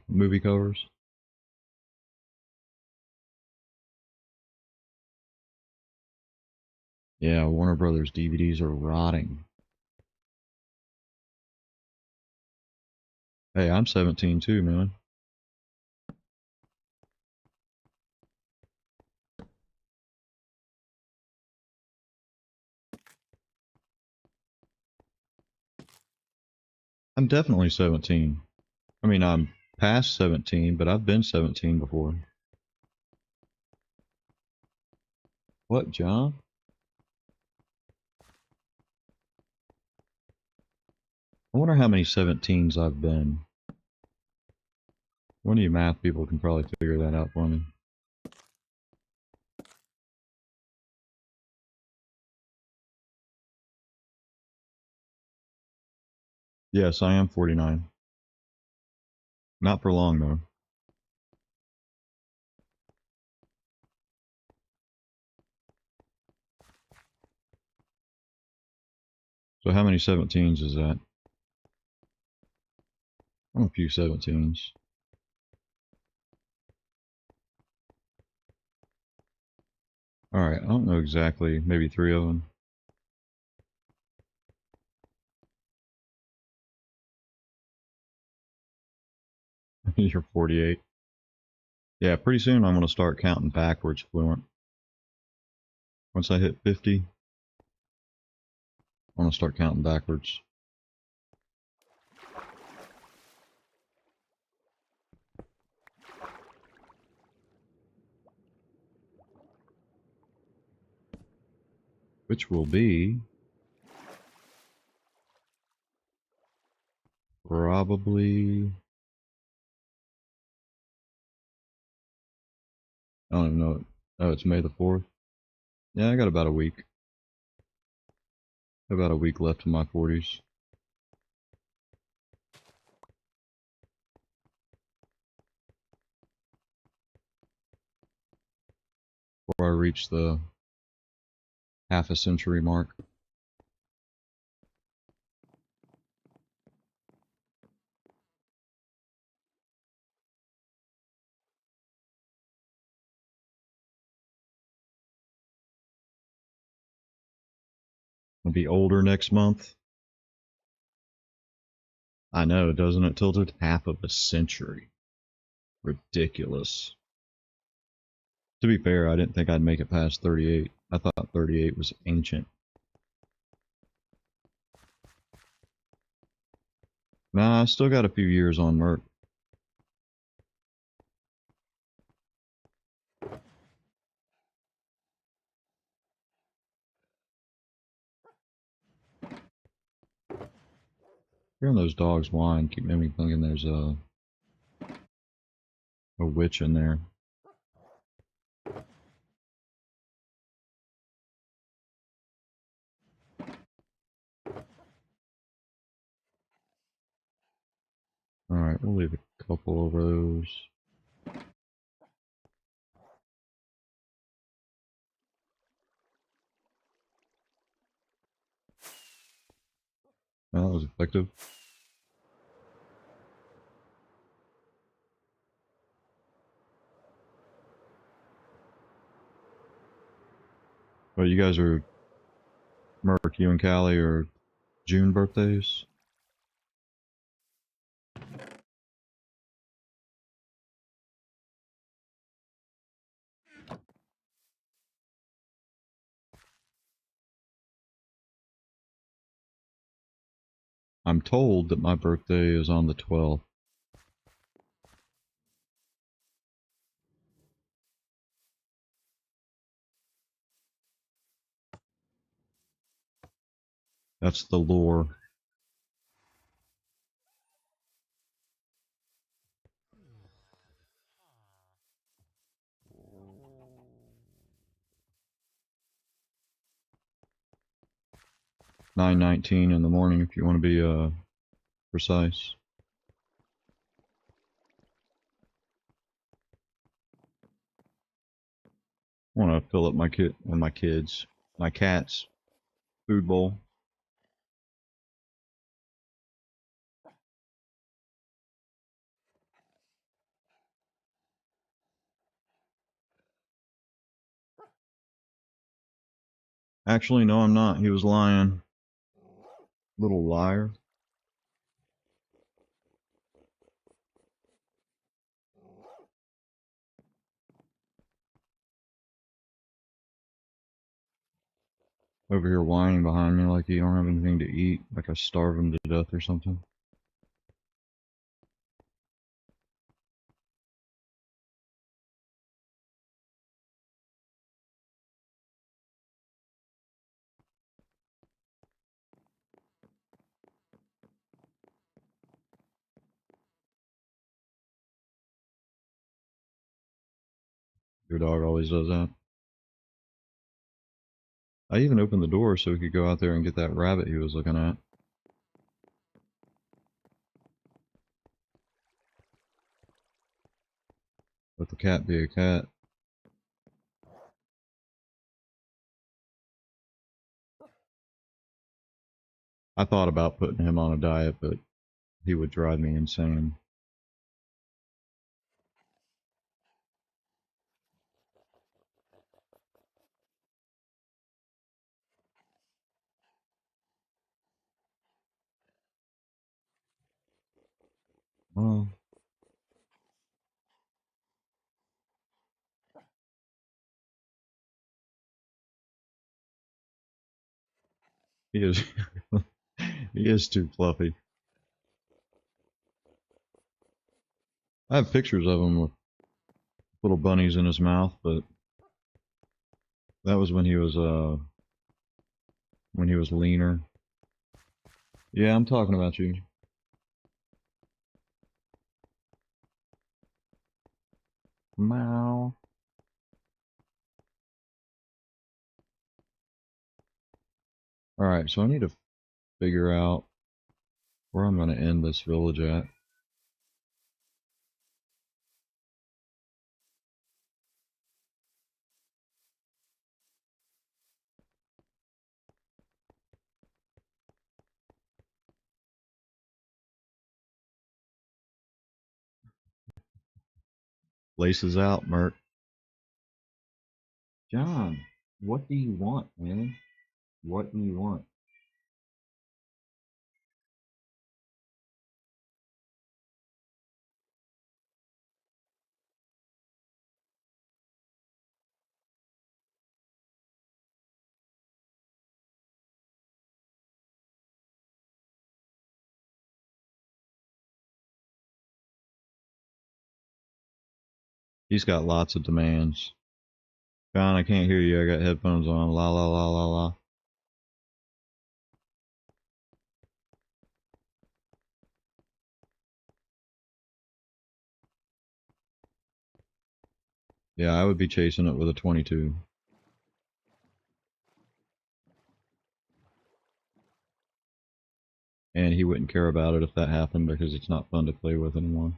movie covers. Yeah, Warner Brothers DVDs are rotting. Hey, I'm 17 too, man. I'm definitely 17. I mean, I'm past 17, but I've been 17 before. What, John? I wonder how many 17s I've been. One of you math people can probably figure that out for me. Yes, I am 49. Not for long, though. So how many 17s is that? I'm a few 17s. Alright, I don't know exactly. Maybe 3 of them. You're 48. Yeah, pretty soon I'm going to start counting backwards fluent. Once I hit 50, I'm going to start counting backwards. Which will be probably, I don't even know. Oh, it's May the 4th. Yeah, I got about a week. About a week left in my 40s. Before I reach the half a century mark. I'll be older next month. I know, doesn't it? Tilted half of a century. Ridiculous. To be fair, I didn't think I'd make it past 38. I thought 38 was ancient. Nah, I still got a few years on Merc. Hearing those dogs whine keep me thinking there's a witch in there. Alright, we'll leave a couple of those. Well, that was effective. But you guys are, Merc, you and Callie are June birthdays? I'm told that my birthday is on the 12th. That's the lore. (9:19) in the morning if you want to be precise. I want to fill up my my cat's food bowl. Actually, no, I'm not. He was lying. Little liar. Over here whining behind me like you don't have anything to eat, like I starve him to death or something. Your dog always does that. I even opened the door so he could go out there and get that rabbit he was looking at. Let the cat be a cat. I thought about putting him on a diet, but he would drive me insane. Well, he is he is too fluffy. I have pictures of him with little bunnies in his mouth, but that was when he was leaner. Yeah, I'm talking about you. Meow. Alright, so I need to figure out where I'm going to end this village at. Laces out, Merc. John, what do you want, man? What do you want? He's got lots of demands. John, I can't hear you. I got headphones on. La la la la la. Yeah, I would be chasing it with a 22. And he wouldn't care about it if that happened because it's not fun to play with anymore.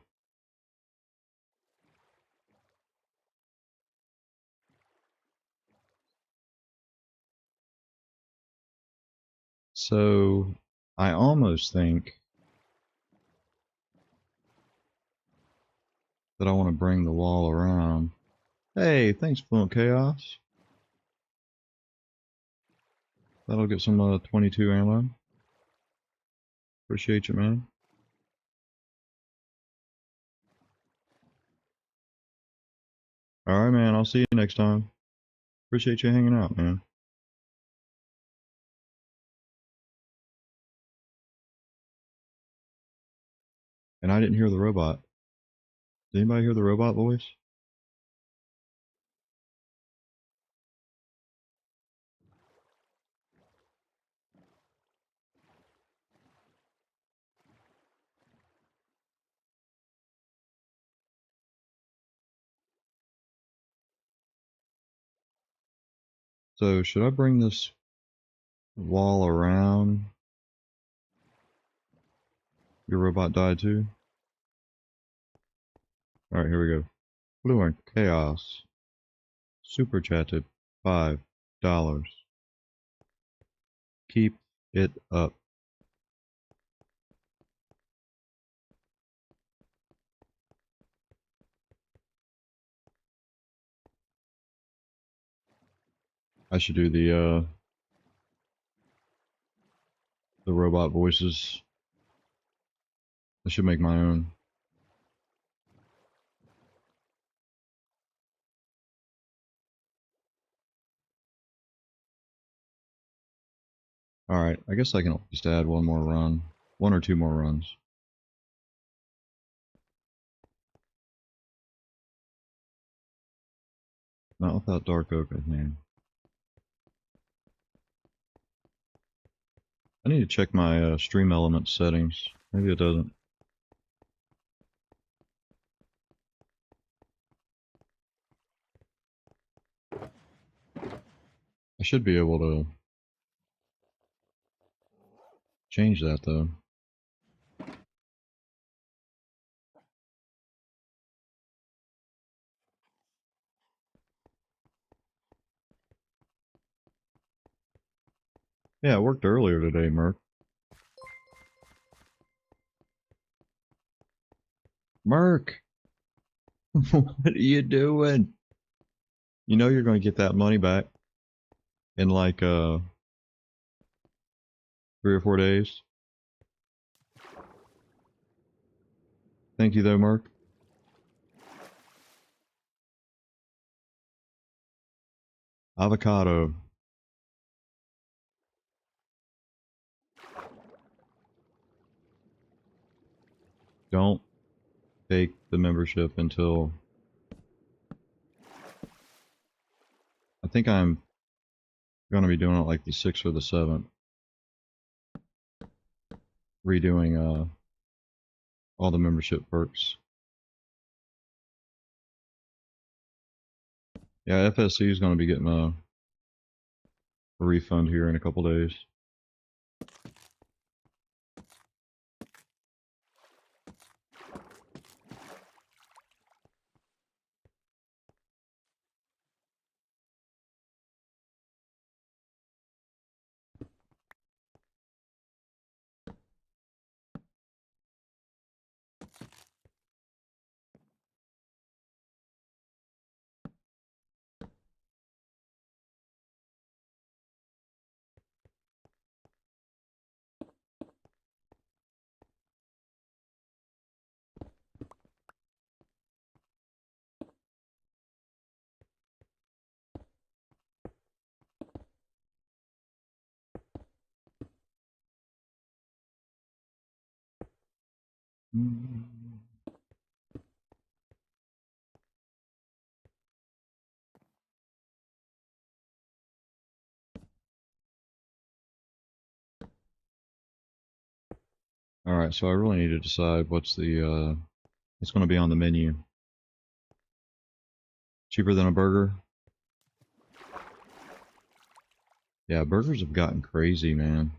So, I almost think that I want to bring the wall around. Hey, thanks, Fluent Chaos. That'll get some 22 ammo. Appreciate you, man. Alright, man. I'll see you next time. Appreciate you hanging out, man. And I didn't hear the robot. Did anybody hear the robot voice? So should I bring this wall around? Your robot died too? Alright, here we go. Fluent Chaos. Super chatted $5. Keep it up. I should do the robot voices. I should make my own. Alright, I guess I can just add one more run. One or two more runs. Not without dark oak, I think. I need to check my stream element settings. Maybe it doesn't. I should be able to change that though. Yeah, it worked earlier today, Merc. Merc! What are you doing? You know you're going to get that money back in like 3 or 4 days. Thank you though, Merc. Avocado. Don't take the membership until... I think I'm going to be doing it like the 6th or the 7th. Redoing all the membership perks. Yeah, FSC is going to be getting a refund here in a couple days. Alright, so I really need to decide what's the it's going to be on the menu. Cheaper than a burger? Yeah, burgers have gotten crazy, man.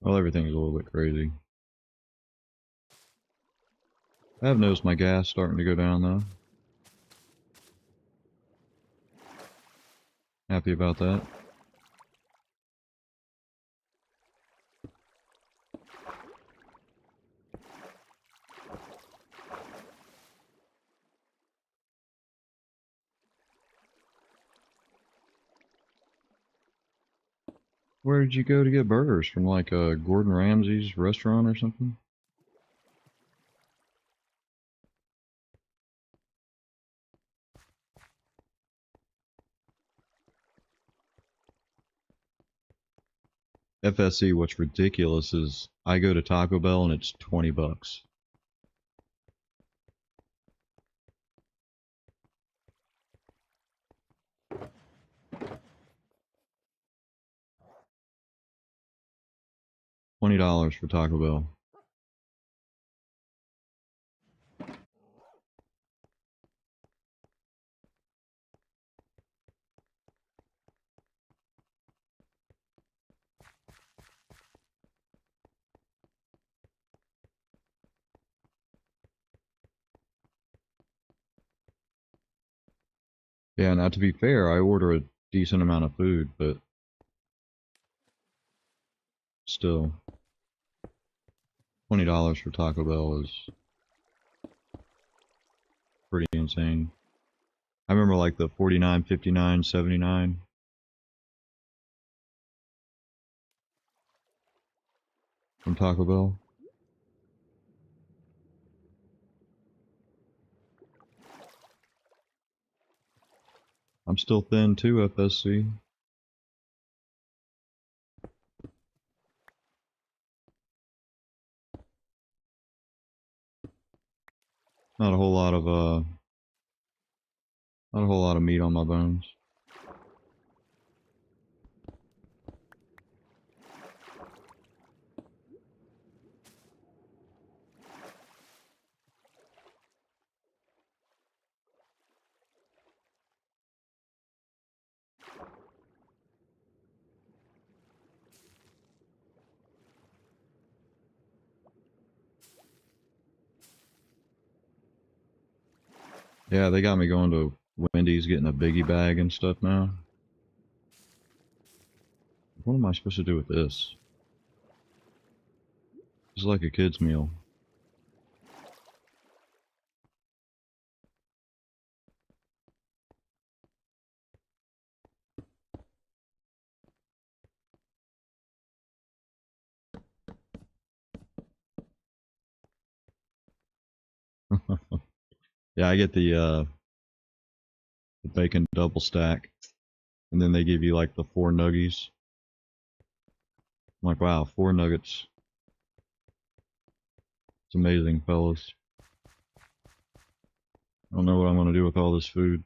Well, everything's a little bit crazy. I have noticed my gas starting to go down though. Happy about that. Where did you go to get burgers? From like a Gordon Ramsay's restaurant or something? FSC, what's ridiculous is I go to Taco Bell and it's $20. $20 for Taco Bell. Yeah, now to be fair, I order a decent amount of food, but still, $20 for Taco Bell is pretty insane. I remember like the 49, 59, 79 from Taco Bell. I'm still thin too, FSC. Not a whole lot of not a whole lot of meat on my bones. Yeah, they got me going to Wendy's getting a biggie bag and stuff now. What am I supposed to do with this? It's like a kid's meal. Yeah, I get the bacon double stack, and then they give you like the 4 nuggies. I'm like, wow, 4 nuggets. It's amazing, fellas. I don't know what I'm gonna do with all this food.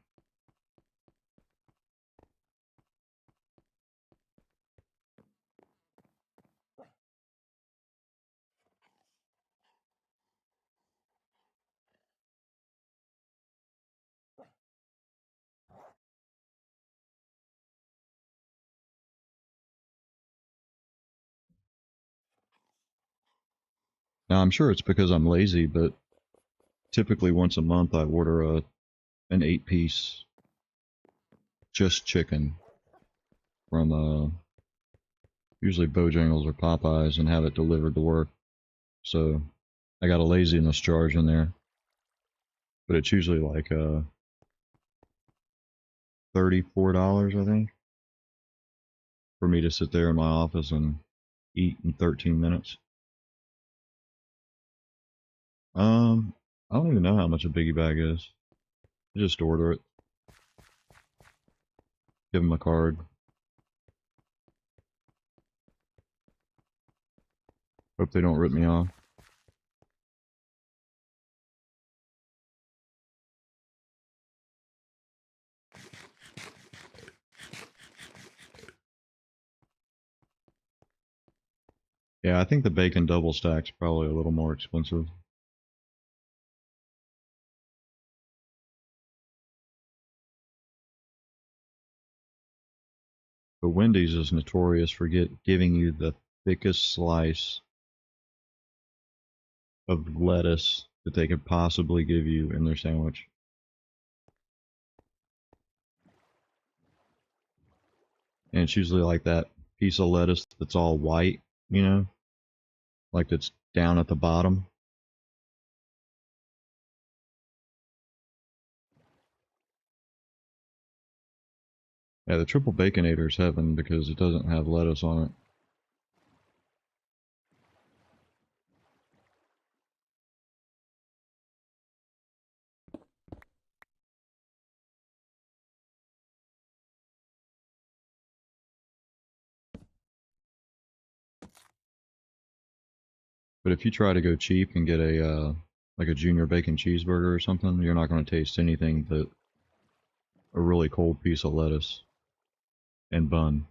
Now I'm sure it's because I'm lazy, but typically once a month I order an 8-piece just chicken from usually Bojangles or Popeyes and have it delivered to work. So I got a laziness charge in there, but it's usually like $34, I think, for me to sit there in my office and eat in 13 minutes. Um, I don't even know how much a biggie bag is. You just order it, give them a card. Hope they don't rip me off. Yeah, I think the bacon double stack's probably a little more expensive. But Wendy's is notorious for giving you the thickest slice of lettuce that they could possibly give you in their sandwich. And it's usually like that piece of lettuce that's all white, you know, like that's down at the bottom. Yeah, the triple baconator is heaven because it doesn't have lettuce on it. But if you try to go cheap and get a like a junior bacon cheeseburger or something, you're not going to taste anything but a really cold piece of lettuce and bun.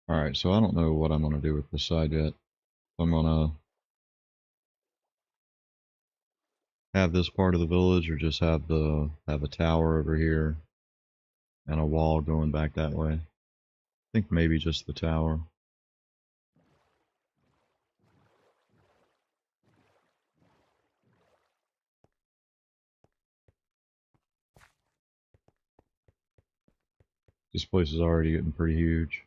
Alright, so I don't know what I'm going to do with this side yet. I'm going to have this part of the village or just have a tower over here and a wall going back that way. I think maybe just the tower. This place is already getting pretty huge.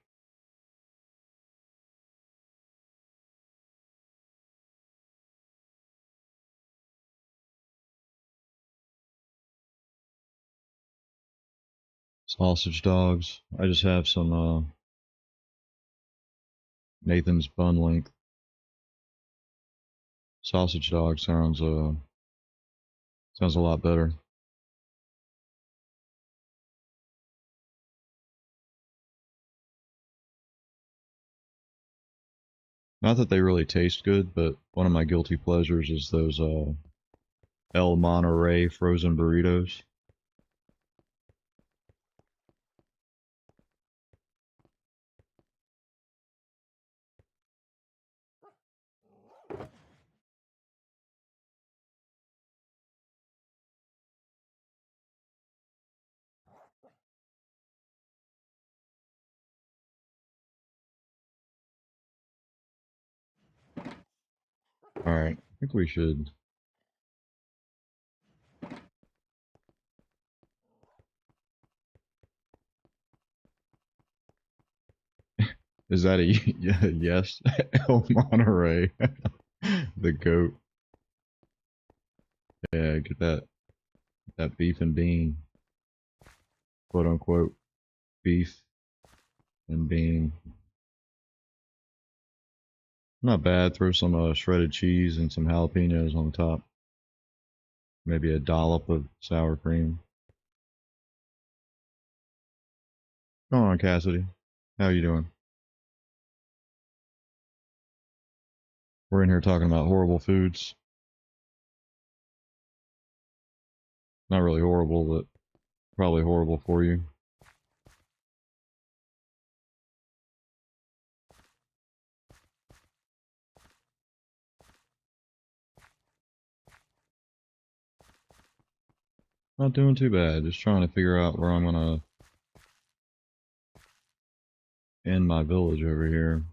Sausage dogs. I just have some Nathan's bun length. Sausage dog sounds a lot better. Not that they really taste good, but one of my guilty pleasures is those El Monterey frozen burritos. Alright, I think we should. Is that a yes? El Monterey. The goat. Yeah, get that beef and bean. Quote unquote. Beef and bean. Not bad. Throw some shredded cheese and some jalapenos on top. Maybe a dollop of sour cream. Come on, Cassidy. How you doing? We're in here talking about horrible foods. Not really horrible, but probably horrible for you. Not doing too bad. Just trying to figure out where I'm gonna end my village over here.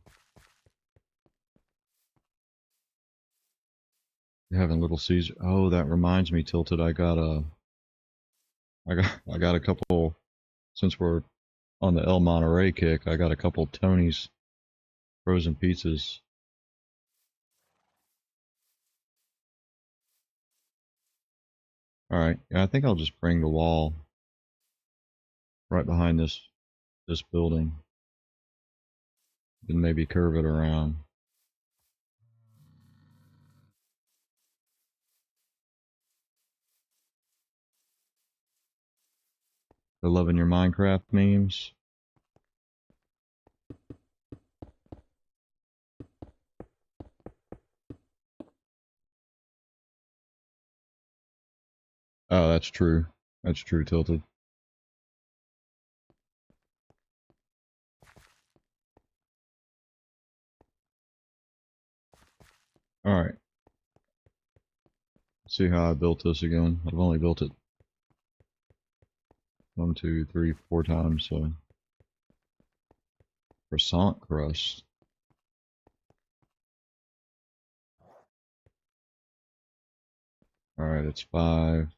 You're having Little Caesar. Oh, that reminds me, Tilted. I got a couple. Since we're on the El Monterey kick, I got a couple Tony's frozen pizzas. All right. Yeah, I think I'll just bring the wall right behind this building, and maybe curve it around. They're loving your Minecraft memes. Oh, that's true. That's true, Tilted. All right. Let's see how I built this again. I've only built it 1, 2, 3, 4 times, so Croissant crust. Alright, it's 5.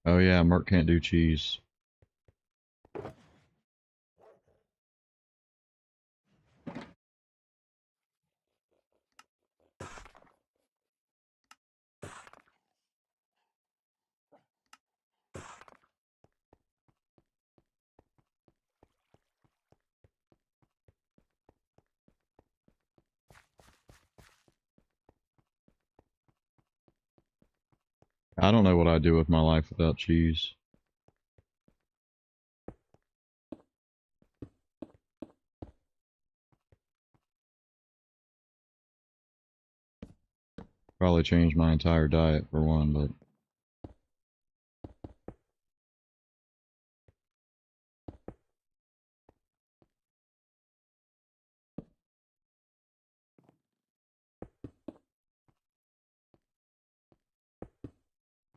Oh yeah, Merc can't do cheese. I don't know what I'd do with my life without cheese. Probably change my entire diet for one, but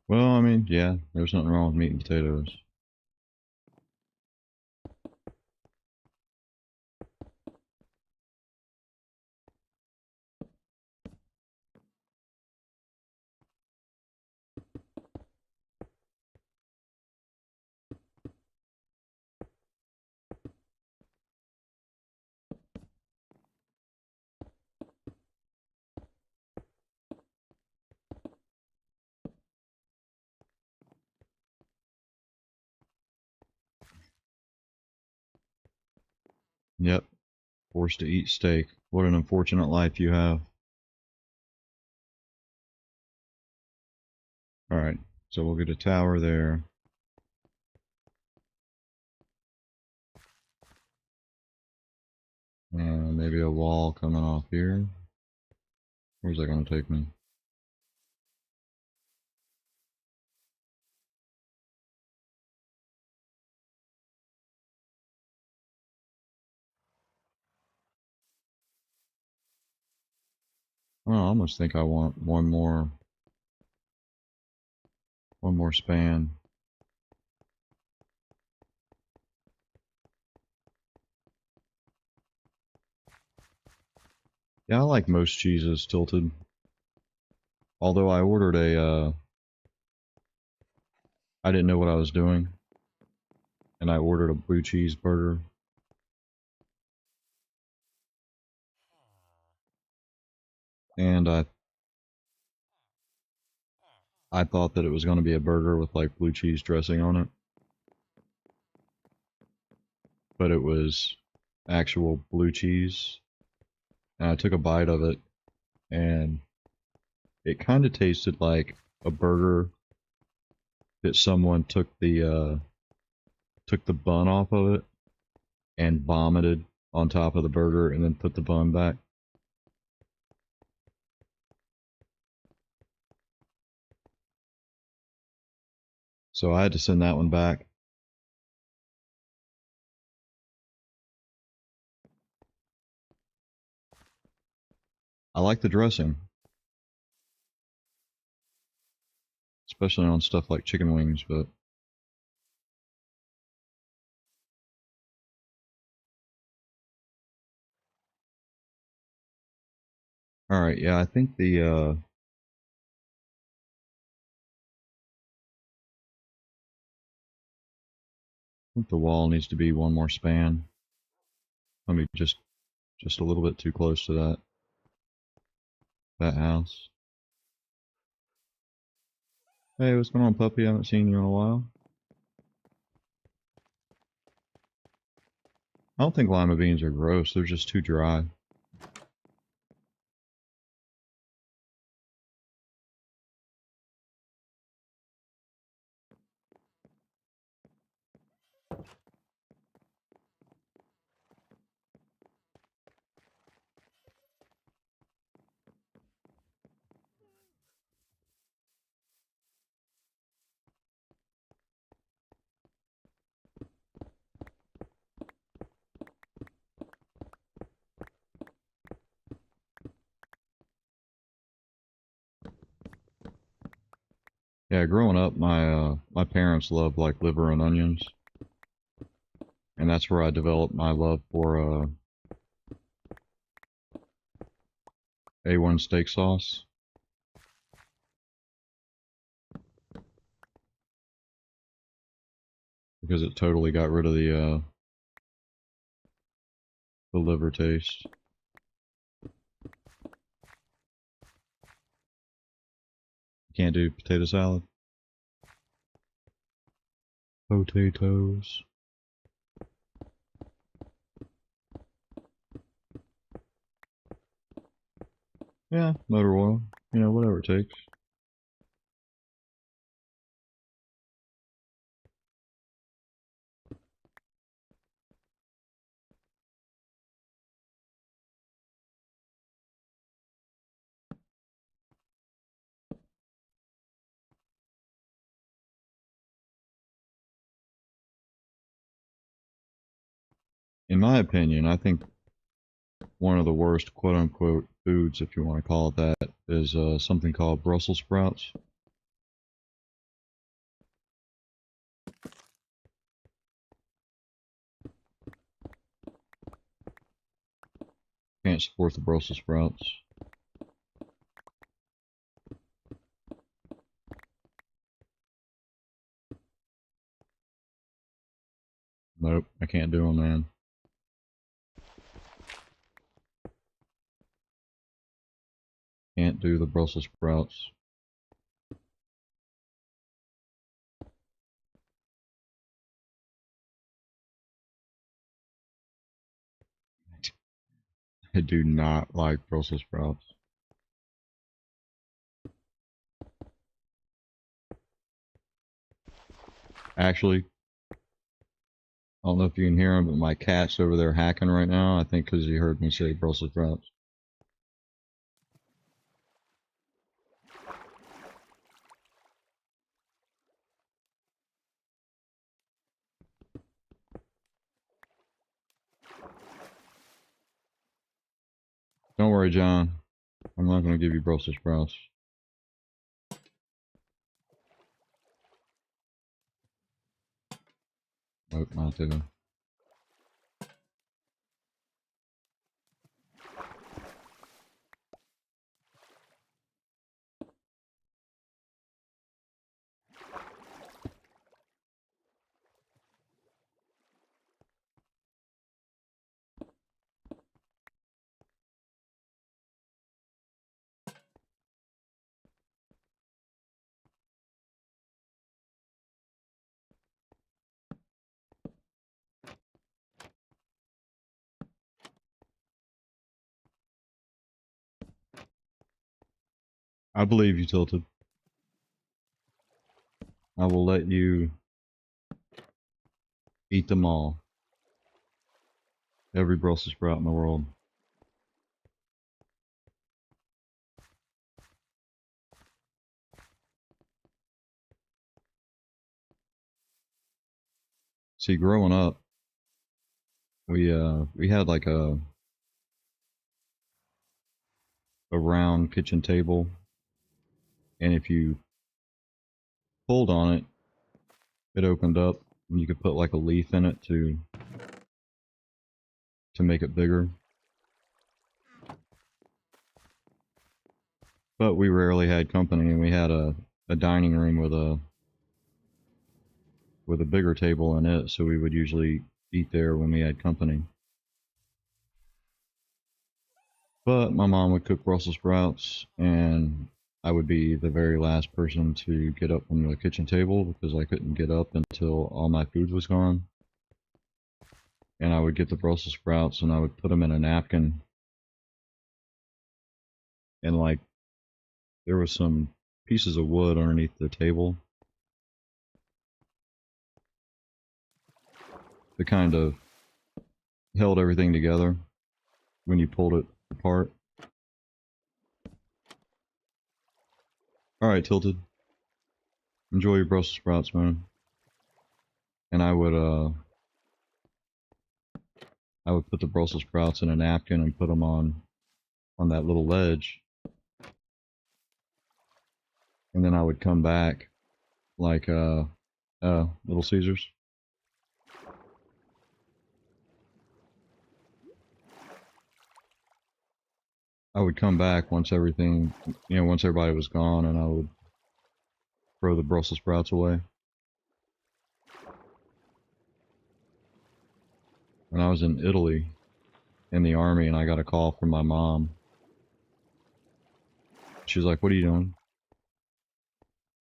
well, I mean, yeah, there's nothing wrong with meat and potatoes. Yep, forced to eat steak. What an unfortunate life you have. Alright, so we'll get a tower there. And maybe a wall coming off here. Where's that going to take me? Oh, I almost think I want one more span. Yeah, I like most cheeses tilted. Although I ordered I didn't know what I was doing, and I ordered a blue cheese burger. And I thought that it was going to be a burger with like blue cheese dressing on it, but it was actual blue cheese. And I took a bite of it, and it kind of tasted like a burger that someone took the bun off of it and vomited on top of the burger and then put the bun back. So I had to send that one back. I like the dressing, especially on stuff like chicken wings, but alright, yeah, I think the wall needs to be one more span. Let me just a little bit too close to that house. Hey, what's going on, puppy? I haven't seen you in a while. I don't think lima beans are gross, they're just too dry. Yeah, growing up, my parents loved like liver and onions, and that's where I developed my love for A1 steak sauce because it totally got rid of the liver taste. Can't do potato salad. Potatoes. Yeah, motor oil. You know, whatever it takes. In my opinion, I think one of the worst quote unquote foods, if you want to call it that, is something called Brussels sprouts. Can't support the Brussels sprouts. Nope, I can't do them, man. Can't do the Brussels sprouts. I do not like Brussels sprouts. Actually, I don't know if you can hear him, but my cat's over there hacking right now. I think because he heard me say Brussels sprouts. Don't worry, John. I'm not going to give you Brussels sprouts. Nope, not today. I believe you, Tilted. I will let you eat them all. Every Brussels sprout in the world. See, growing up, we had like a round kitchen table, and if you pulled on it, it opened up, and you could put like a leaf in it to make it bigger. But we rarely had company, and we had a dining room with a bigger table in it, so we would usually eat there when we had company. But my mom would cook Brussels sprouts, and I would be the very last person to get up from the kitchen table because I couldn't get up until all my food was gone. And I would get the Brussels sprouts and I would put them in a napkin. And like there was some pieces of wood underneath the table that kind of held everything together when you pulled it apart. Alright, Tilted. Enjoy your Brussels sprouts, man. And I would put the Brussels sprouts in a napkin and put them on that little ledge. And then I would come back like Little Caesars. I would come back once everything, once everybody was gone, and I would throw the Brussels sprouts away. When I was in Italy in the army, and I got a call from my mom. She's like, "What are you doing?"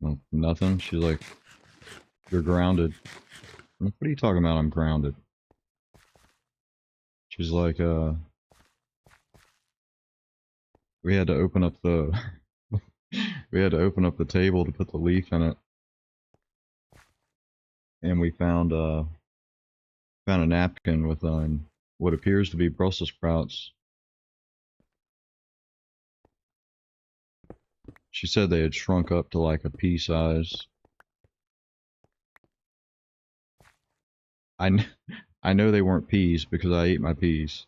Well, nothing. She's like, "You're grounded." I'm like, "What are you talking about? I'm grounded." She's like, we had to open up the we had to open up the table to put the leaf in it, and we found a napkin with what appears to be Brussels sprouts. She said they had shrunk up to like a pea size. I, I know they weren't peas because I ate my peas.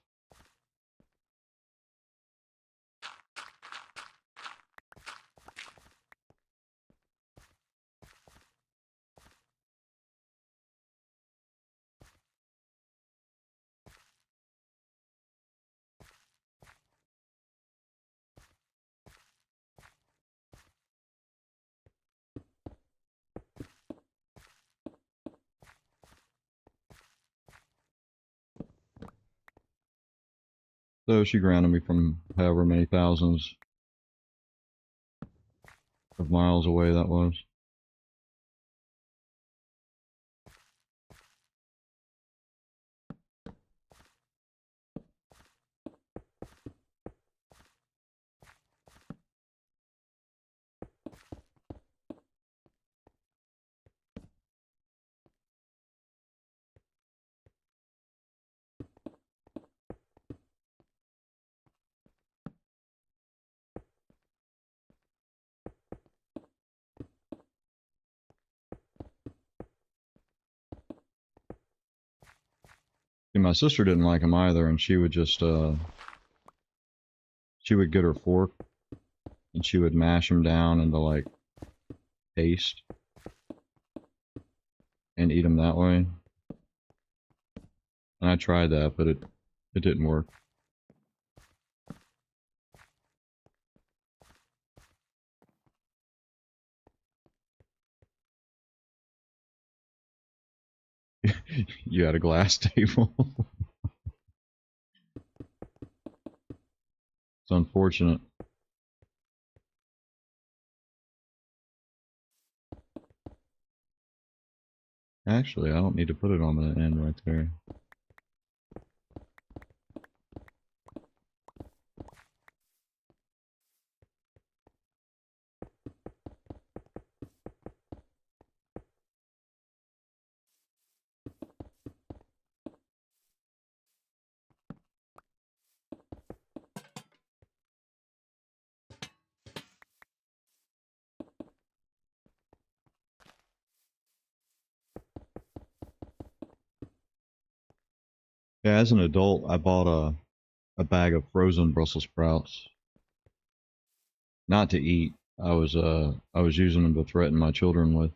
So she grounded me from however many thousands of miles away that was. And my sister didn't like them either, and she would get her fork and she would mash them down into like paste and eat them that way. And I tried that, but it didn't work. You had a glass table. It's unfortunate. Actually, I don't need to put it on the end right there. Yeah, as an adult, I bought a bag of frozen Brussels sprouts, not to eat. I was using them to threaten my children with.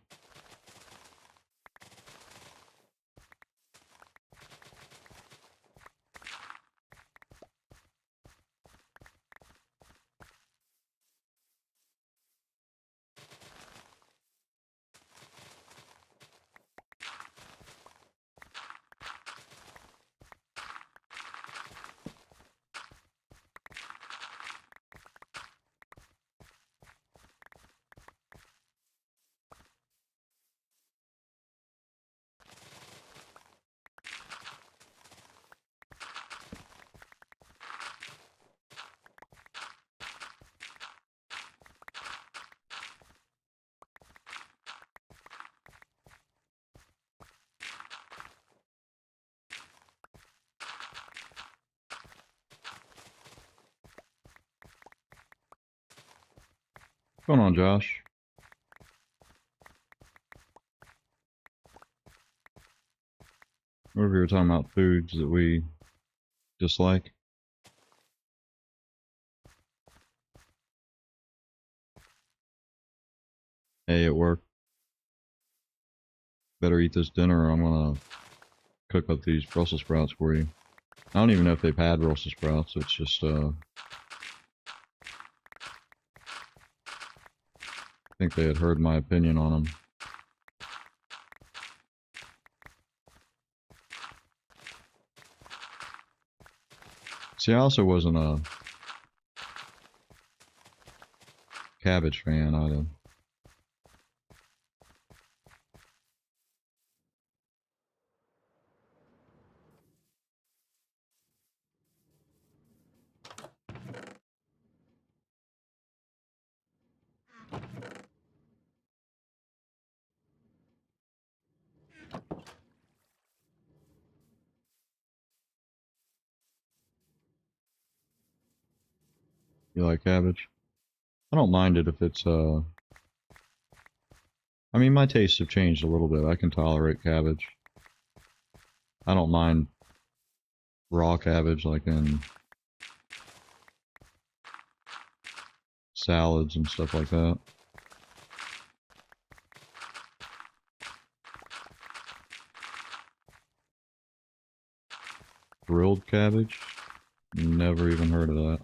What's going on, Josh? What if we were talking about foods that we dislike? Hey, it worked. better eat this dinner or I'm gonna cook up these Brussels sprouts for you. I don't even know if they've had Brussels sprouts. It's just, I think they had heard my opinion on them. See, I also wasn't a cabbage fan either. You like cabbage? I don't mind it if it's, I mean, my tastes have changed a little bit. I can tolerate cabbage. I don't mind raw cabbage like in salads and stuff like that. Grilled cabbage? Never even heard of that.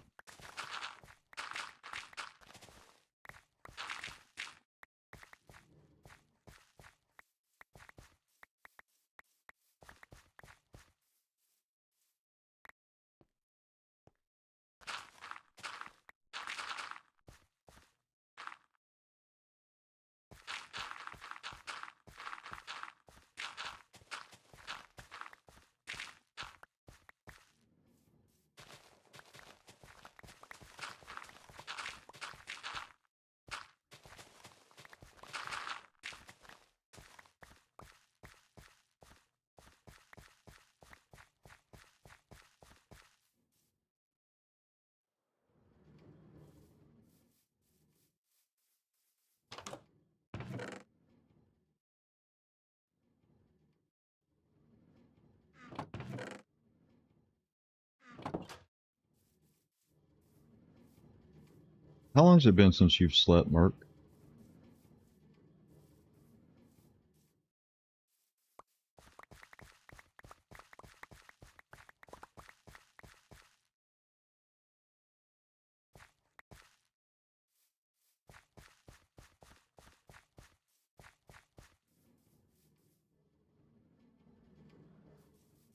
How long's it been since you've slept, Mark?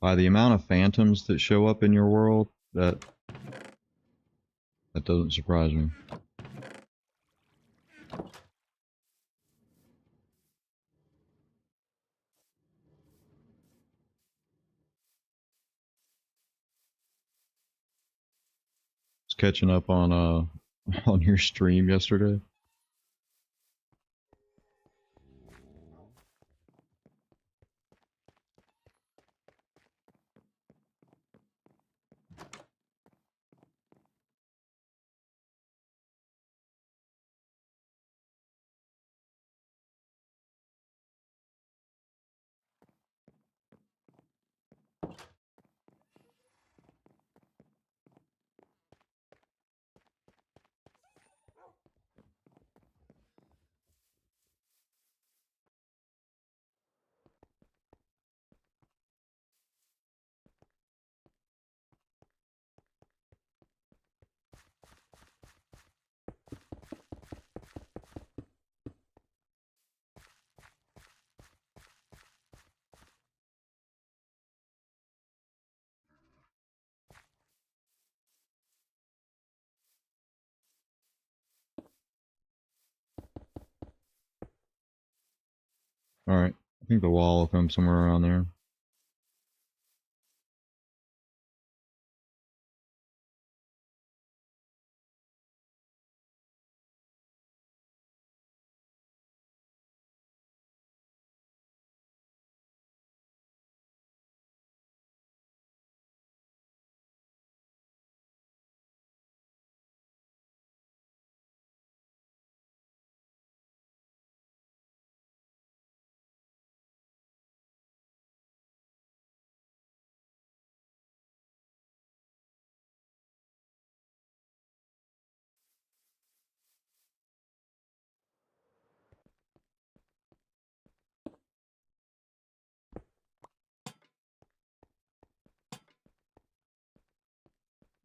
By the amount of phantoms that show up in your world, that doesn't surprise me. It's catching up on on your stream yesterday. Alright, I think the wall will come somewhere around there.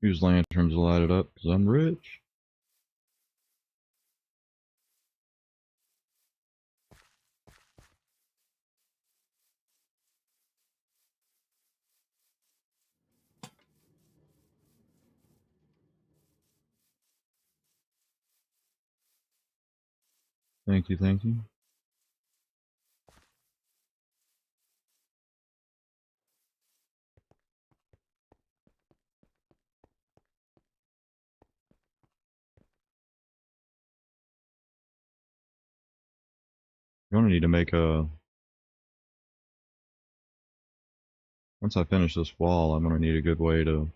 Use lanterns to light it up because I'm rich. Thank you, thank you. You're gonna need to make a. Once I finish this wall, I'm gonna need a good way to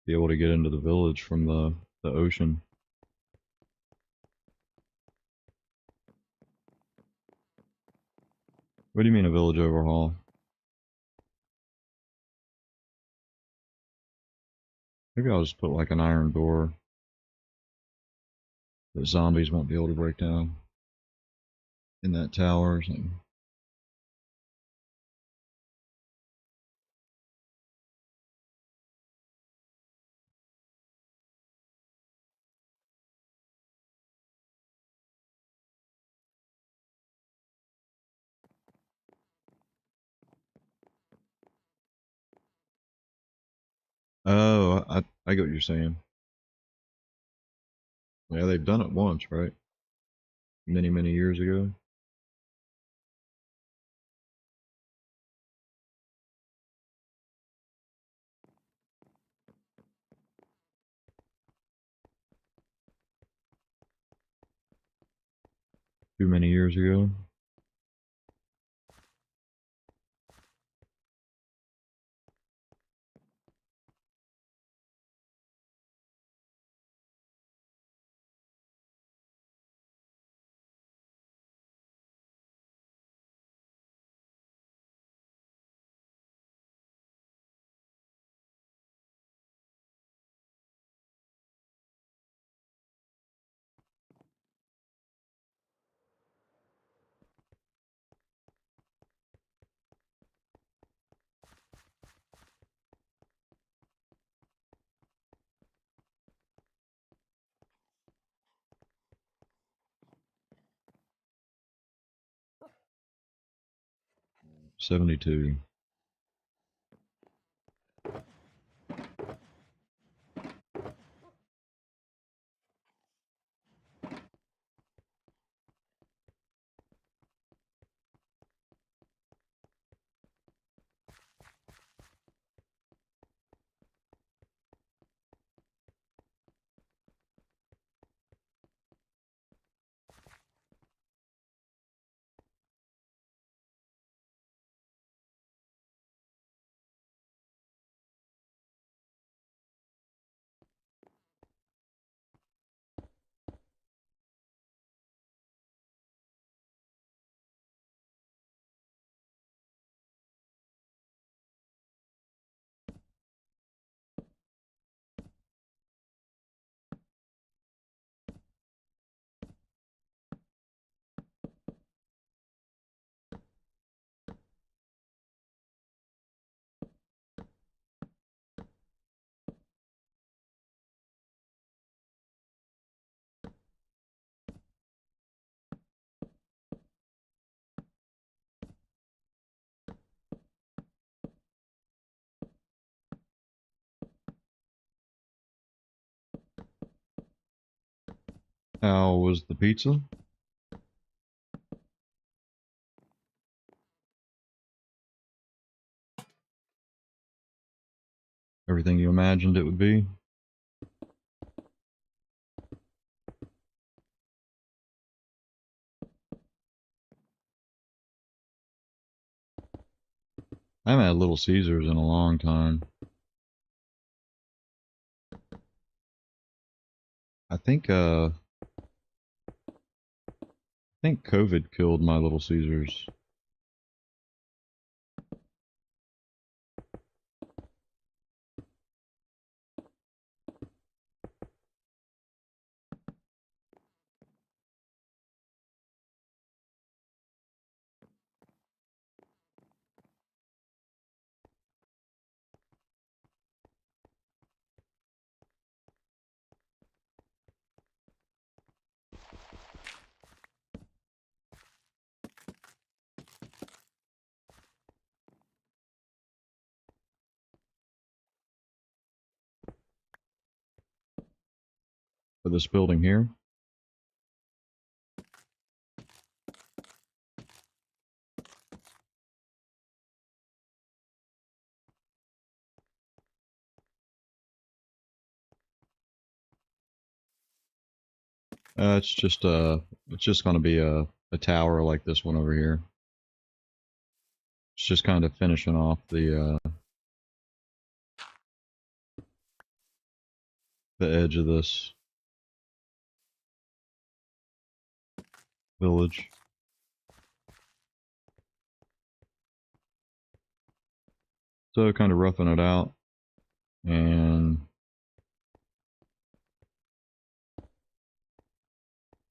be able to get into the village from the ocean. What do you mean a village overhaul? Maybe I'll just put like an iron door that zombies won't be able to break down in that tower or something. Oh, I get what you're saying. Yeah, they've done it once, right? Many, many years ago. Too many years ago. '72. How was the pizza? Everything you imagined it would be? I haven't had Little Caesars in a long time. I think COVID killed my Little Caesars. for this building here. It's just going to be a tower like this one over here. It's just kind of finishing off the edge of this village. So kind of roughing it out and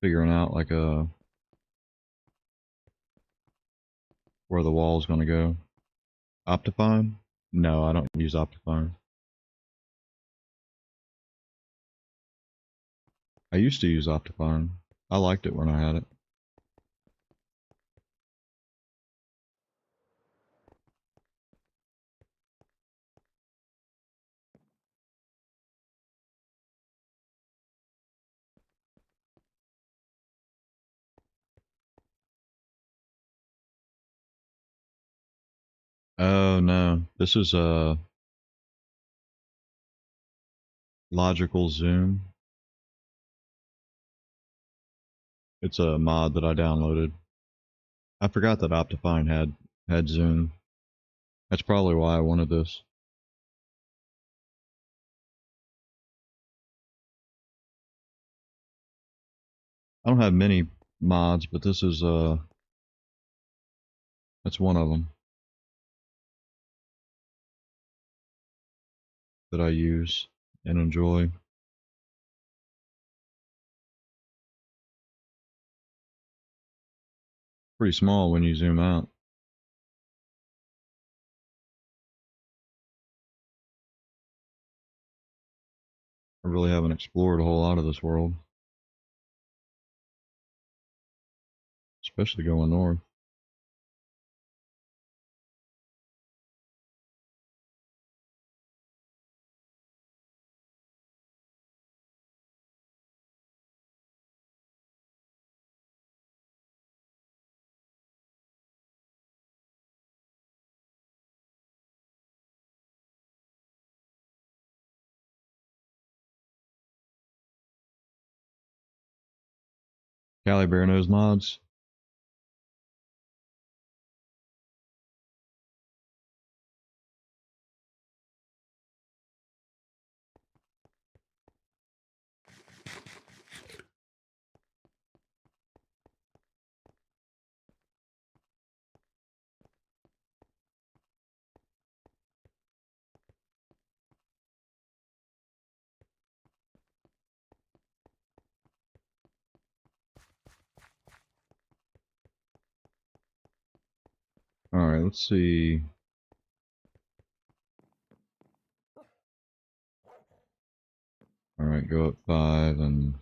figuring out like where the wall is going to go. Optifine? No, I don't use Optifine. I used to use Optifine. I liked it when I had it. Oh no, this is a logical zoom. It's a mod that I downloaded. I forgot that Optifine had zoom. That's probably why I wanted this. I don't have many mods, but this is that's one of them that I use and enjoy. Pretty small when you zoom out. I really haven't explored a whole lot of this world, especially going north. Cali Bear knows mods. Alright, let's see. Alright, go up 5 and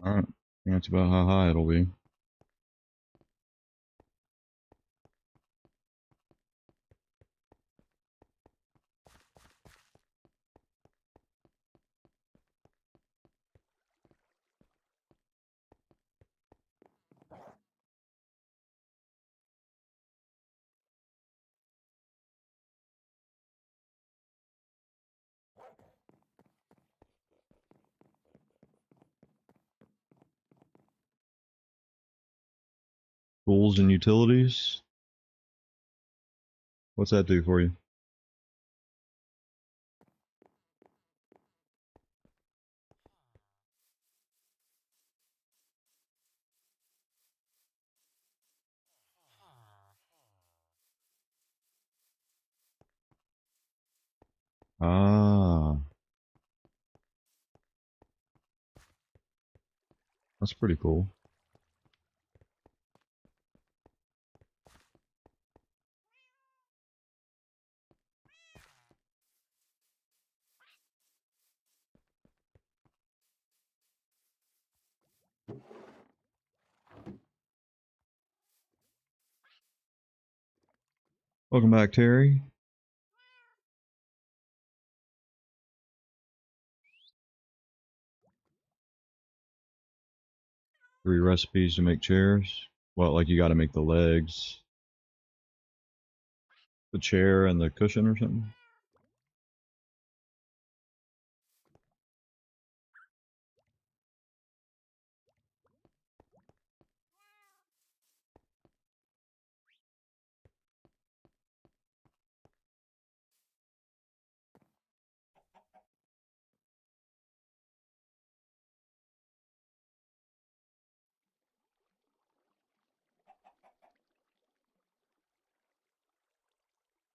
Alright. That's about how high it'll be. Tools and utilities. What's that do for you? Ah, that's pretty cool. Welcome back, Terry. 3 recipes to make chairs. Well, like you gotta make the legs, the chair, and the cushion or something?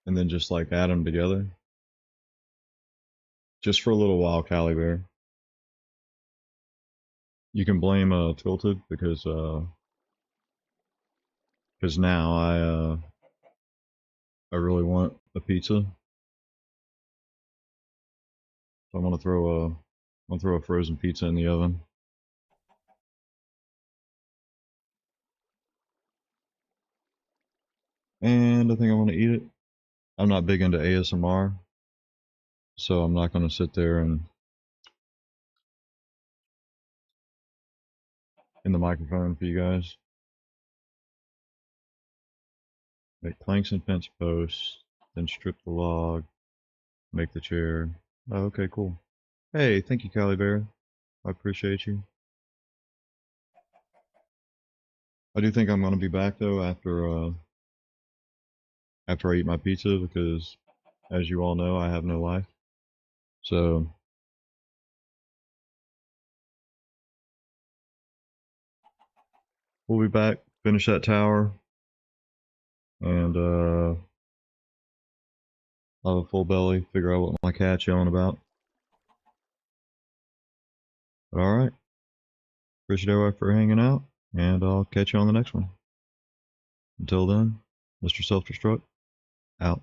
And then just like add them together. Just for a little while, Cali Bear. You can blame Tilted because now I really want a pizza. So I'm gonna throw a frozen pizza in the oven. And I think I want to eat it. I'm not big into ASMR, so I'm not gonna sit there and in the microphone for you guys. Make planks and fence posts, then strip the log, make the chair. Oh, okay, cool. Hey, thank you, Cali Bear. I appreciate you. I do think I'm gonna be back though after I eat my pizza because, as you all know, I have no life. So we'll be back, finish that tower, and I'll have a full belly, figure out what my cat's yelling about. But alright, appreciate everybody for hanging out, and I'll catch you on the next one. Until then, Mr. Self Destruct, out.